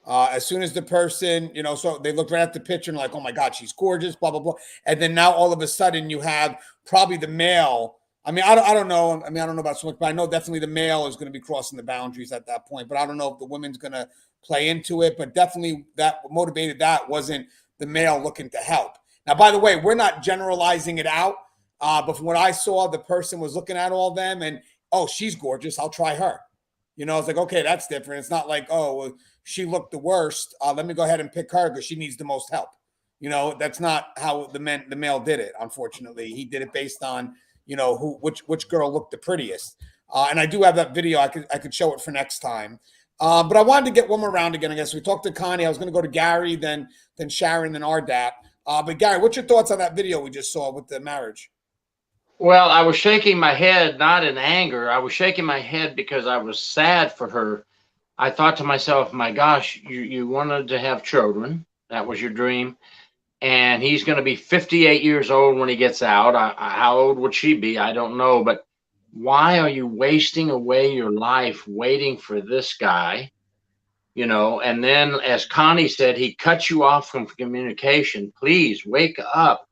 As soon as the person, you know, so they looked right at the picture and like, oh my God, she's gorgeous, blah, blah, blah. And then now all of a sudden you have probably the male. I mean, I don't know. I mean, I don't know about so much, but I know definitely the male is going to be crossing the boundaries at that point. But I don't know if the woman's going to play into it. But definitely that what motivated that wasn't the male looking to help. Now, by the way, we're not generalizing it out. But from what I saw, the person was looking at all them and, oh, she's gorgeous. I'll try her. You know, it's like, okay, that's different. It's not like, oh, well, she looked the worst. Let me go ahead and pick her because she needs the most help. You know, that's not how the male did it. Unfortunately, he did it based on, you know, which girl looked the prettiest. And I do have that video. I could show it for next time. But I wanted to get one more round again. I guess we talked to Connie. I was going to go to Gary, then Sharon, then Ardap. But Gary, what's your thoughts on that video we just saw with the marriage? Well, I was shaking my head, not in anger. I was shaking my head because I was sad for her. I thought to myself, my gosh, you wanted to have children. That was your dream. And he's going to be 58 years old when he gets out. How old would she be? I don't know. But why are you wasting away your life waiting for this guy? You know, and then as Connie said, he cut you off from communication. Please wake up.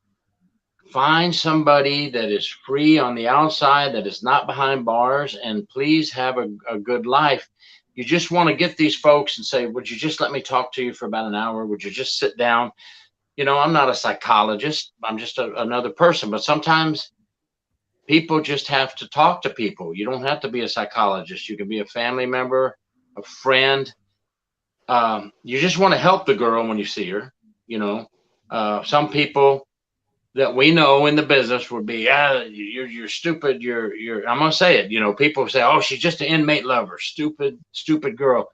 Find somebody that is free on the outside, that is not behind bars, and please have a good life. You just want to get these folks and say, would you just let me talk to you for about an hour? Would you just sit down? You know, I'm not a psychologist. I'm just another person. But sometimes people just have to talk to people. You don't have to be a psychologist. You can be a family member, a friend. You just want to help the girl when you see her. You know, some people that we know in the business would be, you're stupid. You're. I'm gonna say it. You know, people say, oh, she's just an inmate lover. Stupid girl.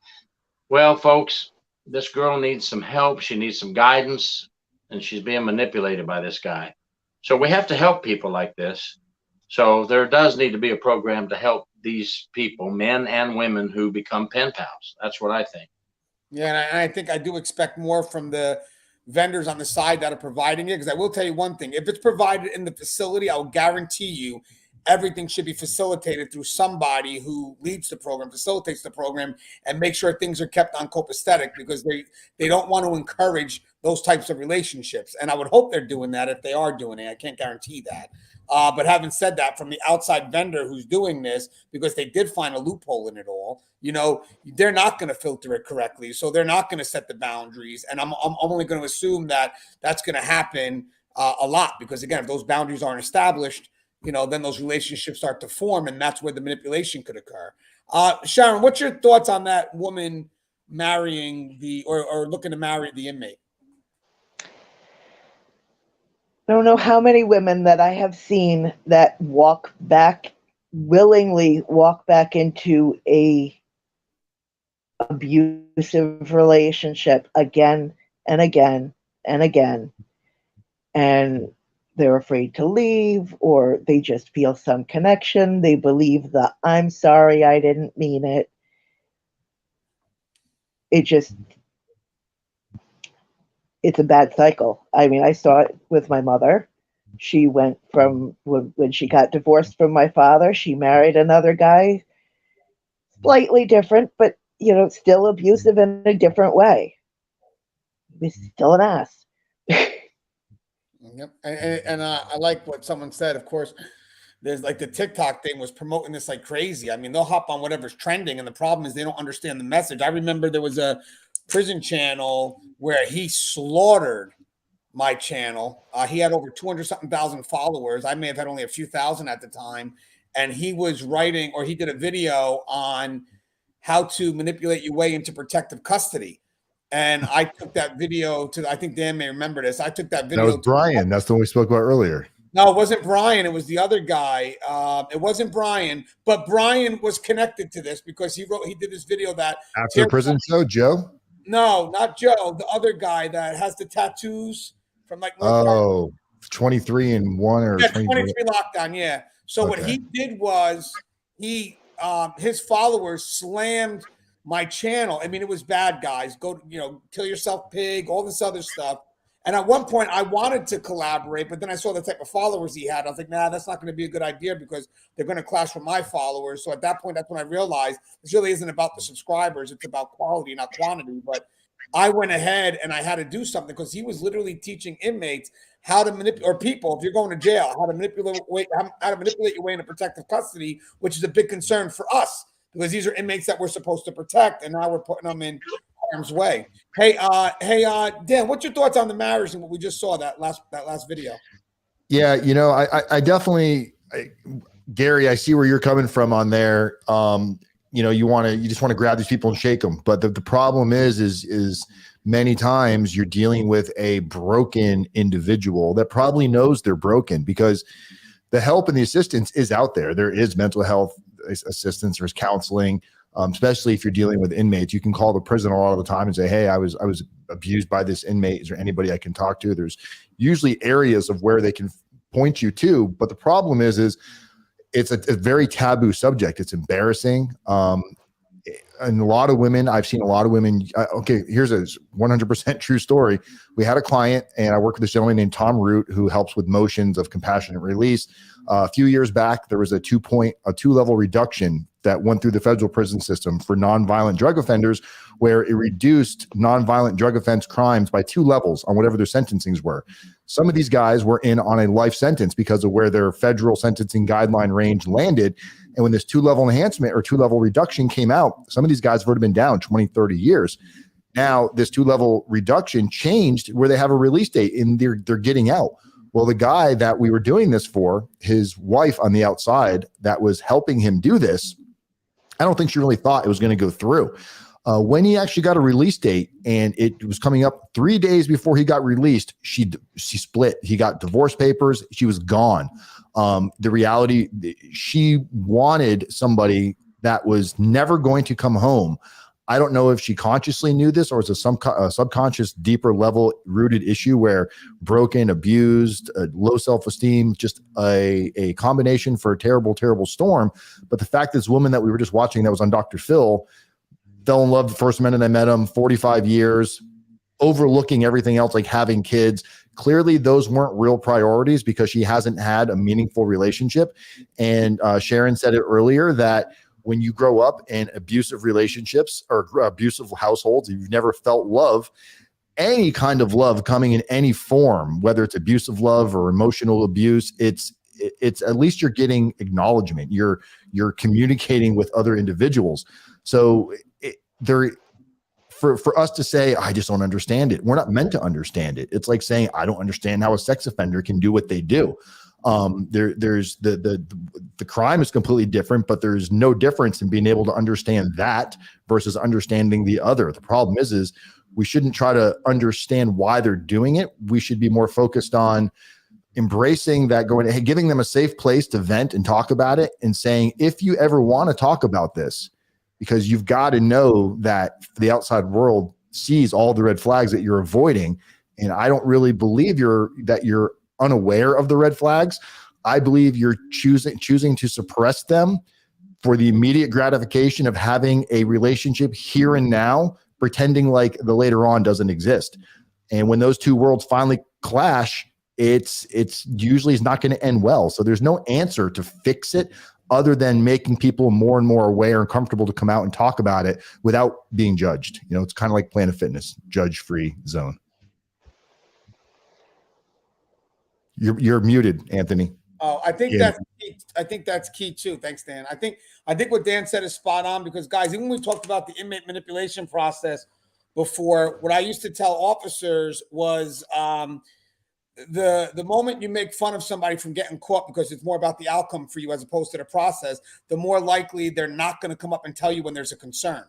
Well, folks, this girl needs some help. She needs some guidance, and she's being manipulated by this guy. So we have to help people like this. So there does need to be a program to help these people, men and women, who become pen pals. That's what I think. Yeah, and I think I do expect more from the vendors on the side that are providing it, because I will tell you one thing: if it's provided in the facility, I will guarantee you everything should be facilitated through somebody who leads the program, facilitates the program, and make sure things are kept on copacetic, because they don't want to encourage those types of relationships. And I would hope they're doing that if they are doing it. I can't guarantee that. But having said that, from the outside vendor who's doing this, because they did find a loophole in it all, you know, they're not going to filter it correctly. So they're not going to set the boundaries. And I'm only going to assume that that's going to happen a lot, because again, if those boundaries aren't established, you know, then those relationships start to form, and that's where the manipulation could occur. Sharon, what's your thoughts on that woman marrying or looking to marry the inmate? I don't know how many women that I have seen that willingly walk back into a abusive relationship again and again and again. And they're afraid to leave, or they just feel some connection. They believe the "I'm sorry, I didn't mean it." It's a bad cycle. I mean, I saw it with my mother. She went from when she got divorced from my father, she married another guy, slightly different, but, you know, still abusive in a different way. He's still an ass. Yep. And I like what someone said. Of course, there's like the TikTok thing was promoting this like crazy. I mean, they'll hop on whatever's trending, and the problem is they don't understand the message. I remember there was a prison channel where he slaughtered my channel. He had over 200-something thousand followers. I may have had only a few thousand at the time. And he was writing, or he did a video on how to manipulate your way into protective custody. And I took that video to, I think Dan may remember this. I took that video. That was Brian. That's the one we spoke about earlier. No, it wasn't Brian. It was the other guy. It wasn't Brian, but Brian was connected to this because he did this video that After prison show, Joe? No, not Joe. The other guy that has the tattoos from like North Carolina. 23 and 1 or 23 lockdown. Yeah. So what he did was he his followers slammed my channel. I mean, it was bad, guys. Go, kill yourself, pig, all this other stuff. And at one point, I wanted to collaborate, but then I saw the type of followers he had. I was like, nah, that's not going to be a good idea because they're going to clash with my followers. So at that point, that's when I realized this really isn't about the subscribers. It's about quality, not quantity. But I went ahead and I had to do something because he was literally teaching inmates how to manipulate, or people, if you're going to jail, how to manipulate your way into protective custody, which is a big concern for us because these are inmates that we're supposed to protect, and now we're putting them in harm's way. Hey, Dan, what's your thoughts on the marriage and what we just saw that last video? Yeah, I definitely, Gary, I see where you're coming from on there. You just want to grab these people and shake them, but the problem is many times you're dealing with a broken individual that probably knows they're broken because the help and the assistance is out there. There is mental health assistance, there's counseling. Especially if you're dealing with inmates, you can call the prison a lot of the time and say, hey, I was abused by this inmate. Is there anybody I can talk to? There's usually areas of where they can point you to. But the problem is it's a very taboo subject. It's embarrassing. And a lot of women, I've seen a lot of women. Okay, here's a 100% true story. We had a client, and I work with this gentleman named Tom Root, who helps with motions of compassionate release. A few years back, there was a two-level reduction that went through the federal prison system for nonviolent drug offenders, where it reduced nonviolent drug offense crimes by 2 levels on whatever their sentencings were. Some of these guys were in on a life sentence because of where their federal sentencing guideline range landed. And when this 2-level enhancement or 2-level reduction came out, some of these guys have already been down 20, 30 years. Now, this 2-level reduction changed where they have a release date and they're getting out. Well, the guy that we were doing this for, his wife on the outside that was helping him do this, I don't think she really thought it was going to go through. When he actually got a release date and it was coming up 3 days before he got released, she split. He got divorce papers. She was gone. The reality, she wanted somebody that was never going to come home. I don't know if she consciously knew this or it's a subconscious, deeper level rooted issue where broken, abused, low self-esteem, just a combination for a terrible, terrible storm. But the fact this woman that we were just watching that was on Dr. Phil fell in love the first minute I met him, 45 years, overlooking everything else, like having kids. Clearly, those weren't real priorities because she hasn't had a meaningful relationship. And Sharon said it earlier that when you grow up in abusive relationships or abusive households, you've never felt love, any kind of love coming in any form, whether it's abusive love or emotional abuse, it's at least you're getting acknowledgement. You're communicating with other individuals. So for us to say, I just don't understand it. We're not meant to understand it. It's like saying, I don't understand how a sex offender can do what they do. There's the crime is completely different, but there's no difference in being able to understand that versus understanding the other. The problem is we shouldn't try to understand why they're doing it. We should be more focused on embracing that, giving them a safe place to vent and talk about it, and saying, if you ever want to talk about this, because you've got to know that the outside world sees all the red flags that you're avoiding. And I don't really believe you're unaware of the red flags. I believe you're choosing to suppress them for the immediate gratification of having a relationship here and now, pretending like the later on doesn't exist. And when those two worlds finally clash, it's usually not going to end well. So there's no answer to fix it other than making people more and more aware and comfortable to come out and talk about it without being judged. It's kind of like Planet Fitness, judge-free zone. You're muted, Anthony. Oh, I think that's key too. Thanks, Dan. I think what Dan said is spot on because, guys, even when we talked about the inmate manipulation process before, what I used to tell officers was the moment you make fun of somebody from getting caught because it's more about the outcome for you as opposed to the process, the more likely they're not going to come up and tell you when there's a concern.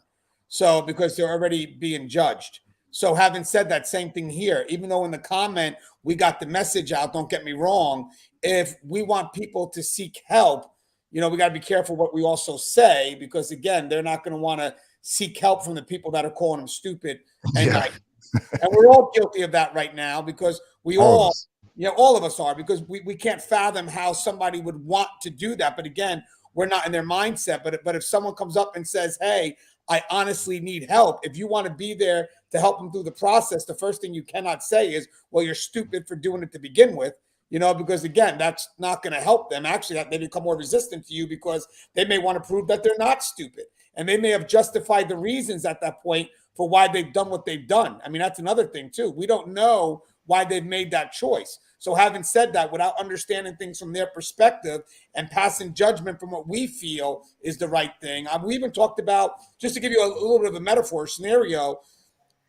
So because they're already being judged. So having said that, same thing here, even though in the comment we got the message out, don't get me wrong, if we want people to seek help, you know, we got to be careful what we also say, because again, they're not going to want to seek help from the people that are calling them stupid. And, and we're all guilty of that right now, because we all of us are, because we can't fathom how somebody would want to do that. But again, we're not in their mindset. But if someone comes up and says, hey, I honestly need help, if you want to be there to help them through the process, the first thing you cannot say is, well, you're stupid for doing it to begin with, you know, because again, that's not going to help them. Actually, they become more resistant to you because they may want to prove that they're not stupid. And they may have justified the reasons at that point for why they've done what they've done. I mean, that's another thing too. We don't know why they've made that choice. So having said that, without understanding things from their perspective and passing judgment from what we feel is the right thing. We even talked about, just to give you a little bit of a metaphor scenario,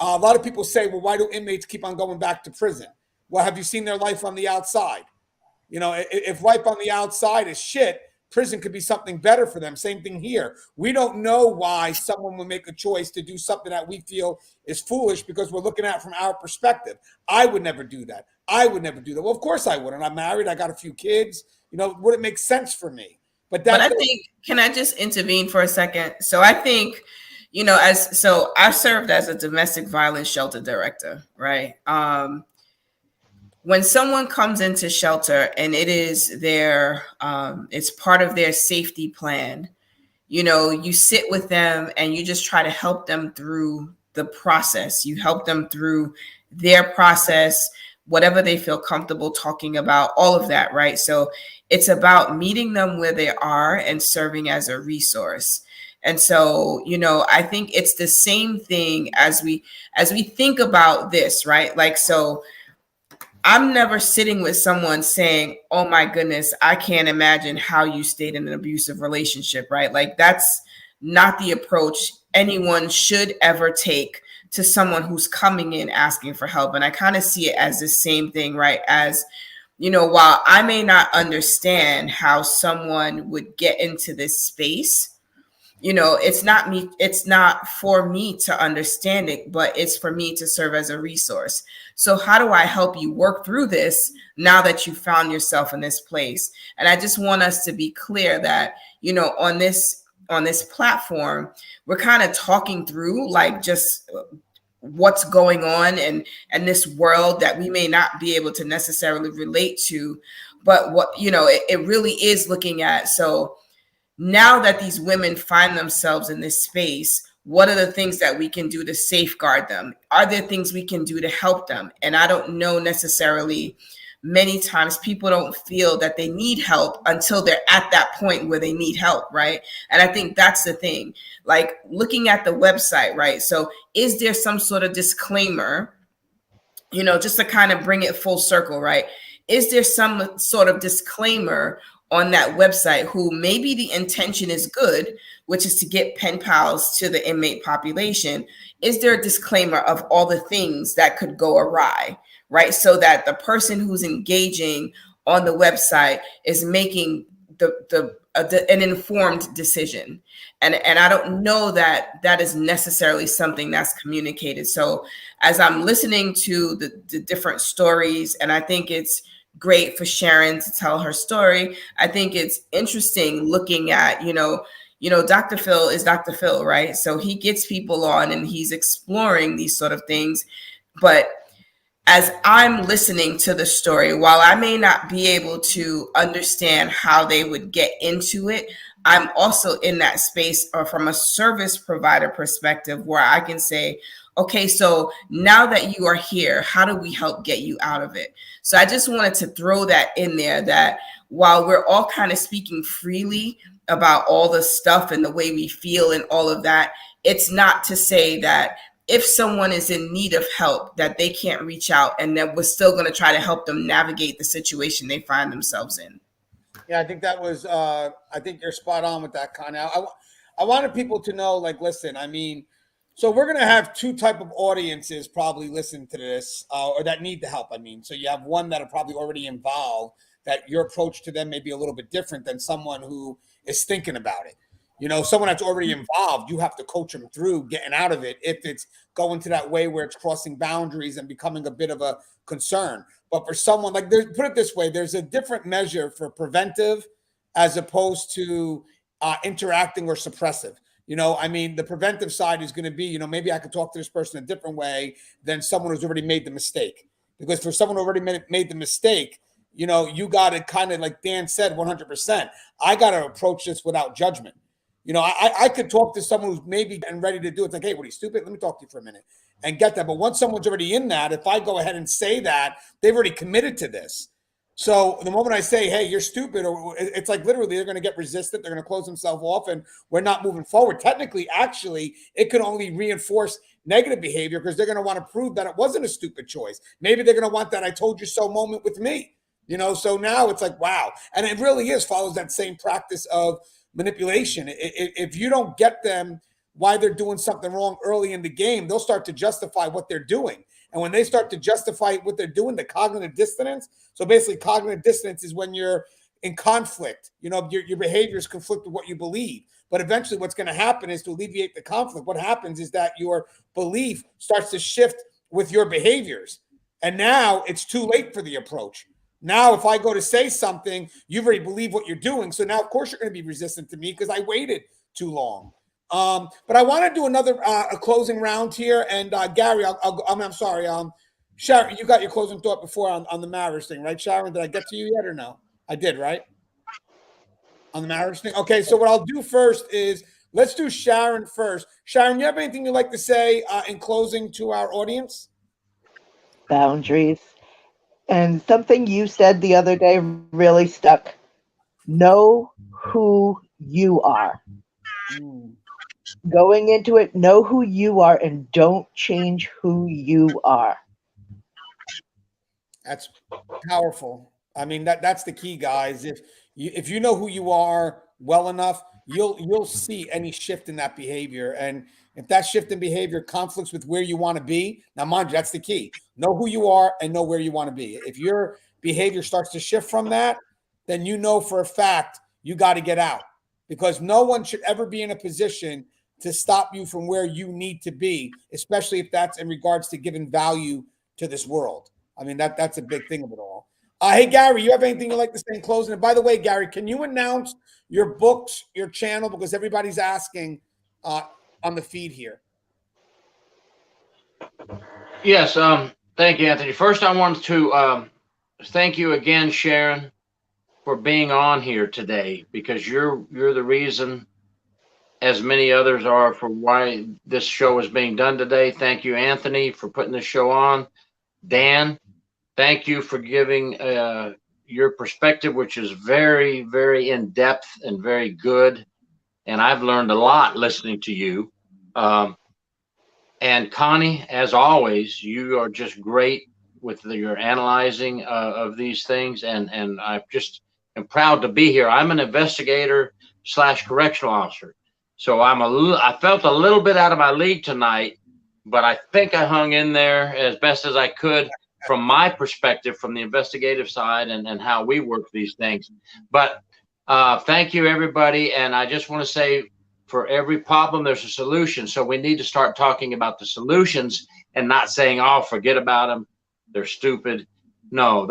a lot of people say, well, why do inmates keep on going back to prison? Well, have you seen their life on the outside? You know, if life on the outside is shit, prison could be something better for them. Same thing here. We don't know why someone would make a choice to do something that we feel is foolish because we're looking at it from our perspective. I would never do that. I would never do that. Well, of course I wouldn't. I'm married. I got a few kids. You know, would it make sense for me? But I think, can I just intervene for a second? So I think, you know, I served as a domestic violence shelter director, right? When someone comes into shelter and it is their, it's part of their safety plan, you know, you sit with them and you just try to help them through the process. You help them through their process, whatever they feel comfortable talking about, all of that, right? So it's about meeting them where they are and serving as a resource. And so, you know, I think it's the same thing as we think about this, right? Like, so I'm never sitting with someone saying, oh my goodness, I can't imagine how you stayed in an abusive relationship, right? Like, that's not the approach anyone should ever take to someone who's coming in asking for help. And I kind of see it as the same thing, right? As, you know, while I may not understand how someone would get into this space, you know, it's not for me to understand it, but it's for me to serve as a resource. So how do I help you work through this now that you found yourself in this place? And I just want us to be clear that, you know, on this platform, we're kind of talking through like just what's going on and this world that we may not be able to necessarily relate to, but what, you know, it really is looking at. So now that these women find themselves in this space, what are the things that we can do to safeguard them? Are there things we can do to help them? And I don't know necessarily, many times people don't feel that they need help until they're at that point where they need help, right? And I think that's the thing, like looking at the website, right? So is there some sort of disclaimer, you know, just to kind of bring it full circle, right? Is there some sort of disclaimer on that website who maybe the intention is good, which is to get pen pals to the inmate population? Is there a disclaimer of all the things that could go awry, right? So that the person who's engaging on the website is making an informed decision. And I don't know that that is necessarily something that's communicated. So as I'm listening to the different stories, and I think it's great for Sharon to tell her story, I think it's interesting looking at, you know, Dr. Phil is Dr. Phil, right? So he gets people on and he's exploring these sort of things. But as I'm listening to the story, while I may not be able to understand how they would get into it, I'm also in that space, or from a service provider perspective, where I can say, okay, so now that you are here, how do we help get you out of it? So I just wanted to throw that in there, that while we're all kind of speaking freely about all the stuff and the way we feel and all of that, it's not to say that if someone is in need of help, that they can't reach out, and that we're still going to try to help them navigate the situation they find themselves in. Yeah, I think that was, I think you're spot on with that, Connie. I wanted people to know, like, listen, I mean, So we're going to have two type of audiences probably listen to this, or that need the help. I mean, so you have one that are probably already involved, that your approach to them may be a little bit different than someone who is thinking about it. You know, someone that's already involved, you have to coach them through getting out of it if it's going to that way where it's crossing boundaries and becoming a bit of a concern. But for someone like, put it this way, there's a different measure for preventive as opposed to interacting or suppressive. You know, I mean, the preventive side is going to be, you know, maybe I could talk to this person a different way than someone who's already made the mistake. Because for someone who already made the mistake, you know, you got to kind of, like Dan said, 100%. I got to approach this without judgment. You know, I could talk to someone who's maybe getting ready to do it. It's like, hey, what are you, stupid? Let me talk to you for a minute and get that. But once someone's already in that, if I go ahead and say that, they've already committed to this. So the moment I say, hey, you're stupid, or it's like literally they're going to get resistant. They're going to close themselves off and we're not moving forward. Technically, actually, it could only reinforce negative behavior because they're going to want to prove that it wasn't a stupid choice. Maybe they're going to want that I told you so moment with me, you know? So now it's like, wow. And it really follows that same practice of manipulation. If you don't get them why they're doing something wrong early in the game, they'll start to justify what they're doing. And when they start to justify what they're doing, the cognitive dissonance. So basically, cognitive dissonance is when you're in conflict. You know, your behaviors conflict with what you believe. But eventually, what's going to happen is to alleviate the conflict. What happens is that your belief starts to shift with your behaviors. And now it's too late for the approach. Now, if I go to say something, you've already believed what you're doing. So now, of course, you're going to be resistant to me because I waited too long. But I want to do another a closing round here. And Gary, I'm sorry. Sharon, you got your closing thought before on the marriage thing, right? Sharon, did I get to you yet or no? I did, right? On the marriage thing? Okay, so what I'll do first is let's do Sharon first. Sharon, you have anything you'd like to say in closing to our audience? Boundaries. And something you said the other day really stuck. Know who you are. Going into it, know who you are and don't change who you are. That's powerful. I mean, that's the key, guys. If you know who you are well enough, you'll see any shift in that behavior. And if that shift in behavior conflicts with where you want to be, now mind you, that's the key. Know who you are and know where you want to be. If your behavior starts to shift from that, then you know for a fact you got to get out, because no one should ever be in a position to stop you from where you need to be, especially if that's in regards to giving value to this world. I mean, that's a big thing of it all. Hey, Gary, you have anything you'd like to say in closing? And by the way, Gary, can you announce your books, your channel, because everybody's asking on the feed here? Yes, thank you, Anthony. First, I wanted to thank you again, Sharon, for being on here today, because you're the reason, as many others are, for why this show is being done today. Thank you, Anthony, for putting this show on. Dan, thank you for giving your perspective, which is very, very in-depth and very good. And I've learned a lot listening to you. And Connie, as always, you are just great with your analyzing of these things. And I just am proud to be here. I'm an investigator / correctional officer. So I felt a little bit out of my league tonight, but I think I hung in there as best as I could from my perspective, from the investigative side and how we work these things. But thank you, everybody. And I just want to say, for every problem, there's a solution. So we need to start talking about the solutions and not saying, oh, forget about them, they're stupid. No,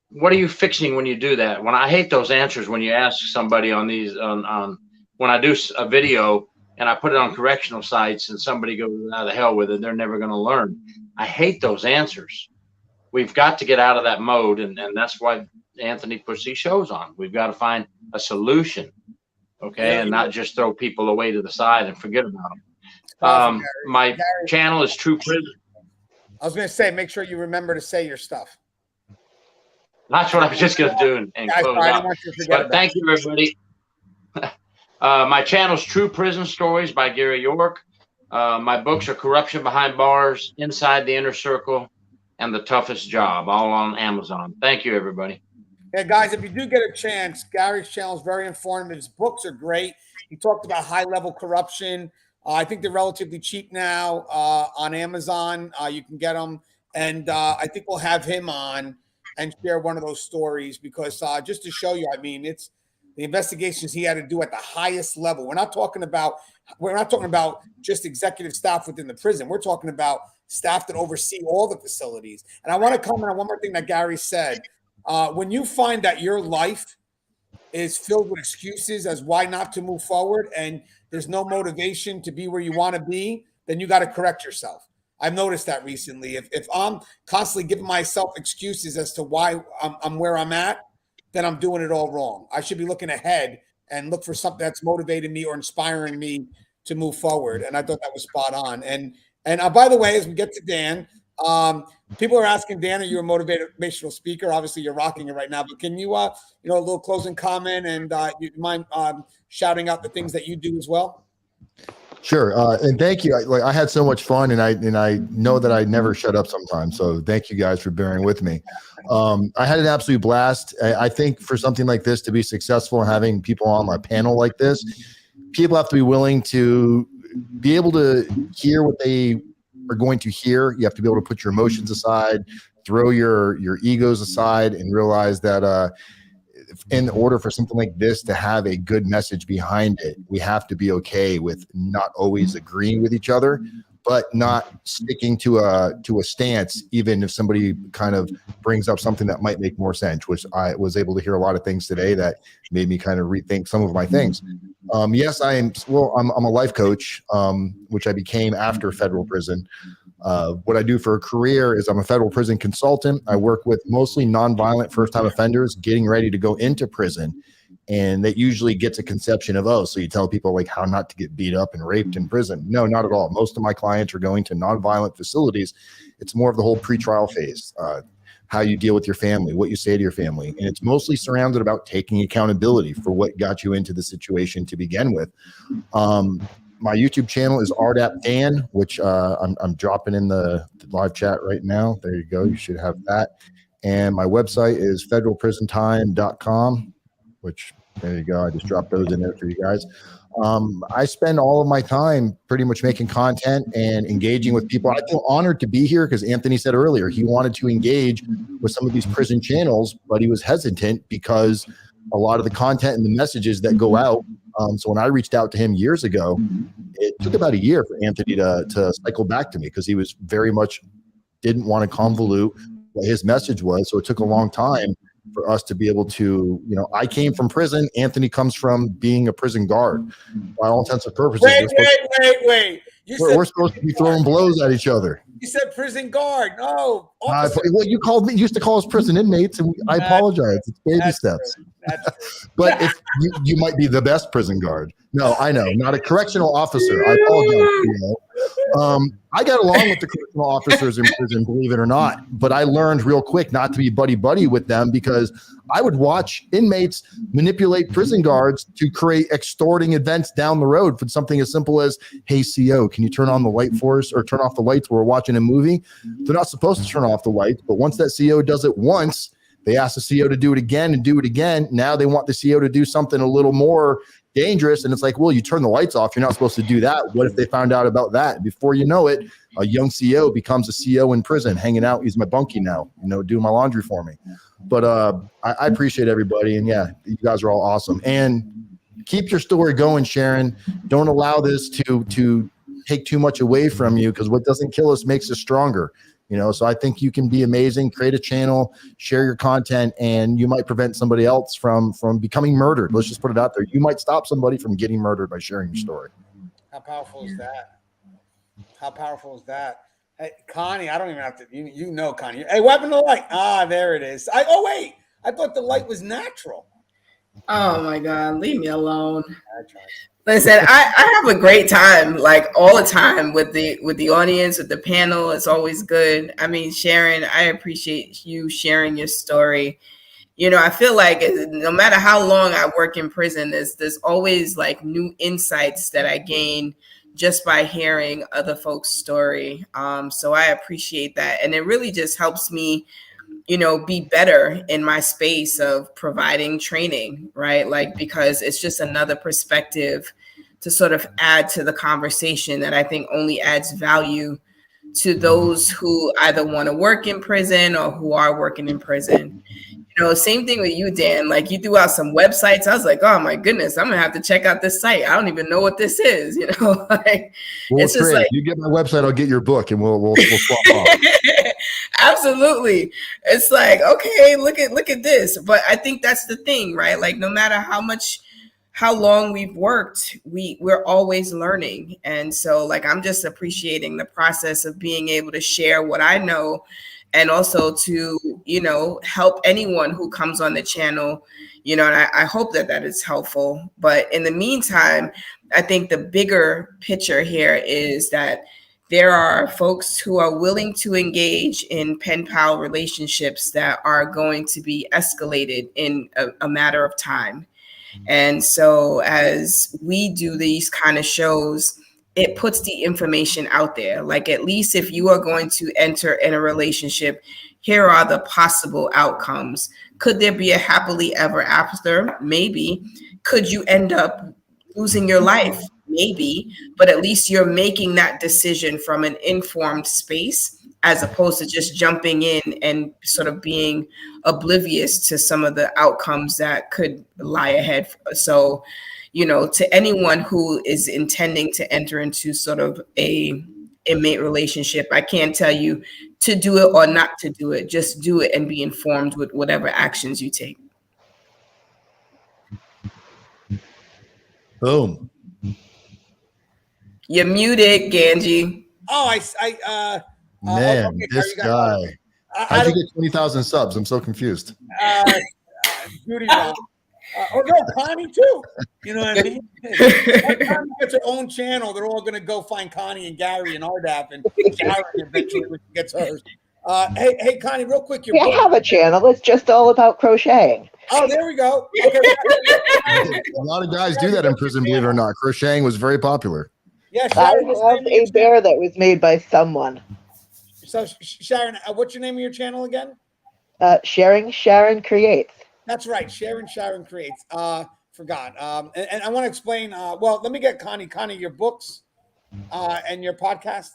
what are you fixing when you do that? When I hate those answers when you ask somebody on these when I do a video and I put it on correctional sites and somebody goes out of the hell with it, they're never going to learn. I hate those answers. We've got to get out of that mode, and that's why Anthony puts these shows on. We've got to find a solution, okay, and not just throw people away to the side and forget about them. My channel is True Prison. I was going to say, make sure you remember to say your stuff. That's what I was just going to do and close out. But thank you, everybody. My channel is True Prison Stories by Gary York. My books are Corruption Behind Bars, Inside the Inner Circle, and The Toughest Job, all on Amazon. Thank you, everybody. Yeah, guys, if you do get a chance, Gary's channel is very informative. His books are great. He talked about high-level corruption I think they're relatively cheap now on Amazon. You can get them. And I think we'll have him on and share one of those stories because just to show you, I mean, it's the investigations he had to do at the highest level. We're not talking about just executive staff within the prison. We're talking about staff that oversee all the facilities. And I want to comment on one more thing that Gary said. When you find that your life is filled with excuses as why not to move forward and there's no motivation to be where you want to be, then you got to correct yourself. I've noticed that recently. If I'm constantly giving myself excuses as to why I'm where I'm at, then I'm doing it all wrong. I should be looking ahead and look for something that's motivating me or inspiring me to move forward. And I thought that was spot on. And by the way, as we get to Dan, people are asking, Dan, are you a motivational speaker? Obviously, you're rocking it right now. But can you, a little closing comment and you mind shouting out the things that you do as well? Sure, and thank you. I had so much fun, and I know that I never shut up sometimes. So thank you guys for bearing with me. I had an absolute blast. I think for something like this to be successful and having people on my panel like this, people have to be willing to be able to hear what they are going to hear. You have to be able to put your emotions aside, throw your egos aside, and realize that in order for something like this to have a good message behind it, we have to be okay with not always agreeing with each other, but not sticking to a stance, even if somebody kind of brings up something that might make more sense, which I was able to hear a lot of things today that made me kind of rethink some of my things. Yes, I'm a life coach, which I became after federal prison. What I do for a career is I'm a federal prison consultant. I work with mostly nonviolent first-time offenders getting ready to go into prison. And that usually gets a conception of, so you tell people like how not to get beat up and raped in prison. No, not at all. Most of my clients are going to nonviolent facilities. It's more of the whole pretrial phase, how you deal with your family, what you say to your family. And it's mostly surrounded about taking accountability for what got you into the situation to begin with. My YouTube channel is RDAP Dan, which I'm dropping in the live chat right now. There you go. You should have that. And my website is federalprisontime.com, which there you go. I just dropped those in there for you guys. I spend all of my time pretty much making content and engaging with people. I feel honored to be here because Anthony said earlier he wanted to engage with some of these prison channels, but he was hesitant because a lot of the content and the messages that go out. So when I reached out to him years ago, it took about a year for Anthony to cycle back to me because he was very much didn't want to convolute what his message was. So it took a long time for us to be able to, I came from prison. Anthony comes from being a prison guard. By all intents and purposes, Wait. We're supposed to be throwing blows at each other. You said prison guard. No. Well, you used to call us prison inmates, and I apologize. It's baby steps. But if you might be the best prison guard. No, I know, not a correctional officer. I apologize. I got along with the correctional officers in prison, believe it or not. But I learned real quick not to be buddy-buddy with them because I would watch inmates manipulate prison guards to create extorting events down the road for something as simple as, hey, CO, can you turn on the light for us or turn off the lights? We're watching a movie. They're not supposed to turn off the lights, but once that CO does it once, they ask the CO to do it again and do it again. Now they want the CO to do something a little more dangerous. And it's like, well, you turn the lights off. You're not supposed to do that. What if they found out about that? Before you know it, a young CO becomes a CO in prison, hanging out. He's my bunkie now, doing my laundry for me. But I appreciate everybody. And yeah, you guys are all awesome. And keep your story going, Sharon. Don't allow this to take too much away from you because what doesn't kill us makes us stronger. So I think you can be amazing, create a channel, share your content, and you might prevent somebody else from becoming murdered. Let's just put it out there. You might stop somebody from getting murdered by sharing your story. How powerful is that? How powerful is that? Hey, Connie, I don't even have to, Connie. Hey, what happened to the light? Ah, there it is. Wait, I thought the light was natural. Oh my God, leave me alone. Listen, I have a great time, like all the time with the audience, with the panel. It's always good. I mean, Sharon, I appreciate you sharing your story. I feel like no matter how long I work in prison, there's always like new insights that I gain just by hearing other folks' story. So I appreciate that. And it really just helps me be better in my space of providing training, right? Like, because it's just another perspective to sort of add to the conversation that I think only adds value to those who either want to work in prison or who are working in prison. You know, same thing with you, Dan. Like, you threw out some websites. I was like, oh my goodness, I'm gonna have to check out this site. I don't even know what this is. You know, like, it's just like, you get my website, I'll get your book, and we'll swap off. Absolutely. It's like, okay, look at this. But I think that's the thing, right? Like, no matter how long we've worked, we're always learning. And so, like, I'm just appreciating the process of being able to share what I know, and also to, you know, help anyone who comes on the channel, you know, and I hope that is helpful. But in the meantime, I think the bigger picture here is that there are folks who are willing to engage in pen pal relationships that are going to be escalated in a matter of time. And so as we do these kind of shows, it puts the information out there. Like, at least if you are going to enter in a relationship, here are the possible outcomes. Could there be a happily ever after? Maybe. Could you end up losing your life? Maybe. But at least you're making that decision from an informed space, as opposed to just jumping in and sort of being oblivious to some of the outcomes that could lie ahead. So, you know, to anyone who is intending to enter into sort of a inmate relationship, I can't tell you to do it or not to do it. Just do it and be informed with whatever actions you take. Boom. You're muted, Gangi. Oh, man, okay, this guy. How'd you get 20,000 subs? I'm so confused. Beauty Rock. Or no, Connie too. You know what I mean? Once Connie gets her own channel, they're all going to go find Connie and Gary and RDAP, and Gary eventually when she gets hers. Hey, Connie, real quick. I have a channel. It's just all about crocheting. Oh, there we go. Okay. A lot of guys do that in prison, believe it or not. Crocheting was very popular. Yeah, Sharon, I have a bear that was made by someone. So, Sharon, what's your name of your channel again? Sharon Creates. That's right, Sharon Creates. Forgot. And I want to explain. Well, let me get Connie. Connie, your books and your podcast.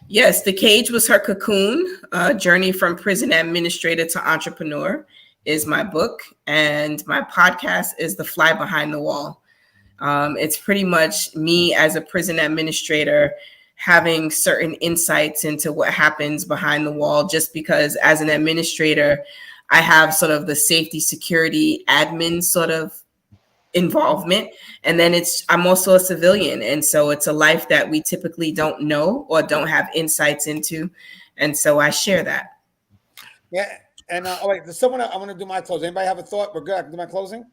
Yes, The Cage Was Her Cocoon, Journey from Prison Administrator to Entrepreneur is my book. And my podcast is The Fly Behind the Wall. It's pretty much me as a prison administrator having certain insights into what happens behind the wall, just because as an administrator, I have sort of the safety, security, admin sort of involvement. And then I'm also a civilian. And so it's a life that we typically don't know or don't have insights into. And so I share that. Yeah. And wait, there's someone, I want to do my closing. Anybody have a thought? We're good. I can do my closing.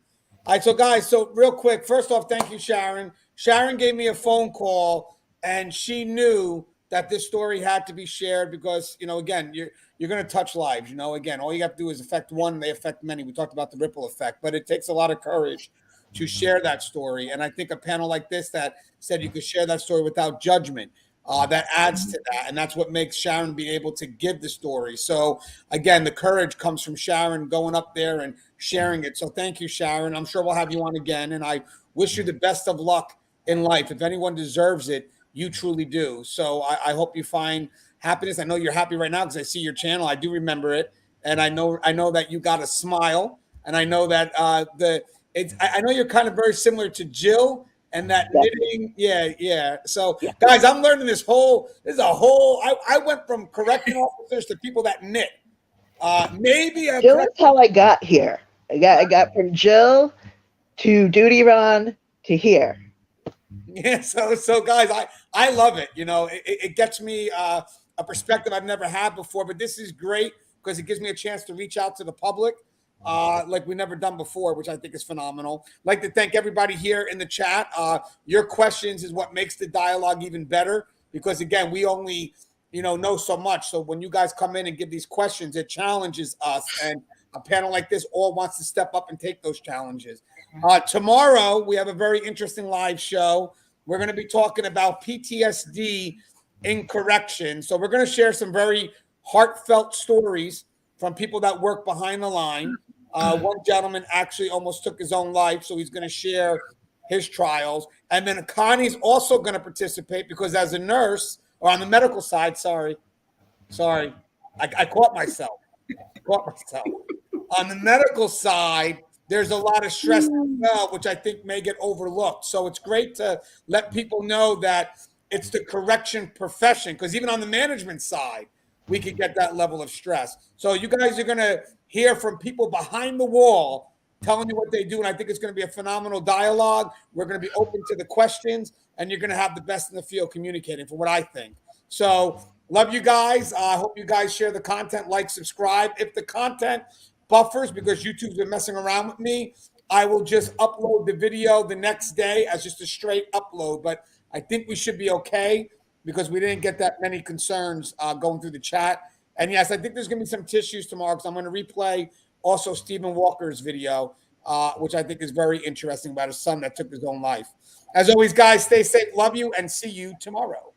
All right. So guys, real quick, first off, thank you, Sharon. Sharon gave me a phone call and she knew that this story had to be shared because, you know, again, you're going to touch lives. You know, again, all you have to do is affect one, they affect many. We talked about the ripple effect, but it takes a lot of courage to share that story. And I think a panel like this that said you could share that story without judgment, that adds to that. And that's what makes Sharon be able to give the story. So again, the courage comes from Sharon going up there and sharing it. So thank you, Sharon. I'm sure we'll have you on again. And I wish you the best of luck in life. If anyone deserves it, you truly do. So I hope you find happiness. I know you're happy right now because I see your channel. I do remember it. And I know that you got a smile. And I know that I know you're kind of very similar to Jill and that knitting. Yeah. So guys, I'm learning I went from correctional officers to people that knit. Jill is how I got here. I got from Jill to Duty Ron to here. Yeah, so guys, I love it. You know, it gets me a perspective I've never had before, but this is great because it gives me a chance to reach out to the public like we've never done before, which I think is phenomenal. I'd like to thank everybody here in the chat. Your questions is what makes the dialogue even better because, again, we only, know so much. So when you guys come in and give these questions, it challenges us. And a panel like this all wants to step up and take those challenges. Tomorrow, we have a very interesting live show. We're going to be talking about PTSD in correction. So we're going to share some very heartfelt stories from people that work behind the line. One gentleman actually almost took his own life, so he's going to share his trials. And then Connie's also going to participate because as a nurse, or on the medical side, sorry, I caught myself. On the medical side, there's a lot of stress as well, which I think may get overlooked. So it's great to let people know that it's the correction profession, because even on the management side, we could get that level of stress. So you guys are going to hear from people behind the wall telling you what they do, and I think it's going to be a phenomenal dialogue. We're going to be open to the questions, and you're going to have the best in the field communicating for what I think. So love you guys. I hope you guys share the content, like, subscribe. If the content buffers because YouTube's been messing around with me, I will just upload the video the next day as just a straight upload. But I think we should be okay because we didn't get that many concerns going through the chat. And yes, I think there's going to be some tissues tomorrow because I'm going to replay also Stephen Walker's video, which I think is very interesting about his son that took his own life. As always, guys, stay safe, love you, and see you tomorrow.